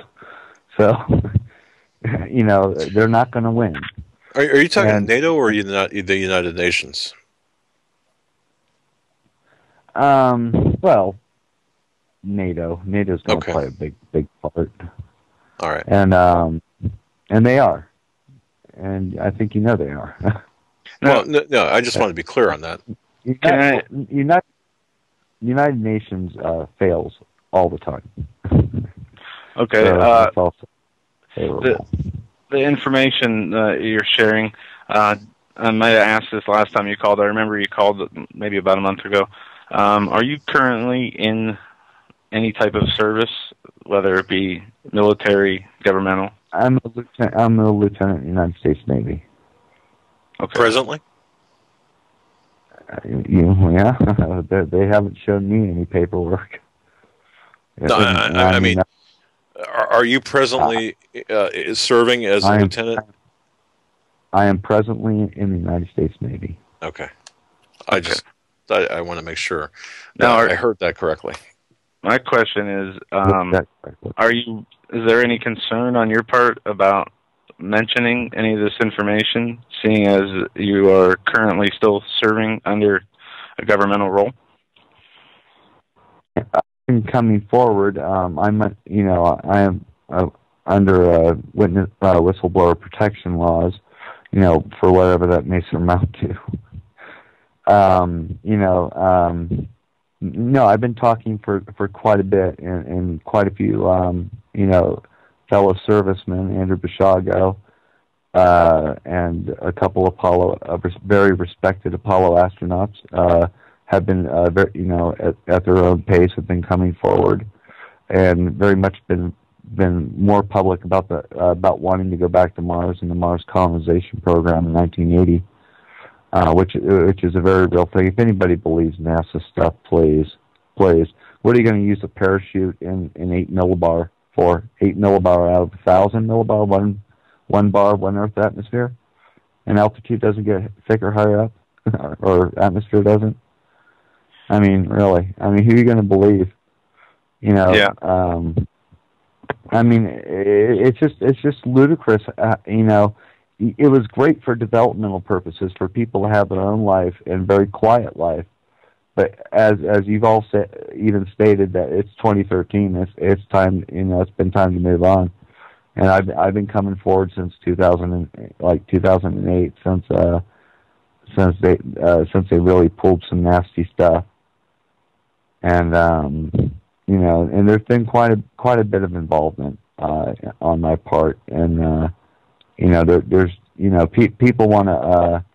Speaker 17: So, they're not going to win.
Speaker 2: Are you talking NATO or the United Nations?
Speaker 17: Well, NATO. NATO's going to play a big part.
Speaker 2: All right.
Speaker 17: And they are. And I think they are.
Speaker 2: Well, no, I just want to be clear on that.
Speaker 17: United Nations fails all the time.
Speaker 3: Okay.
Speaker 17: So it's also
Speaker 3: the information you're sharing, I might have asked this last time you called. I remember you called maybe about a month ago. Are you currently in any type of service, whether it be military, governmental?
Speaker 17: I'm a lieutenant in the United States Navy.
Speaker 2: Okay. Presently?
Speaker 17: Yeah. They haven't shown me any paperwork.
Speaker 2: No, I mean, are you presently serving as a lieutenant?
Speaker 17: I am presently in the United States Navy.
Speaker 2: Okay. I want to make sure that I heard that correctly.
Speaker 3: My question is, is there any concern on your part about mentioning any of this information, seeing as you are currently still serving under a governmental role?
Speaker 17: Coming forward, I am under whistleblower protection laws, for whatever that may amount to. No, I've been talking for quite a bit, and quite a few, fellow servicemen, Andrew Bishago, and a couple of very respected Apollo astronauts, have been, at their own pace, have been coming forward, and very much been more public about wanting to go back to Mars and the Mars colonization program in 1980. Which is a very real thing. If anybody believes NASA stuff, please. What are you going to use a parachute in 8 millibar for? 8 millibar out of 1,000 millibar, one bar, one Earth atmosphere? And altitude doesn't get thicker higher up, or atmosphere doesn't? I mean, really. I mean, who are you going to believe?
Speaker 3: Yeah.
Speaker 17: I mean, it's just ludicrous. It was great for developmental purposes for people to have their own life and very quiet life, but as you've all even stated that it's 2013, it's time. It's been time to move on, and I've been coming forward since 2008, since they really pulled some nasty stuff, and and there's been quite a bit of involvement on my part, and. There's people want to,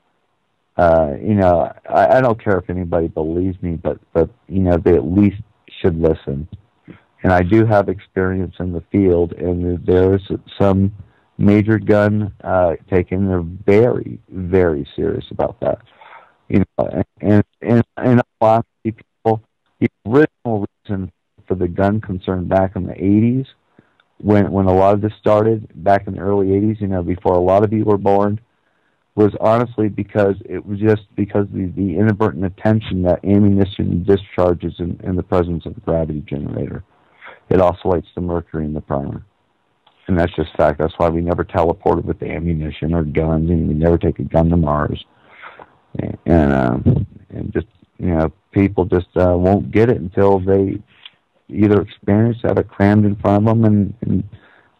Speaker 17: I don't care if anybody believes me, but they at least should listen. And I do have experience in the field, and there is some major gun taken. They're very, very serious about that. And a lot of people original reason for the gun concern back in the 80s, when a lot of this started back in the early 80s, before a lot of you were born, was honestly because it was just because the inadvertent attention that ammunition discharges in the presence of a gravity generator. It oscillates the mercury in the primer. And that's just fact. That's why we never teleported with the ammunition or guns, and we never take a gun to Mars. And just, people just won't get it until they either experience have it crammed in front of them, and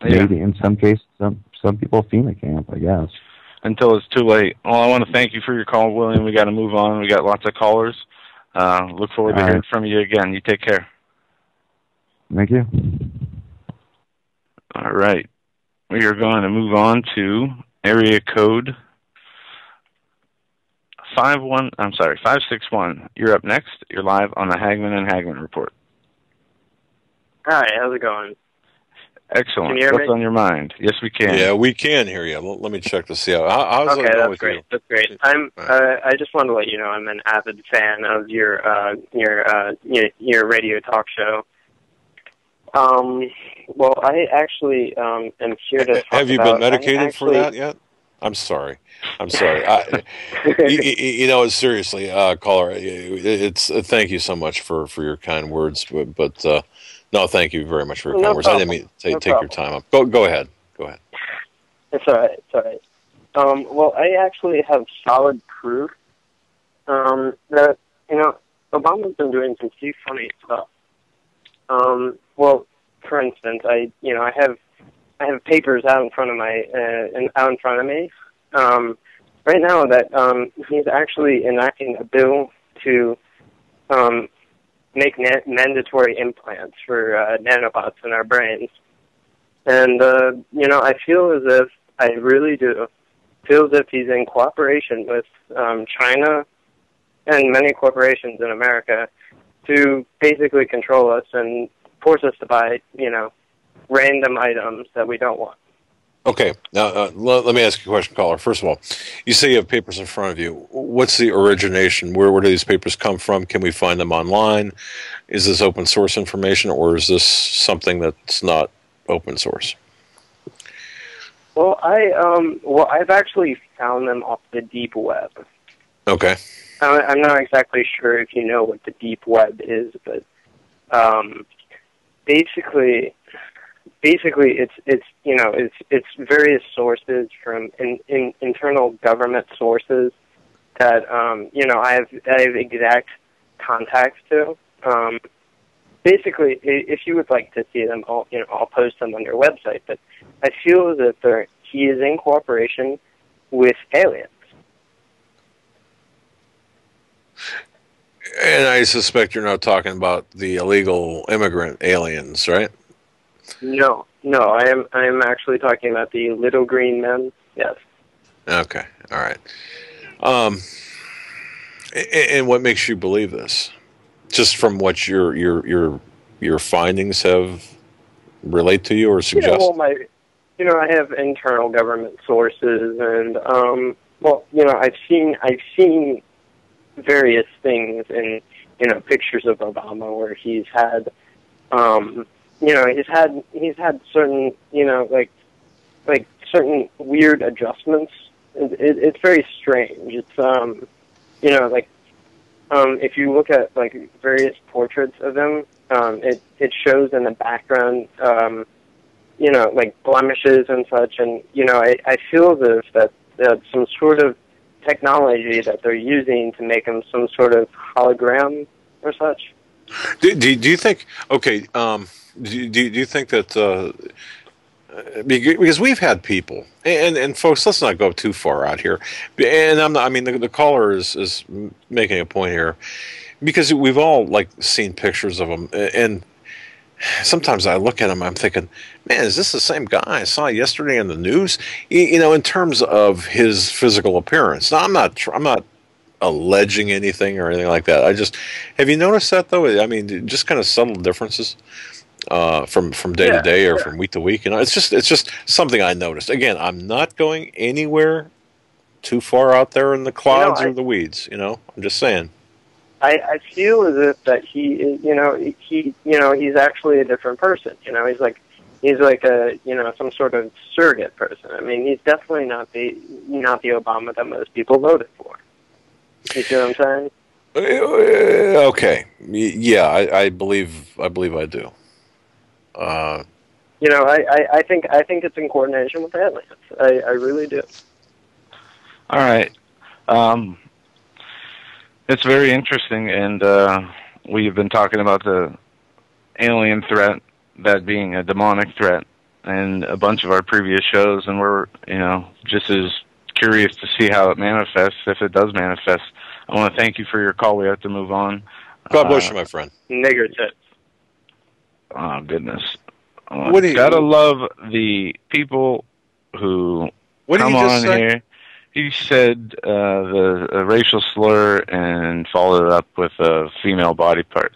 Speaker 17: maybe in some cases, some people FEMA camp, I guess.
Speaker 3: Until it's too late. Well, I want to thank you for your call, William. We got to move on. We got lots of callers. Look forward to hearing from you again. You take care.
Speaker 17: Thank you.
Speaker 3: All right. We are going to move on to area code 561. You're up next. You're live on the Hagmann and Hagmann Report.
Speaker 18: Hi, how's it going?
Speaker 3: Excellent.
Speaker 18: Can you hear
Speaker 3: What's
Speaker 18: me?
Speaker 3: on your mind? Yes, we can.
Speaker 2: Yeah, we can hear you. Let me check to see how's
Speaker 18: Okay,
Speaker 2: it going
Speaker 18: that's
Speaker 2: with
Speaker 18: great.
Speaker 2: you?
Speaker 18: That's great. I just wanted to let you know I'm an avid fan of your radio talk show. Well, I actually am here to talk
Speaker 2: Have you
Speaker 18: about,
Speaker 2: been medicated for that yet? I'm sorry. Seriously, caller, it's thank you so much for your kind words, but no, thank you very much for your kind words.
Speaker 18: Problem.
Speaker 2: I didn't mean to take your time up. Go ahead.
Speaker 18: It's all right. It's all right. Well, I actually have solid proof that Obama's been doing some pretty funny stuff. Well, for instance, I have papers out in front of me right now that he's actually enacting a bill to make mandatory implants for nanobots in our brains. And, I feel as if, I really do, feel as if he's in cooperation with China and many corporations in America to basically control us and force us to buy, random items that we don't want.
Speaker 2: Okay, now let me ask you a question, caller. First of all, you say you have papers in front of you. What's the origination? Where do these papers come from? Can we find them online? Is this open source information, or is this something that's not open source?
Speaker 18: Well, I've actually found them off the deep web.
Speaker 2: Okay.
Speaker 18: I'm not exactly sure if you know what the deep web is, but basically it's various sources from internal government sources that I have exact contacts to. Basically, if you would like to see them, I'll post them on your website. But I feel that he is in cooperation with aliens.
Speaker 2: And I suspect you're not talking about the illegal immigrant aliens, right?
Speaker 18: No, I am actually talking about the little green men. Yes.
Speaker 2: Okay, all right. And what makes you believe this? Just from what your findings have relate to you or suggest?
Speaker 18: I have internal government sources, and I've seen various things in pictures of Obama where he's had he's had certain like certain weird adjustments. It's very strange. It's if you look at various portraits of him, it shows in the background blemishes and such, and I feel that some sort of technology that they're using to make him some sort of hologram or such.
Speaker 2: Do you think? Okay. Do you think that? Because we've had people, and folks, let's not go too far out here. And I'm not. I mean, the caller is making a point here, because we've all seen pictures of them, and sometimes I look at him, I'm thinking, man, is this the same guy I saw yesterday in the news? In terms of his physical appearance. Now, I'm not alleging anything or anything like that. Have you noticed that though? I mean, just kind of subtle differences from day to day or from week to week. It's just something I noticed. Again, I'm not going anywhere too far out there in the clouds or the weeds. I'm just saying.
Speaker 18: I feel as if that he is, he's actually a different person. He's like a, some sort of surrogate person. I mean, he's definitely not the Obama that most people voted for. You see what I'm saying?
Speaker 2: Okay. Yeah, I believe I do.
Speaker 18: I think it's in coordination with the aliens. I really do.
Speaker 3: All right. It's very interesting, and we've been talking about the alien threat, that being a demonic threat, and a bunch of our previous shows, and we're, just as curious to see how it manifests, if it does manifest. I want to thank you for your call. We have to move on.
Speaker 2: God bless you, my friend.
Speaker 18: Nigger tits.
Speaker 3: Oh, goodness.
Speaker 2: What do you
Speaker 3: gotta love the people who come on here. He said the racial slur and followed it up with a female body part.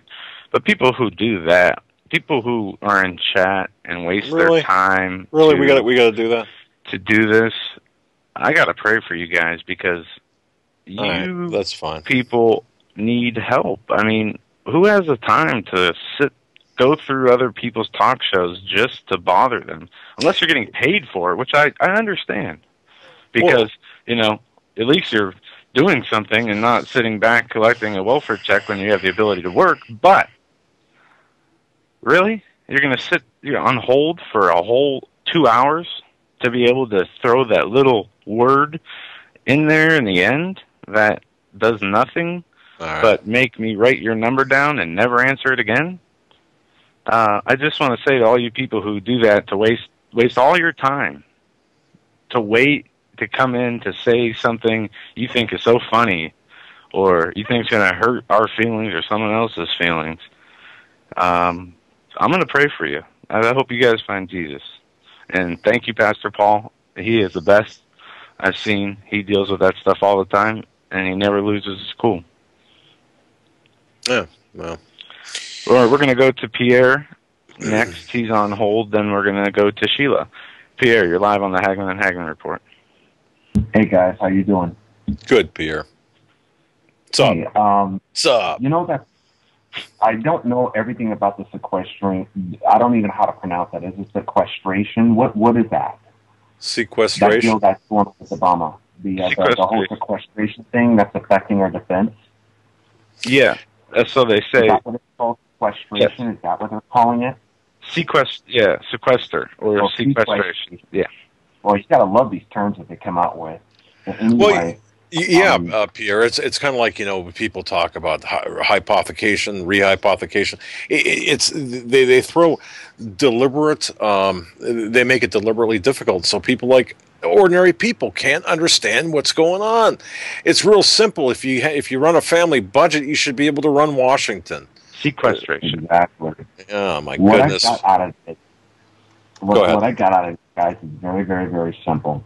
Speaker 3: But people who do that, people who are in chat and waste their time.
Speaker 2: Really, we gotta do that.
Speaker 3: To do this, I gotta pray for you guys, because
Speaker 2: that's fine.
Speaker 3: People need help. I mean, who has the time to go through other people's talk shows just to bother them? Unless you're getting paid for it, which I understand. Because, at least you're doing something and not sitting back collecting a welfare check when you have the ability to work. But, really? You're going to sit on hold for a whole 2 hours to be able to throw that little word in there in the end that does nothing but make me write your number down and never answer it again? I just want to say to all you people who do that, to waste all your time, to wait to come in to say something you think is so funny, or you think is going to hurt our feelings or someone else's feelings. I'm going to pray for you. I hope you guys find Jesus. And thank you, Pastor Paul. He is the best I've seen. He deals with that stuff all the time, and he never loses his cool.
Speaker 2: Yeah, well.
Speaker 3: We're going to go to Pierre next. He's on hold. Then we're going to go to Sheila. Pierre, you're live on the Hagmann and Hagmann Report.
Speaker 19: Hey, guys. How you doing?
Speaker 2: Good, Pierre. What's up?
Speaker 19: Hey,
Speaker 2: What's up?
Speaker 19: That I don't know everything about the sequestering. I don't even know how to pronounce that. Is it sequestration? What is that?
Speaker 2: Sequestration?
Speaker 19: That deal that's going on with Obama. The whole sequestration thing that's affecting our defense?
Speaker 3: Yeah, that's what they say.
Speaker 19: Is that what it's called? Sequestration? Yes. Is that what they're calling it?
Speaker 3: Sequester or sequestration. Yeah.
Speaker 19: Well, you got to love these terms that they come out with. Anyway,
Speaker 2: Pierre, it's kind of like, people talk about hypothecation, rehypothecation. They throw deliberate, they make it deliberately difficult, so people like ordinary people can't understand what's going on. It's real simple. If you run a family budget, you should be able to run Washington.
Speaker 19: Sequestration. Exactly.
Speaker 2: Oh my goodness.
Speaker 19: What I got out of it, guys, is very, very, very simple.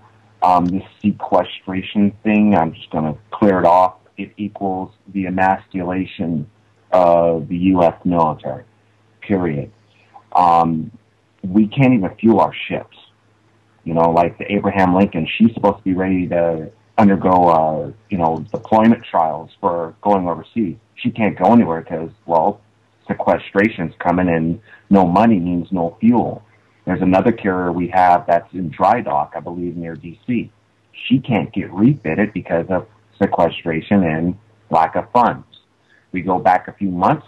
Speaker 19: This sequestration thing, I'm just going to clear it off. It equals the emasculation of the U.S. military, period. We can't even fuel our ships. Like the Abraham Lincoln, she's supposed to be ready to undergo, deployment trials for going overseas. She can't go anywhere because, sequestration's coming and no money means no fuel. There's another carrier we have that's in dry dock, I believe, near D.C. She can't get refitted because of sequestration and lack of funds. We go back a few months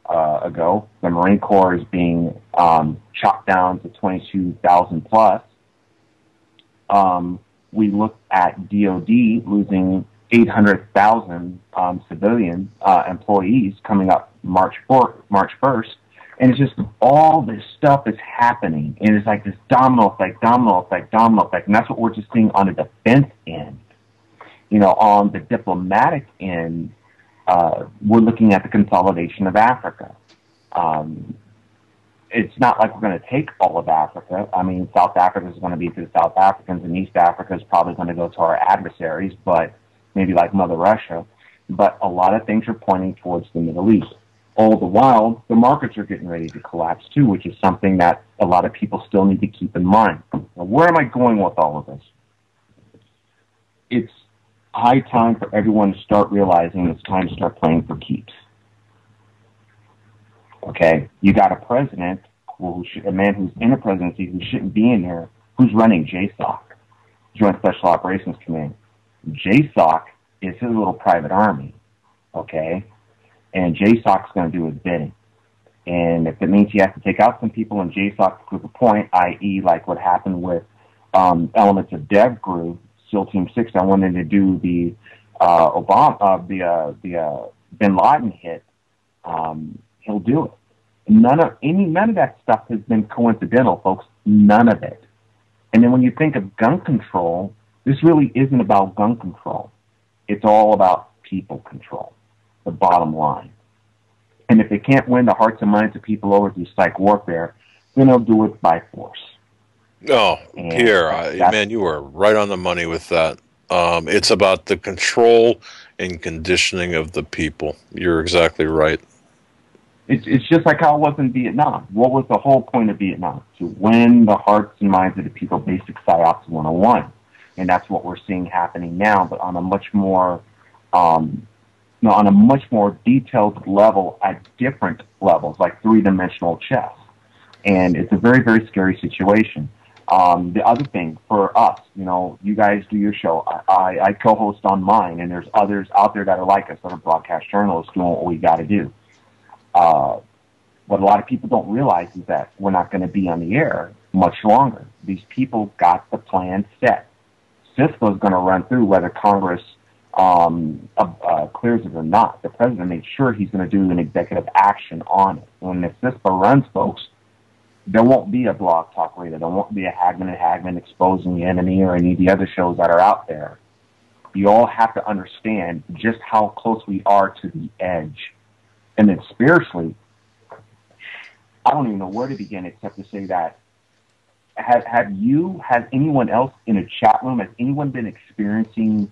Speaker 19: ago, the Marine Corps is being chopped down to 22,000 plus. We look at DOD losing 800,000 civilian employees coming up March 1st. And it's just all this stuff is happening. And it's like this domino effect. And that's what we're just seeing on the defense end. On the diplomatic end, we're looking at the consolidation of Africa. It's not like we're going to take all of Africa. I mean, South Africa is going to be to the South Africans, and East Africa is probably going to go to our adversaries, but maybe like Mother Russia. But a lot of things are pointing towards the Middle East. All the while, the markets are getting ready to collapse too, which is something that a lot of people still need to keep in mind. Now, where am I going with all of this? It's high time for everyone to start realizing it's time to start playing for keeps. Okay, you got a president, a man who's in a presidency who shouldn't be in there, who's running JSOC, Joint Special Operations Command. JSOC is his little private army, okay? And JSOC's going to do his bidding. And if it means he has to take out some people in JSOC to prove a point, i.e. like what happened with elements of DevGru, SEAL Team 6, that wanted to do the Bin Laden hit, he'll do it. None of that stuff has been coincidental, folks. None of it. And then when you think of gun control, this really isn't about gun control. It's all about people control, the bottom line. And if they can't win the hearts and minds of people over through psych warfare, then they'll do it by force.
Speaker 2: Oh, and Pierre, man, you are right on the money with that. It's about the control and conditioning of the people. You're exactly right.
Speaker 19: It's just like how it was in Vietnam. What was the whole point of Vietnam? To win the hearts and minds of the people, basic PsyOps 101. And that's what we're seeing happening now, but on a much more, on a much more detailed level at different levels, like three-dimensional chess. And it's a very, very scary situation. The other thing for us, you guys do your show. I co-host on mine, and there's others out there that are like us, that are broadcast journalists doing what we got to do. What a lot of people don't realize is that we're not going to be on the air much longer. These people got the plan set. CISPA is going to run through whether Congress clears it or not. The president made sure he's going to do an executive action on it. When the CISPA runs, folks, there won't be a Blog Talk Radio. There won't be a Hagmann and Hagmann exposing the enemy or any of the other shows that are out there. You all have to understand just how close we are to the edge. And then spiritually, I don't even know where to begin except to say that has anyone else in a chat room, has anyone been experiencing,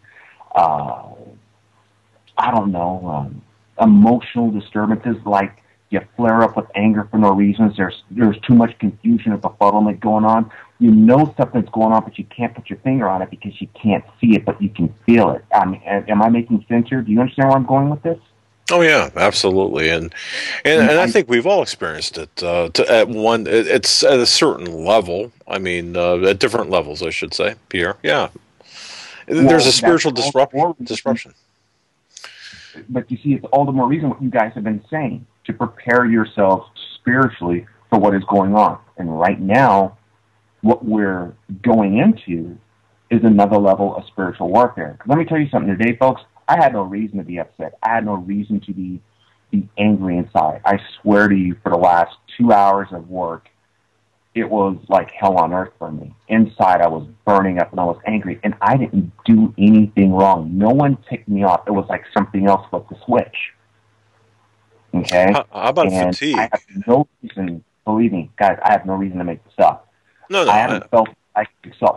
Speaker 19: emotional disturbances, like you flare up with anger for no reason, there's too much confusion or befuddlement going on, you know something's going on, but you can't put your finger on it because you can't see it, but you can feel it. Am I making sense here? Do you understand where I'm going with this?
Speaker 2: Oh yeah, absolutely, and I think we've all experienced it. It's at a certain level. I mean, at different levels, I should say, Pierre. Yeah, there's a spiritual disruption.
Speaker 19: But you see, it's all the more reason what you guys have been saying, to prepare yourselves spiritually for what is going on. And right now, what we're going into is another level of spiritual warfare. Let me tell you something today, folks. I had no reason to be upset. I had no reason to be angry inside. I swear to you, for the last 2 hours of work, it was like hell on earth for me. Inside, I was burning up and I was angry, and I didn't do anything wrong. No one ticked me off. It was like something else flipped the switch. Okay?
Speaker 2: How about fatigue?
Speaker 19: I have no reason, believe me, guys, I have no reason to make this up.
Speaker 2: No,
Speaker 19: I haven't felt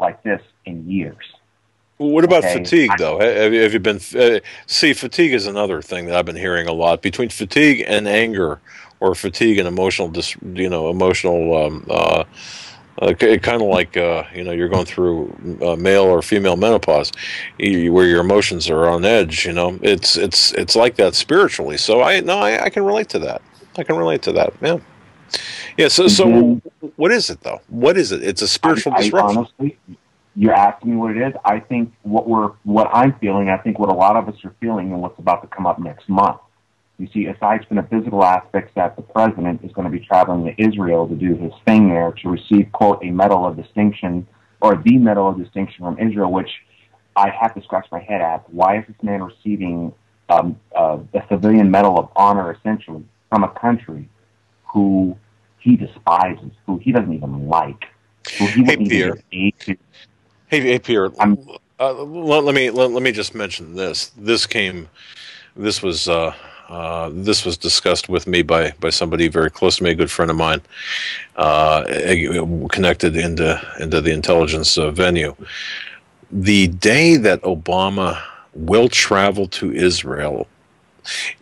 Speaker 19: like this in years.
Speaker 2: What about fatigue, though? Have you been? See, fatigue is another thing that I've been hearing a lot. Between fatigue and anger, or fatigue and emotional, kind of like you're going through male or female menopause, where your emotions are on edge. It's like that spiritually. So I can relate to that. I can relate to that. Yeah. Yeah. So what is it though? What is it? It's a spiritual disruption.
Speaker 19: Honestly, you're asking me what it is. I think what I'm feeling, I think what a lot of us are feeling, and what's about to come up next month. You see, aside from the physical aspects that the president is going to be traveling to Israel to do his thing there to receive, quote, a medal of distinction, or the medal of distinction from Israel, which I have to scratch my head at. Why is this man receiving a civilian medal of honor, essentially, from a country who he despises, who he doesn't even like, who he wouldn't even give aid to?
Speaker 2: Hey, Pierre. Let me just mention this. This was discussed with me by somebody very close to me, a good friend of mine, connected into the intelligence venue. The day that Obama will travel to Israel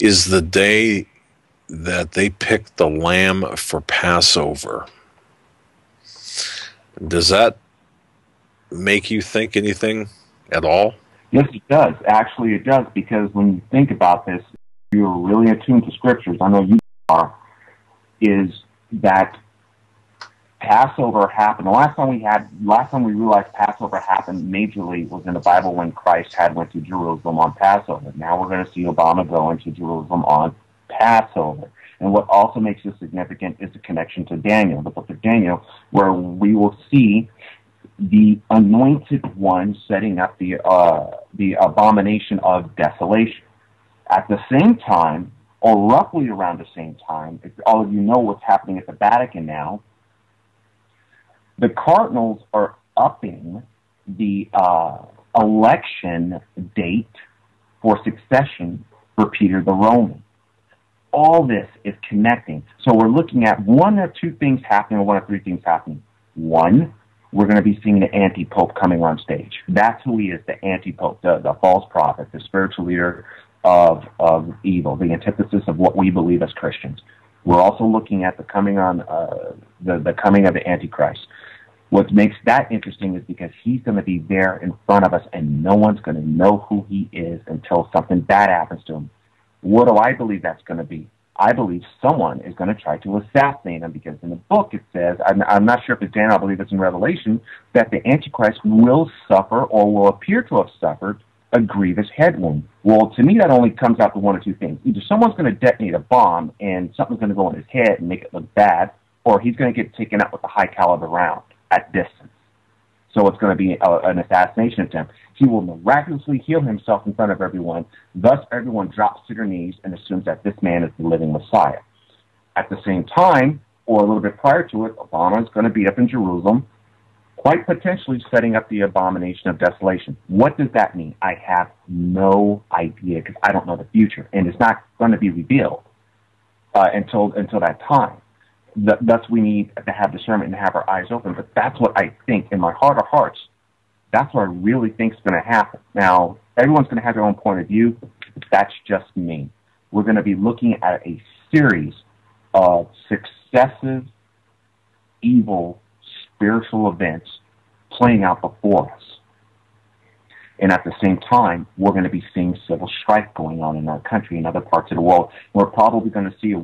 Speaker 2: is the day that they picked the lamb for Passover. Does that make you think anything at all?
Speaker 19: Yes, it does. Actually, it does, because when you think about this, you're really attuned to scriptures. I know you are. is that Passover happened. The last time we realized Passover happened majorly was in the Bible when Christ went to Jerusalem on Passover. Now we're going to see Obama go into Jerusalem on Passover. And what also makes this significant is the connection to Daniel, the book of Daniel, where we will see the anointed one setting up the abomination of desolation. At the same time, or roughly around the same time, if all of you know what's happening at the Vatican now, the cardinals are upping the election date for succession for Peter the Roman. All this is connecting. So we're looking at one of two things happening, or one of three things happening. One, we're going to be seeing the anti-pope coming on stage. That's who he is, the anti-pope, the false prophet, the spiritual leader of evil, the antithesis of what we believe as Christians. We're also looking at the coming on the coming of the Antichrist. What makes that interesting is because he's going to be there in front of us, and no one's going to know who he is until something bad happens to him. What do I believe that's going to be? I believe someone is going to try to assassinate him, because in the book it says, I'm not sure if it's Daniel, I believe it's in Revelation, that the Antichrist will suffer, or will appear to have suffered, a grievous head wound. Well, to me, that only comes out to one or two things. Either someone's going to detonate a bomb and something's going to go in his head and make it look bad, or he's going to get taken out with a high caliber round at distance. So it's going to be an assassination attempt. He will miraculously heal himself in front of everyone. Thus, everyone drops to their knees and assumes that this man is the living Messiah. At the same time, or a little bit prior to it, Obama is going to be up in Jerusalem, quite potentially setting up the abomination of desolation. What does that mean? I have no idea, because I don't know the future, and it's not going to be revealed until that time. Thus, we need to have discernment and have our eyes open. But that's what I think, in my heart of hearts, that's what I really think is going to happen. Now, everyone's going to have their own point of view. That's just me. We're going to be looking at a series of successive evil spiritual events playing out before us. And at the same time, we're going to be seeing civil strife going on in our country and other parts of the world. We're probably going to see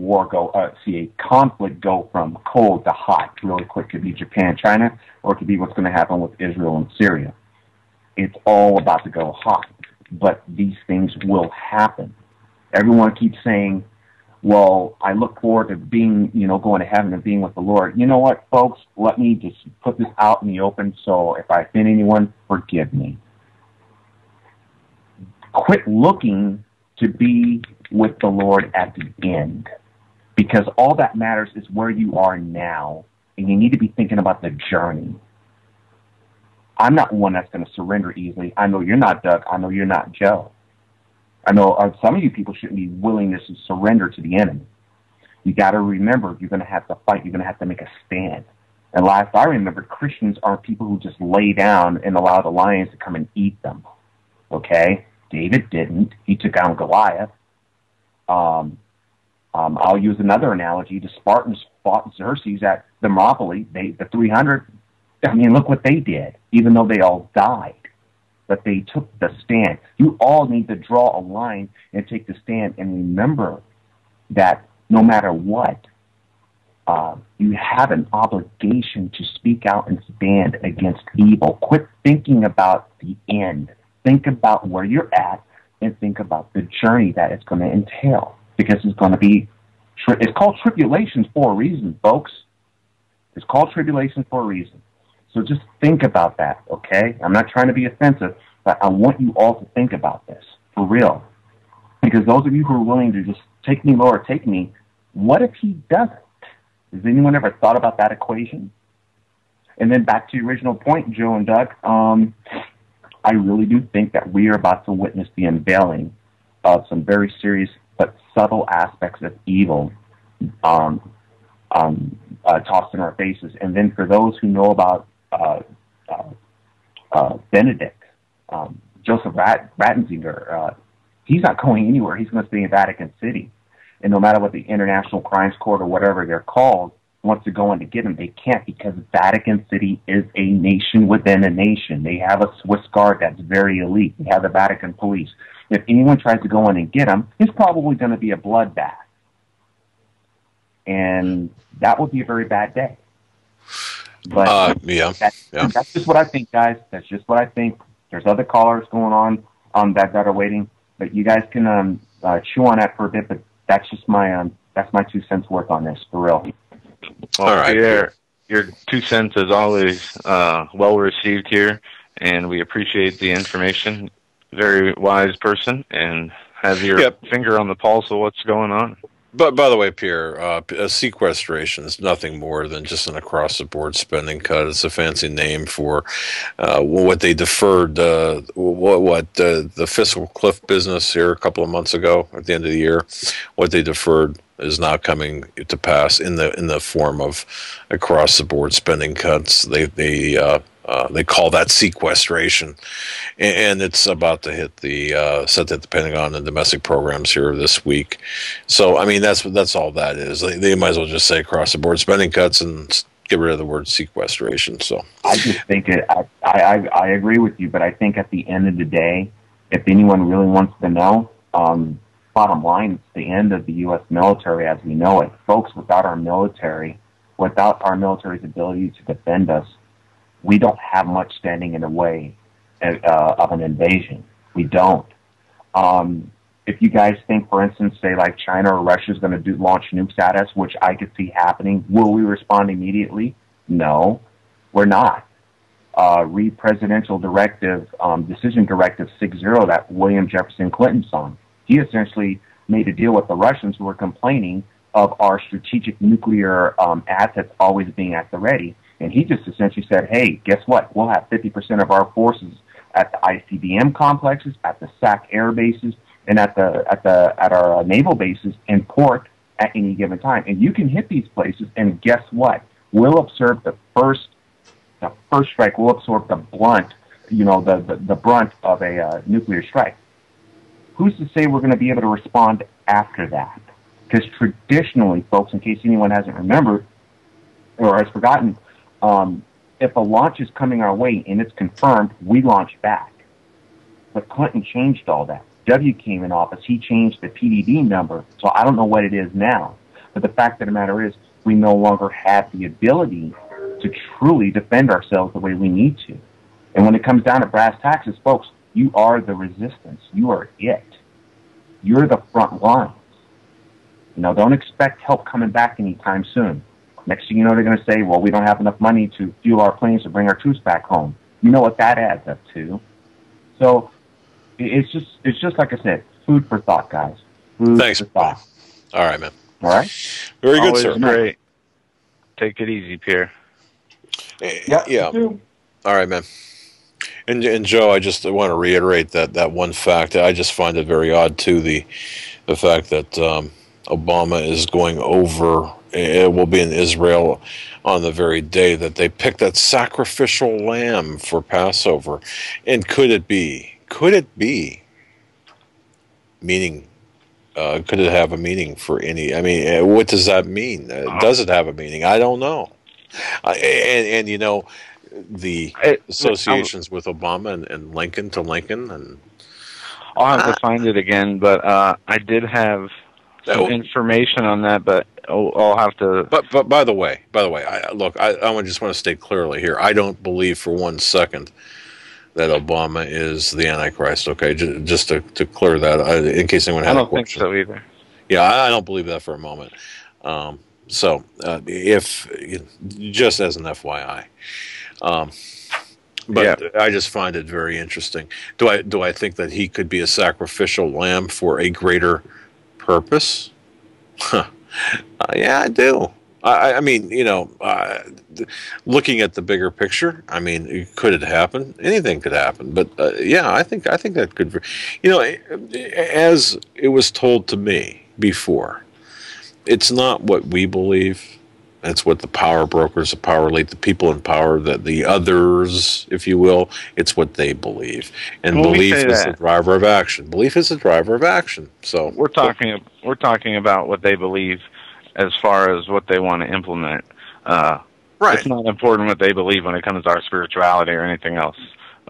Speaker 19: see a conflict go from cold to hot really quick. It could be Japan, China, or it could be what's going to happen with Israel and Syria. It's all about to go hot, but these things will happen. Everyone keeps saying, well, I look forward to being, going to heaven and being with the Lord. You know what, folks? Let me just put this out in the open, so if I offend anyone, forgive me. Quit looking to be with the Lord at the end, because all that matters is where you are now, and you need to be thinking about the journey. I'm not one that's going to surrender easily. I know you're not, Doug. I know you're not, Joe. I know some of you people shouldn't be willing to surrender to the enemy. You got to remember, you're going to have to fight. You're going to have to make a stand. And last I remember, Christians aren't people who just lay down and allow the lions to come and eat them. Okay? David didn't. He took down Goliath. I'll use another analogy. The Spartans fought Xerxes at Thermopylae. The 300, I mean, look what they did, even though they all died. But they took the stand. You all need to draw a line and take the stand, and remember that no matter what, you have an obligation to speak out and stand against evil. Quit thinking about the end. Think about where you're at, and think about the journey that it's going to entail. Because it's going to be, it's called tribulations for a reason, folks. It's called tribulations for a reason. So just think about that, okay? I'm not trying to be offensive, but I want you all to think about this, for real. Because those of you who are willing to just take me, Lord, take me, what if he doesn't? Has anyone ever thought about that equation? And then back to your original point, Joe and Doug, I really do think that we are about to witness the unveiling of some very serious but subtle aspects of evil tossed in our faces. And then for those who know about Benedict, Joseph Ratzinger, he's not going anywhere. He's going to stay in Vatican City. And no matter what the International Crimes Court or whatever they're called wants to go in to get him, they can't, because Vatican City is a nation within a nation. They have a Swiss Guard that's very elite. They have the Vatican police. If anyone tries to go in and get him, it's probably going to be a bloodbath. and that would be a very bad day. But that's just what I think, guys. That's just what I think. There's other callers going on that are waiting, but you guys can chew on that for a bit. But that's just my 2 cents worth on this, for real.
Speaker 3: Well, all right, Pierre, your 2 cents is always well received here, and we appreciate the information. Very wise person, and have your finger on the pulse of what's going on.
Speaker 2: But by the way, Pierre, sequestration is nothing more than just an across-the-board spending cut. It's a fancy name for what they deferred, the fiscal cliff business here a couple of months ago at the end of the year. What they deferred is now coming to pass in the form of across-the-board spending cuts. They call that sequestration, and it's about to hit set to hit the Pentagon and domestic programs here this week. So, I mean, that's all that is. They might as well just say across the board spending cuts and get rid of the word sequestration. So,
Speaker 19: I just think I agree with you, but I think at the end of the day, if anyone really wants to know, bottom line, it's the end of the U.S. military as we know it, folks. Without our military's ability to defend us, we don't have much standing in the way of an invasion. We don't. If you guys think, for instance, say like China or Russia is going to launch nukes at us, which I could see happening, will we respond immediately? No, we're not. Read Presidential Directive, Decision Directive 60 that William Jefferson Clinton signed. He essentially made a deal with the Russians who were complaining of our strategic nuclear assets always being at the ready. And he just essentially said, hey, guess what? We'll have 50% of our forces at the ICBM complexes, at the SAC air bases, and at our naval bases in port at any given time. And you can hit these places, and guess what? We'll absorb the first strike. We'll absorb the blunt, the brunt of a nuclear strike. Who's to say we're going to be able to respond after that? Because traditionally, folks, in case anyone hasn't remembered or has forgotten, if a launch is coming our way and it's confirmed, we launch back. But Clinton changed all that. W came in office. He changed the PDD number. So I don't know what it is now. But the fact of the matter is we no longer have the ability to truly defend ourselves the way we need to. And when it comes down to brass taxes, folks, you are the resistance. You are it. You're the front lines. Don't expect help coming back anytime soon. Next thing you know, they're going to say, well, we don't have enough money to fuel our planes to bring our troops back home. You know what that adds up to. So it's just like I said, food for thought, guys.
Speaker 2: Thanks. For thought. All right, man.
Speaker 19: All right.
Speaker 2: Very good,
Speaker 3: Always
Speaker 2: sir.
Speaker 3: Great. Take it easy, Pierre.
Speaker 2: Yeah. All right, man. And Joe, I just want to reiterate that one fact. I just find it very odd too, the fact that Obama is going over. It will be in Israel on the very day that they pick that sacrificial lamb for Passover. And could it be meaning? Could it have a meaning for any? I mean, what does that mean? Does it have a meaning? I don't know. And the associations with Obama and Lincoln to Lincoln, and
Speaker 3: I'll have to find it again. But I did have some information on that, but I'll have to.
Speaker 2: But by the way, I just want to state clearly here. I don't believe for 1 second that Obama is the Antichrist. Okay, just to clear that, in case anyone had a question.
Speaker 3: I don't think so either.
Speaker 2: Yeah, I don't believe that for a moment. So, if just as an FYI, but I just find it very interesting. Do I think that he could be a sacrificial lamb for a greater purpose? Yeah, I do. I mean, looking at the bigger picture, I mean, could it happen? Anything could happen. But yeah, I think that could. As it was told to me before, it's not what we believe. It's what the power brokers, the power elite, the people in power, the others, if you will. It's what they believe, and belief is the driver of action. Belief is the driver of action. So
Speaker 3: we're talking about what they believe, as far as what they want to implement. Right. It's not important what they believe when it comes to our spirituality or anything else,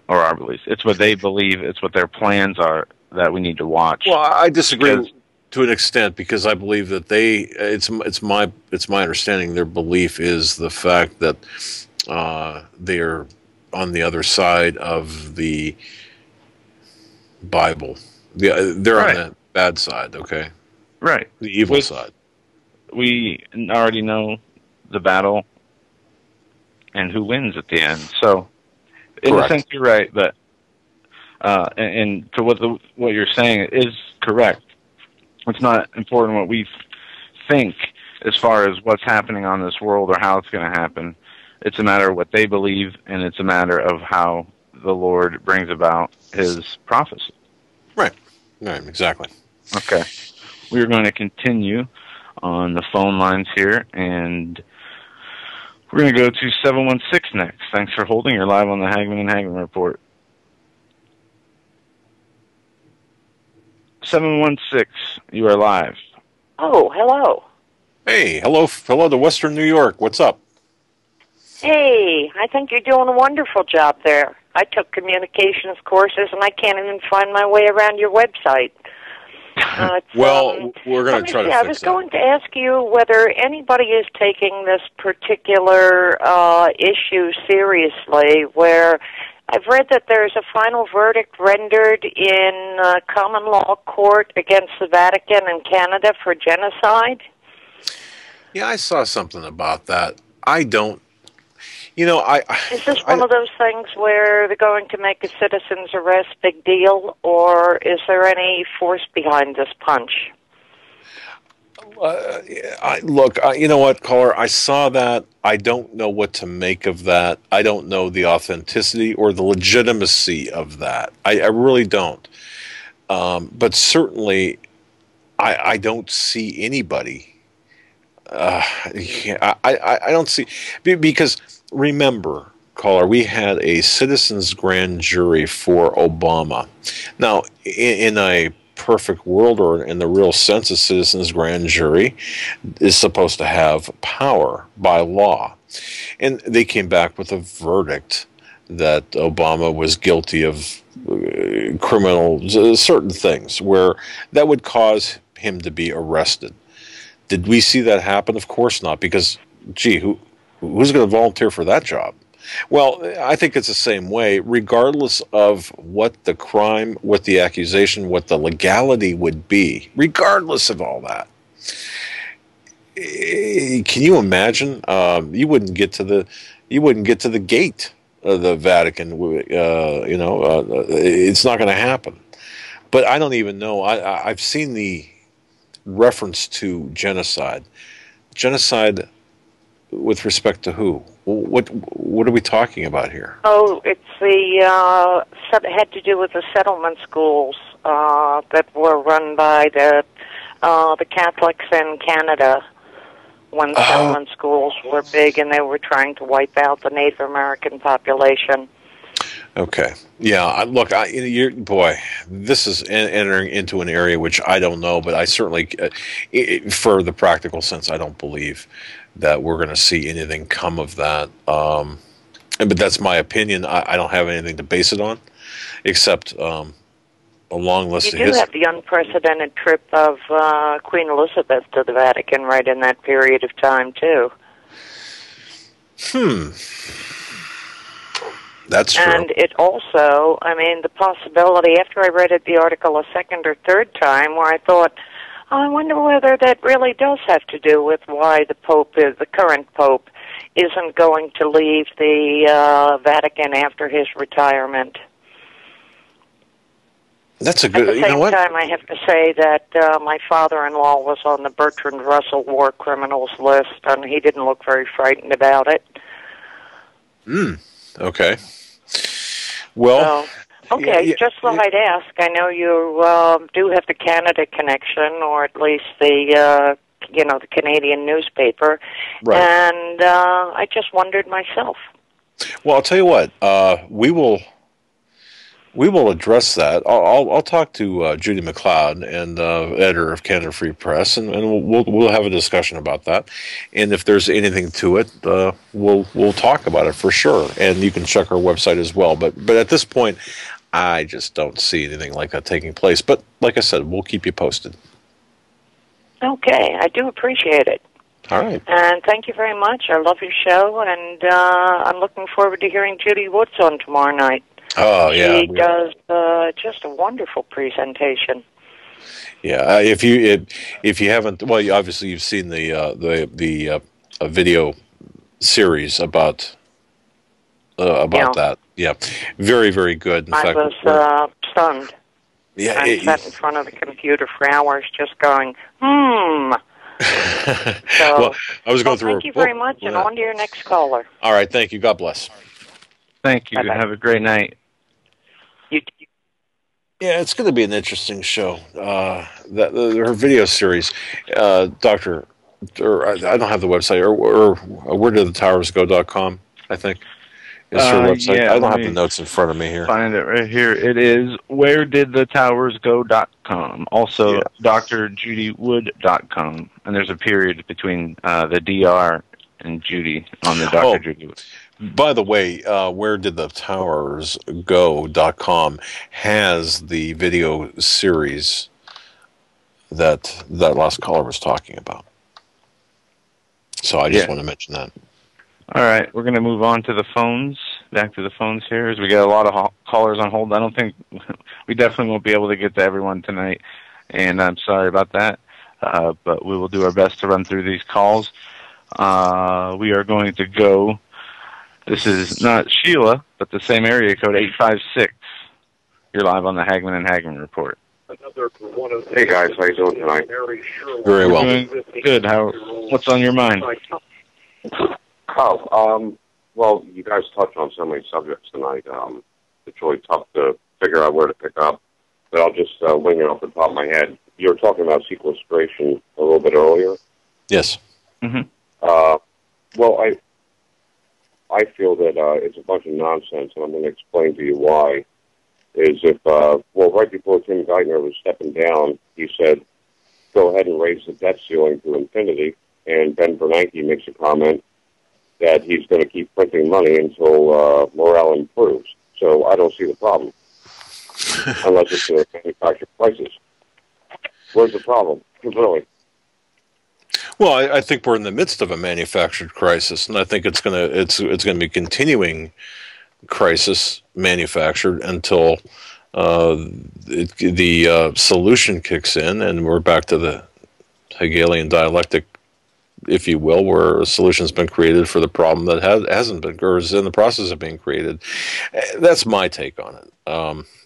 Speaker 3: or our beliefs. It's what they believe. It's what their plans are that we need to watch.
Speaker 2: Well, I disagree. to an extent, because I believe that it's my understanding their belief is the fact that they're on the other side of the Bible. They're on the bad side, okay?
Speaker 3: Right.
Speaker 2: The evil side. We
Speaker 3: already know the battle and who wins at the end. So, in a sense, you're right, but and to what you're saying is correct. It's not important what we think as far as what's happening on this world or how it's going to happen. It's a matter of what they believe, and it's a matter of how the Lord brings about His prophecy.
Speaker 2: Right. Right. Exactly.
Speaker 3: Okay. We're going to continue on the phone lines here, and we're going to go to 716 next. Thanks for holding. You're live on the Hagmann and Hagmann Report. 716, you are live.
Speaker 20: Oh, hello.
Speaker 2: Hey, hello to Western New York. What's up?
Speaker 20: Hey, I think you're doing a wonderful job there. I took communications courses, and I can't even find my way around your website.
Speaker 2: Well, we're going to try to fix
Speaker 20: I was going to ask you whether anybody is taking this particular issue seriously, where I've read that there's a final verdict rendered in common law court against the Vatican and Canada for genocide.
Speaker 2: Yeah, I saw something about that. I don't. Is
Speaker 20: this one of those things where they're going to make a citizen's arrest big deal, or is there any force behind this punch?
Speaker 2: You know what, caller? I saw that. I don't know what to make of that. I don't know the authenticity or the legitimacy of that. I really don't. But certainly, I don't see anybody. I don't see, because remember, caller, we had a citizens' grand jury for Obama. Now, in a perfect world, or in the real sense, a citizens' grand jury is supposed to have power by law. And they came back with a verdict that Obama was guilty of certain things, where that would cause him to be arrested. Did we see that happen? Of course not, because, gee, who's going to volunteer for that job? Well, I think it's the same way, regardless of what the crime, what the accusation, what the legality would be, regardless of all that. Can you imagine? You wouldn't get to the gate of the Vatican. It's not going to happen. But I don't even know. I've seen the reference to genocide. Genocide with respect to who? What are we talking about here?
Speaker 20: Oh, it's it had to do with the settlement schools that were run by the Catholics in Canada when settlement schools were big, and they were trying to wipe out the Native American population.
Speaker 2: Okay. Yeah. Look, this is entering into an area which I don't know, but I certainly, for the practical sense, I don't believe that we're going to see anything come of that. But that's my opinion. I don't have anything to base it on, except a long list of history.
Speaker 20: You do have the unprecedented trip of Queen Elizabeth to the Vatican right in that period of time, too.
Speaker 2: That's true.
Speaker 20: And it also, the possibility, after I read the article a second or third time, where I thought, I wonder whether that really does have to do with why the current Pope, isn't going to leave the Vatican after his retirement.
Speaker 2: That's a good.
Speaker 20: At the same time, I have to say that my father-in-law was on the Bertrand Russell war criminals list, and he didn't look very frightened about it.
Speaker 2: Okay. Well.
Speaker 20: Just thought I'd ask. I know you do have the Canada connection, or at least the the Canadian newspaper,
Speaker 2: right.
Speaker 20: And I just wondered myself.
Speaker 2: Well, I'll tell you what. We will address that. I'll talk to Judy McLeod, and editor of Canada Free Press, and we'll have a discussion about that. And if there's anything to it, we'll talk about it for sure. And you can check our website as well. But at this point, I just don't see anything like that taking place. But like I said, we'll keep you posted.
Speaker 20: Okay, I do appreciate it.
Speaker 2: All right.
Speaker 20: And thank you very much. I love your show, and I'm looking forward to hearing Judy Woods on tomorrow night.
Speaker 2: Oh, yeah.
Speaker 20: She does just a wonderful presentation.
Speaker 2: Yeah, if you haven't, well, obviously you've seen the video series about that. Yeah, very, very good. In fact,
Speaker 20: I was stunned.
Speaker 2: Yeah,
Speaker 20: I sat in front of the computer for hours just going, So,
Speaker 2: well, I was going through.
Speaker 20: Thank you very much, and on to your next caller.
Speaker 2: All right, thank you. God bless.
Speaker 3: Thank you.
Speaker 20: Bye-bye.
Speaker 3: Have a great night.
Speaker 2: Yeah, it's going to be an interesting show. Her video series, Doctor, or I don't have the website, or wheredidthetowersgo.com, I think, is her website.
Speaker 3: Yeah,
Speaker 2: I don't have the notes in front of me here.
Speaker 3: Find it right here. It is wheredidthetowersgo.com. Also, drjudywood.com. And there's a period between the DR and Judy on the Dr. Judy Wood.
Speaker 2: By the way, wheredidthetowersgo.com has the video series that last caller was talking about. So I just want to mention that.
Speaker 3: All right, we're going to move on to the phones. Back to the phones here, as we got a lot of callers on hold. I don't think we definitely won't be able to get to everyone tonight, and I'm sorry about that. But we will do our best to run through these calls. We are going to go. This is not Sheila, but the same area code 856. You're live on the Hagmann and Hagmann report.
Speaker 21: Hey guys, how you doing tonight?
Speaker 2: Very well.
Speaker 3: Doing good. What's on your mind?
Speaker 21: Well, you guys touched on so many subjects tonight. It's really tough to figure out where to pick up, but I'll just wing it off the top of my head. You were talking about sequestration a little bit earlier.
Speaker 2: Yes.
Speaker 21: Mm-hmm. Well, I feel that it's a bunch of nonsense, and I'm going to explain to you why. Right before Tim Geithner was stepping down, he said, go ahead and raise the debt ceiling to infinity, and Ben Bernanke makes a comment that he's going to keep printing money until morale improves. So I don't see the problem, unless it's a manufactured crisis. Where's the problem? Really?
Speaker 2: Well, I think we're in the midst of a manufactured crisis, and I think it's going to be continuing crisis manufactured until the solution kicks in, and we're back to the Hegelian dialectic, if you will, where a solution's been created for the problem that hasn't been, or is in the process of being created. That's my take on it.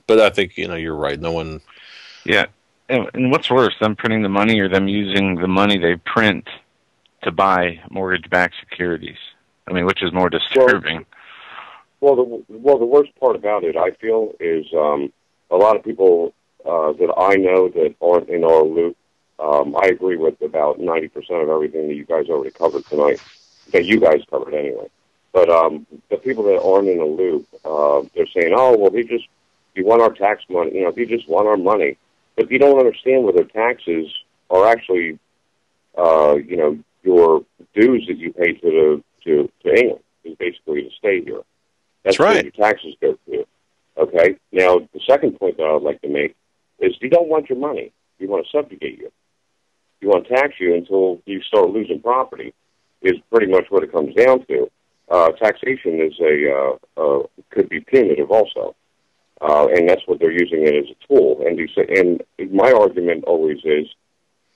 Speaker 2: But I think you're right. No one.
Speaker 3: Yeah. And what's worse, them printing the money or them using the money they print to buy mortgage-backed securities? I mean, which is more disturbing?
Speaker 21: Well, the worst part about it, I feel, is a lot of people that I know that aren't in our loop. I agree with about 90% of everything that you guys already covered tonight, that you guys covered anyway. But the people that aren't in the loop, they're saying, oh, well, he won our tax money. He just won our money. But you don't understand whether taxes are actually, your dues that you pay to England is basically to stay here. That's right. Where your taxes go to. Okay? Now, the second point that I would like to make is you don't want your money. You want to subjugate you. You want to tax you until you start losing property is pretty much what it comes down to. Taxation is could be punitive also. And that's what they're using it as a tool. And my argument always is,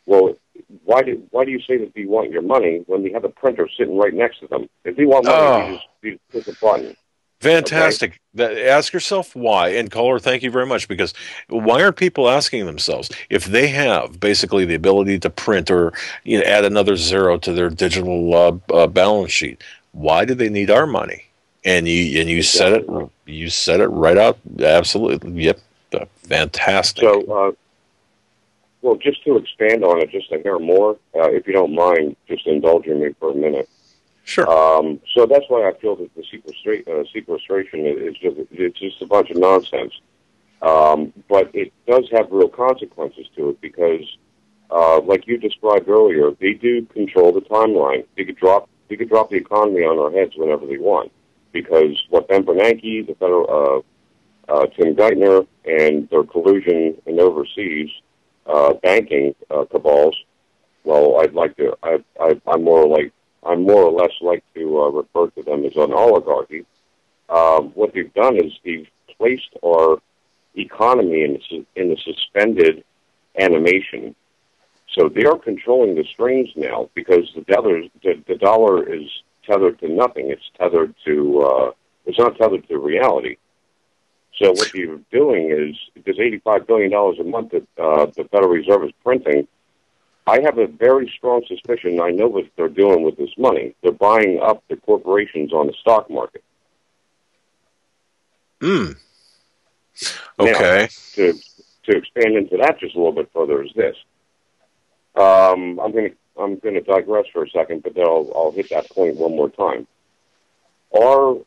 Speaker 21: well, why do you say that you want your money when you have a printer sitting right next to them? If you want money, you just push a button.
Speaker 2: Fantastic. Okay? Ask yourself why. And caller, thank you very much, because why aren't people asking themselves, if they have basically the ability to print or add another zero to their digital balance sheet, why do they need our money? And you said it. You said it right out. Absolutely. Yep. Fantastic.
Speaker 21: So, well, just to expand on it, just to hear more, if you don't mind, just indulging me for a minute.
Speaker 2: Sure.
Speaker 21: So that's why I feel that the sequestration is just a bunch of nonsense. But it does have real consequences to it because, like you described earlier, they do control the timeline. They could drop the economy on our heads whenever they want. Because what Ben Bernanke, the federal Tim Geithner, and their collusion in overseas banking cabals well, I'd like to. I'm more or less like to refer to them as an oligarchy. What they've done is they've placed our economy in a suspended animation. So they are controlling the strings now because the dollar is tethered to nothing. It's tethered to it's not tethered to reality. So what they're doing is there's $85 billion a month that the Federal Reserve is printing. I have a very strong suspicion. I know what they're doing with this money. They're buying up the corporations on the stock market.
Speaker 2: Okay.
Speaker 21: Now, to expand into that just a little bit further is this. I'm gonna digress for a second, but then I'll hit that point one more time. Our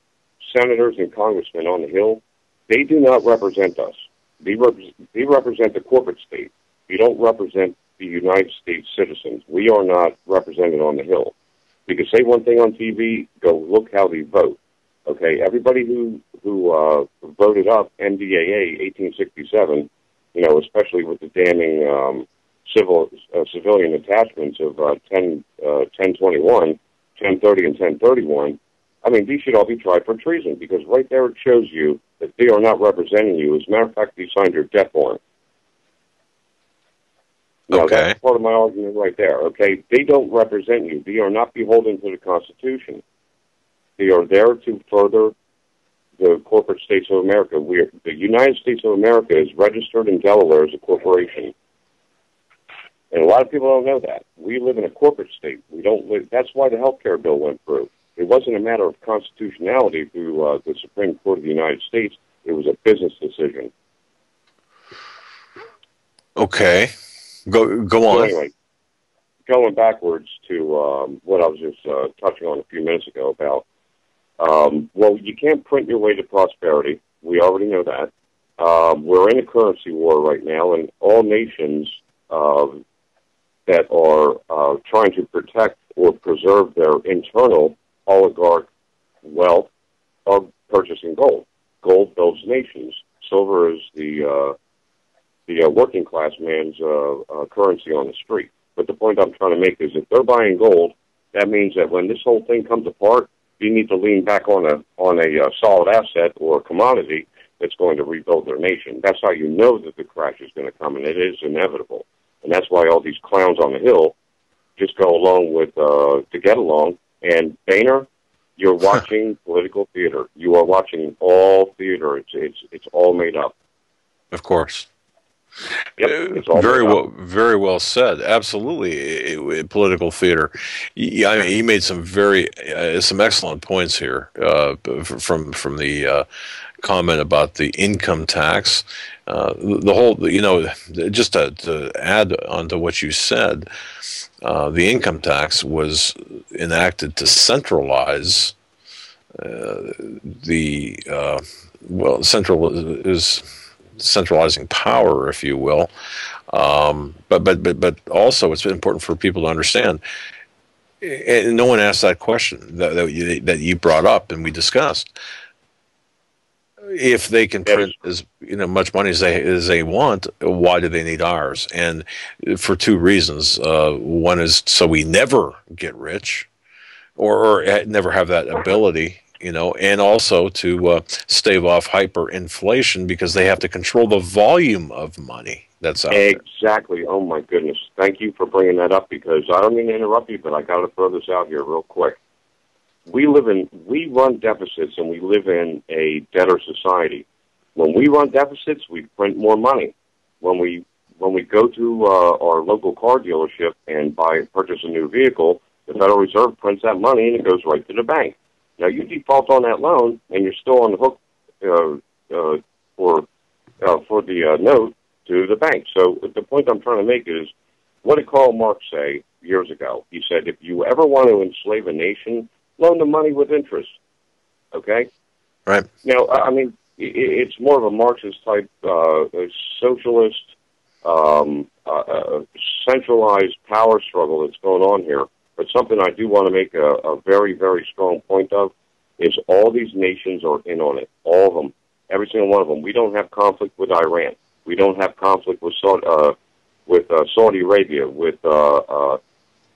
Speaker 21: senators and congressmen on the Hill, they do not represent us. They represent the corporate state. They don't represent the United States citizens. We are not represented on the Hill. We can say one thing on TV, go look how they vote. Okay, everybody who voted up NDAA 1867, especially with the damning civilian attachments of 1021, 1030, and 1031. I mean, these should all be tried for treason because right there it shows you that they are not representing you. As a matter of fact, they signed your death warrant. Now, that's part of my argument right there, okay? They don't represent you. They are not beholden to the Constitution. They are there to further the corporate states of America. The United States of America is registered in Delaware as a corporation. And a lot of people don't know that. We live in a corporate state. We don't live. That's why the health care bill went through. It wasn't a matter of constitutionality through the Supreme Court of the United States. It was a business decision.
Speaker 2: Okay. Go on.
Speaker 21: So anyway, going backwards to what I was just touching on a few minutes ago about, well, you can't print your way to prosperity. We already know that. We're in a currency war right now, and all nations that are trying to protect or preserve their internal oligarch wealth are purchasing gold. Gold builds nations. Silver is the working class man's currency on the street. But the point I'm trying to make is if they're buying gold, that means that when this whole thing comes apart, you need to lean back on a solid asset or commodity that's going to rebuild their nation. That's how you know that the crash is going to come, and it is inevitable. And that's why all these clowns on the Hill just go along with to get along. And Boehner, you're watching political theater. You are watching all theater. It's all made up.
Speaker 2: Of course.
Speaker 21: Yep, it's all
Speaker 2: very well said. Absolutely, political theater. I mean, he made some some excellent points here from the comment about the income tax. The whole, just to add on to what you said, the income tax was enacted to centralize centralizing power, if you will. But also it's important for people to understand, and no one asked that question that you brought up and we discussed. If they can print as much money as they want, why do they need ours? And for two reasons. One is so we never get rich, or never have that ability. And also to stave off hyperinflation because they have to control the volume of money that's out there.
Speaker 21: Exactly. Oh, my goodness. Thank you for bringing that up because I don't mean to interrupt you, but I got to throw this out here real quick. We run deficits and we live in a debtor society. When we run deficits, we print more money. When we go to our local car dealership and purchase a new vehicle, the Federal Reserve prints that money and it goes right to the bank. Now, you default on that loan, and you're still on the hook for the note to the bank. So the point I'm trying to make is, what did Karl Marx say years ago? He said, if you ever want to enslave a nation, loan the money with interest. Okay?
Speaker 2: Right.
Speaker 21: Now, I mean, it's more of a Marxist type socialist, centralized power struggle that's going on here. But something I do want to make a very, very strong point of is all these nations are in on it. All of them. Every single one of them. We don't have conflict with Iran. We don't have conflict with with Saudi Arabia, with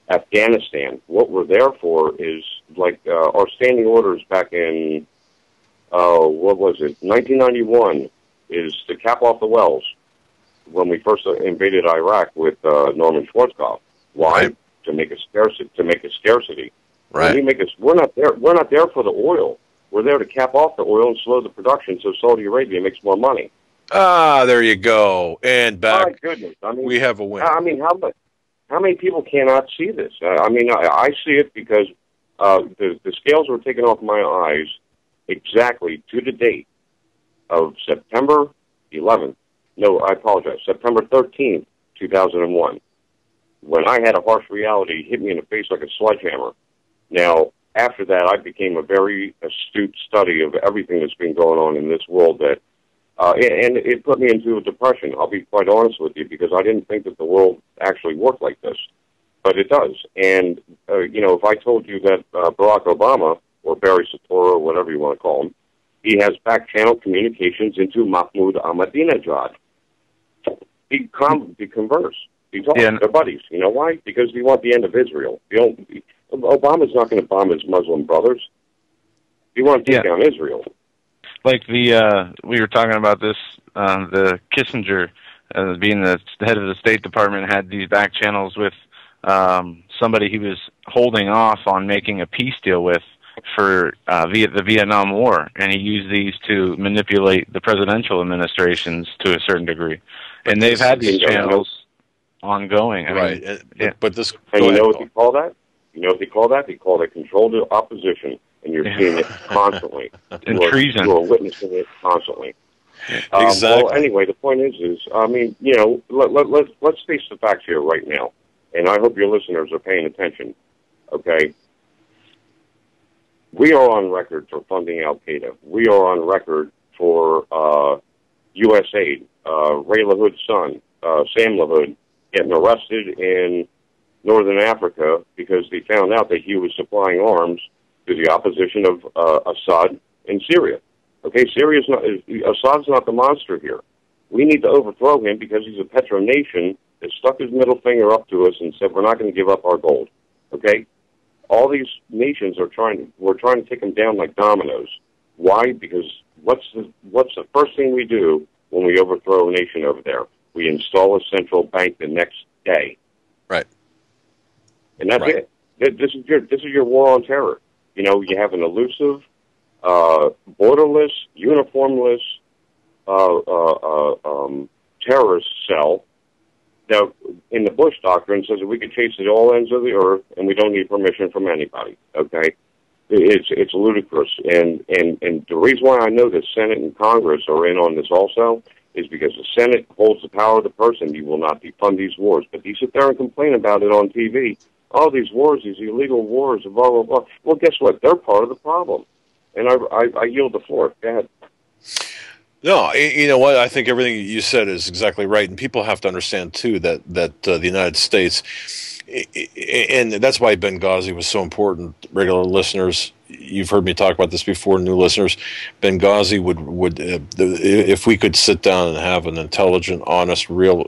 Speaker 21: Afghanistan. What we're there for is like our standing orders back in, what was it, 1991, is to cap off the wells when we first invaded Iraq with Norman Schwarzkopf. Why?
Speaker 2: Right.
Speaker 21: To make a scarcity.
Speaker 2: Right.
Speaker 21: We're not there for the oil. We're there to cap off the oil and slow the production so Saudi Arabia makes more money.
Speaker 2: Ah, there you go. And back.
Speaker 21: My goodness. I mean,
Speaker 2: we have a win.
Speaker 21: I mean, how many people cannot see this? I mean, I see it because the scales were taken off my eyes exactly to the date of September 11th. No, I apologize. September 13th, 2001, when I had a harsh reality hit me in the face like a sledgehammer. Now, after that, I became a very astute study of everything that's been going on in this world that, and it put me into a depression. I'll be quite honest with you, because I didn't think that the world actually worked like this, but it does. And you know, if I told you that Barack Obama or Barry Soetoro or whatever you want to call him, he has back-channel communications into Mahmoud Ahmadinejad. He converse. He talks. They're buddies. You know why? Because we want the end of Israel. Obama's not going to bomb his Muslim brothers. He wants to take down Israel.
Speaker 3: Like we were talking about this, the Kissinger, being the head of the State Department, had these back channels with somebody he was holding off on making a peace deal with for the Vietnam War, and he used these to manipulate the presidential administrations to a certain degree. And they've had these channels ongoing.
Speaker 2: Right. But this.
Speaker 21: And you know what they call that? You know what they call that? They call it controlled opposition, and you're seeing it constantly.
Speaker 3: And treason.
Speaker 21: You are witnessing it constantly.
Speaker 2: Exactly.
Speaker 21: Well, anyway, the point is, I mean, you know, let's face the facts here right now, and I hope your listeners are paying attention. Okay. We are on record for funding Al Qaeda. We are on record for USAID. Ray LaHood's son, Sam LaHood, getting arrested in Northern Africa because they found out that he was supplying arms to the opposition of Assad in Syria. Okay, Assad's not the monster here. We need to overthrow him because he's a petro-nation that stuck his middle finger up to us and said, we're not going to give up our gold. Okay? All these nations we're trying to take them down like dominoes. Why? Because what's the first thing we do when we overthrow a nation over there? We install a central bank the next day.
Speaker 2: Right.
Speaker 21: And that's it. This is your war on terror. You know, you have an elusive, borderless, uniformless terrorist cell that, in the Bush doctrine, says that we can chase at all ends of the earth and we don't need permission from anybody. Okay, it's ludicrous. And the reason why I know the Senate and Congress are in on this also is because the Senate holds the power of the purse and you will not defund these wars. But you sit there and complain about it on TV. Oh, these wars, these illegal wars, blah, blah, blah. Well, guess what? They're part of the problem. And I yield the floor. Go ahead.
Speaker 2: No, you know what? I think everything you said is exactly right. And people have to understand, too, that the United States, and that's why Benghazi was so important. Regular listeners, you've heard me talk about this before, new listeners. Benghazi would if we could sit down and have an intelligent, honest, real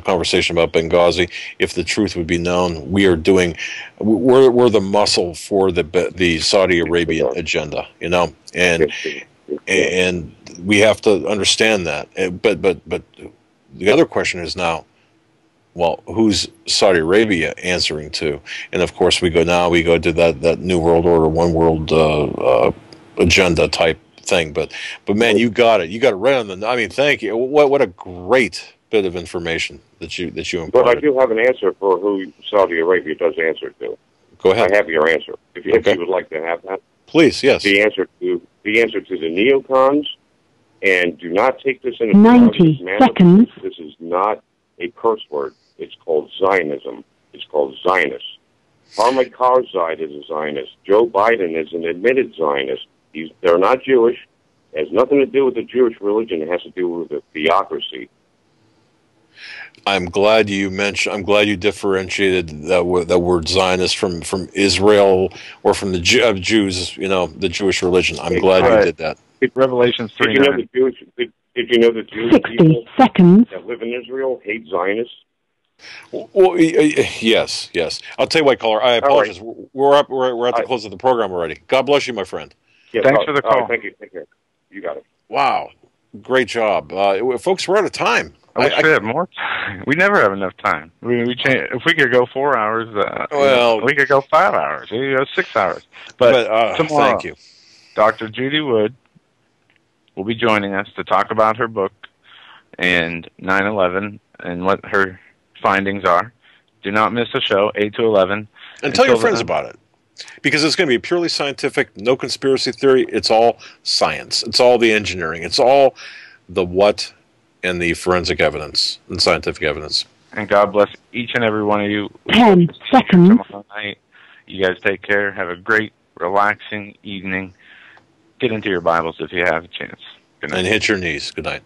Speaker 2: conversation about Benghazi, if the truth would be known, we're the muscle for the Saudi Arabian agenda, you know, and we have to understand that. But the other question is now, well, who's Saudi Arabia answering to? And of course, we go to that New World Order, one world agenda type thing. But man, you got it right on the. I mean, thank you. What a great bit of information that you imparted.
Speaker 21: But I do have an answer for who Saudi Arabia does answer to.
Speaker 2: Go ahead.
Speaker 21: I have your answer. If you would like to have that,
Speaker 2: please. Yes.
Speaker 21: The answer to the neocons, and do not take this in a
Speaker 1: 90 seconds.
Speaker 21: This is not a curse word. It's called Zionism. It's called Zionist. Harmony Karzai is a Zionist. Joe Biden is an admitted Zionist. They're not Jewish. It has nothing to do with the Jewish religion. It has to do with the theocracy.
Speaker 2: I'm glad you differentiated that word Zionist from Israel or from the Jews. You know, the Jewish religion. I'm glad you did that.
Speaker 3: Revelations 3.
Speaker 21: Did you know the Jewish
Speaker 1: 60
Speaker 21: people
Speaker 1: seconds.
Speaker 21: that live in Israel hate Zionists?
Speaker 2: Well, yes, yes. I'll tell you what, caller. I apologize. We're up. We're at the close of the program already. God bless you, my friend.
Speaker 21: Yes,
Speaker 3: Thanks for the call.
Speaker 21: Thank you. Take care. You got it.
Speaker 2: Wow, great job, folks. We're out of time.
Speaker 3: I wish we had more time. We never have enough time. If we could go 4 hours, we could go 5 hours. We could go 6 hours. But tomorrow,
Speaker 2: thank you.
Speaker 3: Dr. Judy Wood will be joining us to talk about her book and 9/11 and what her findings are. Do not miss the show, 8 to 11.
Speaker 2: And tell your friends about it. Because it's going to be purely scientific, no conspiracy theory. It's all science. It's all the engineering. It's all the what and the forensic evidence and scientific evidence.
Speaker 3: And God bless each and every one of you.
Speaker 1: 10 seconds.
Speaker 3: Tomorrow night. You guys take care. Have a great, relaxing evening. Get into your Bibles if you have a chance. Good night.
Speaker 2: And hit your knees. Good night.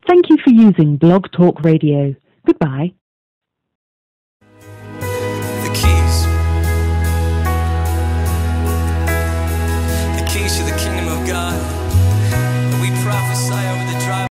Speaker 1: Thank you for using Blog Talk Radio. Goodbye.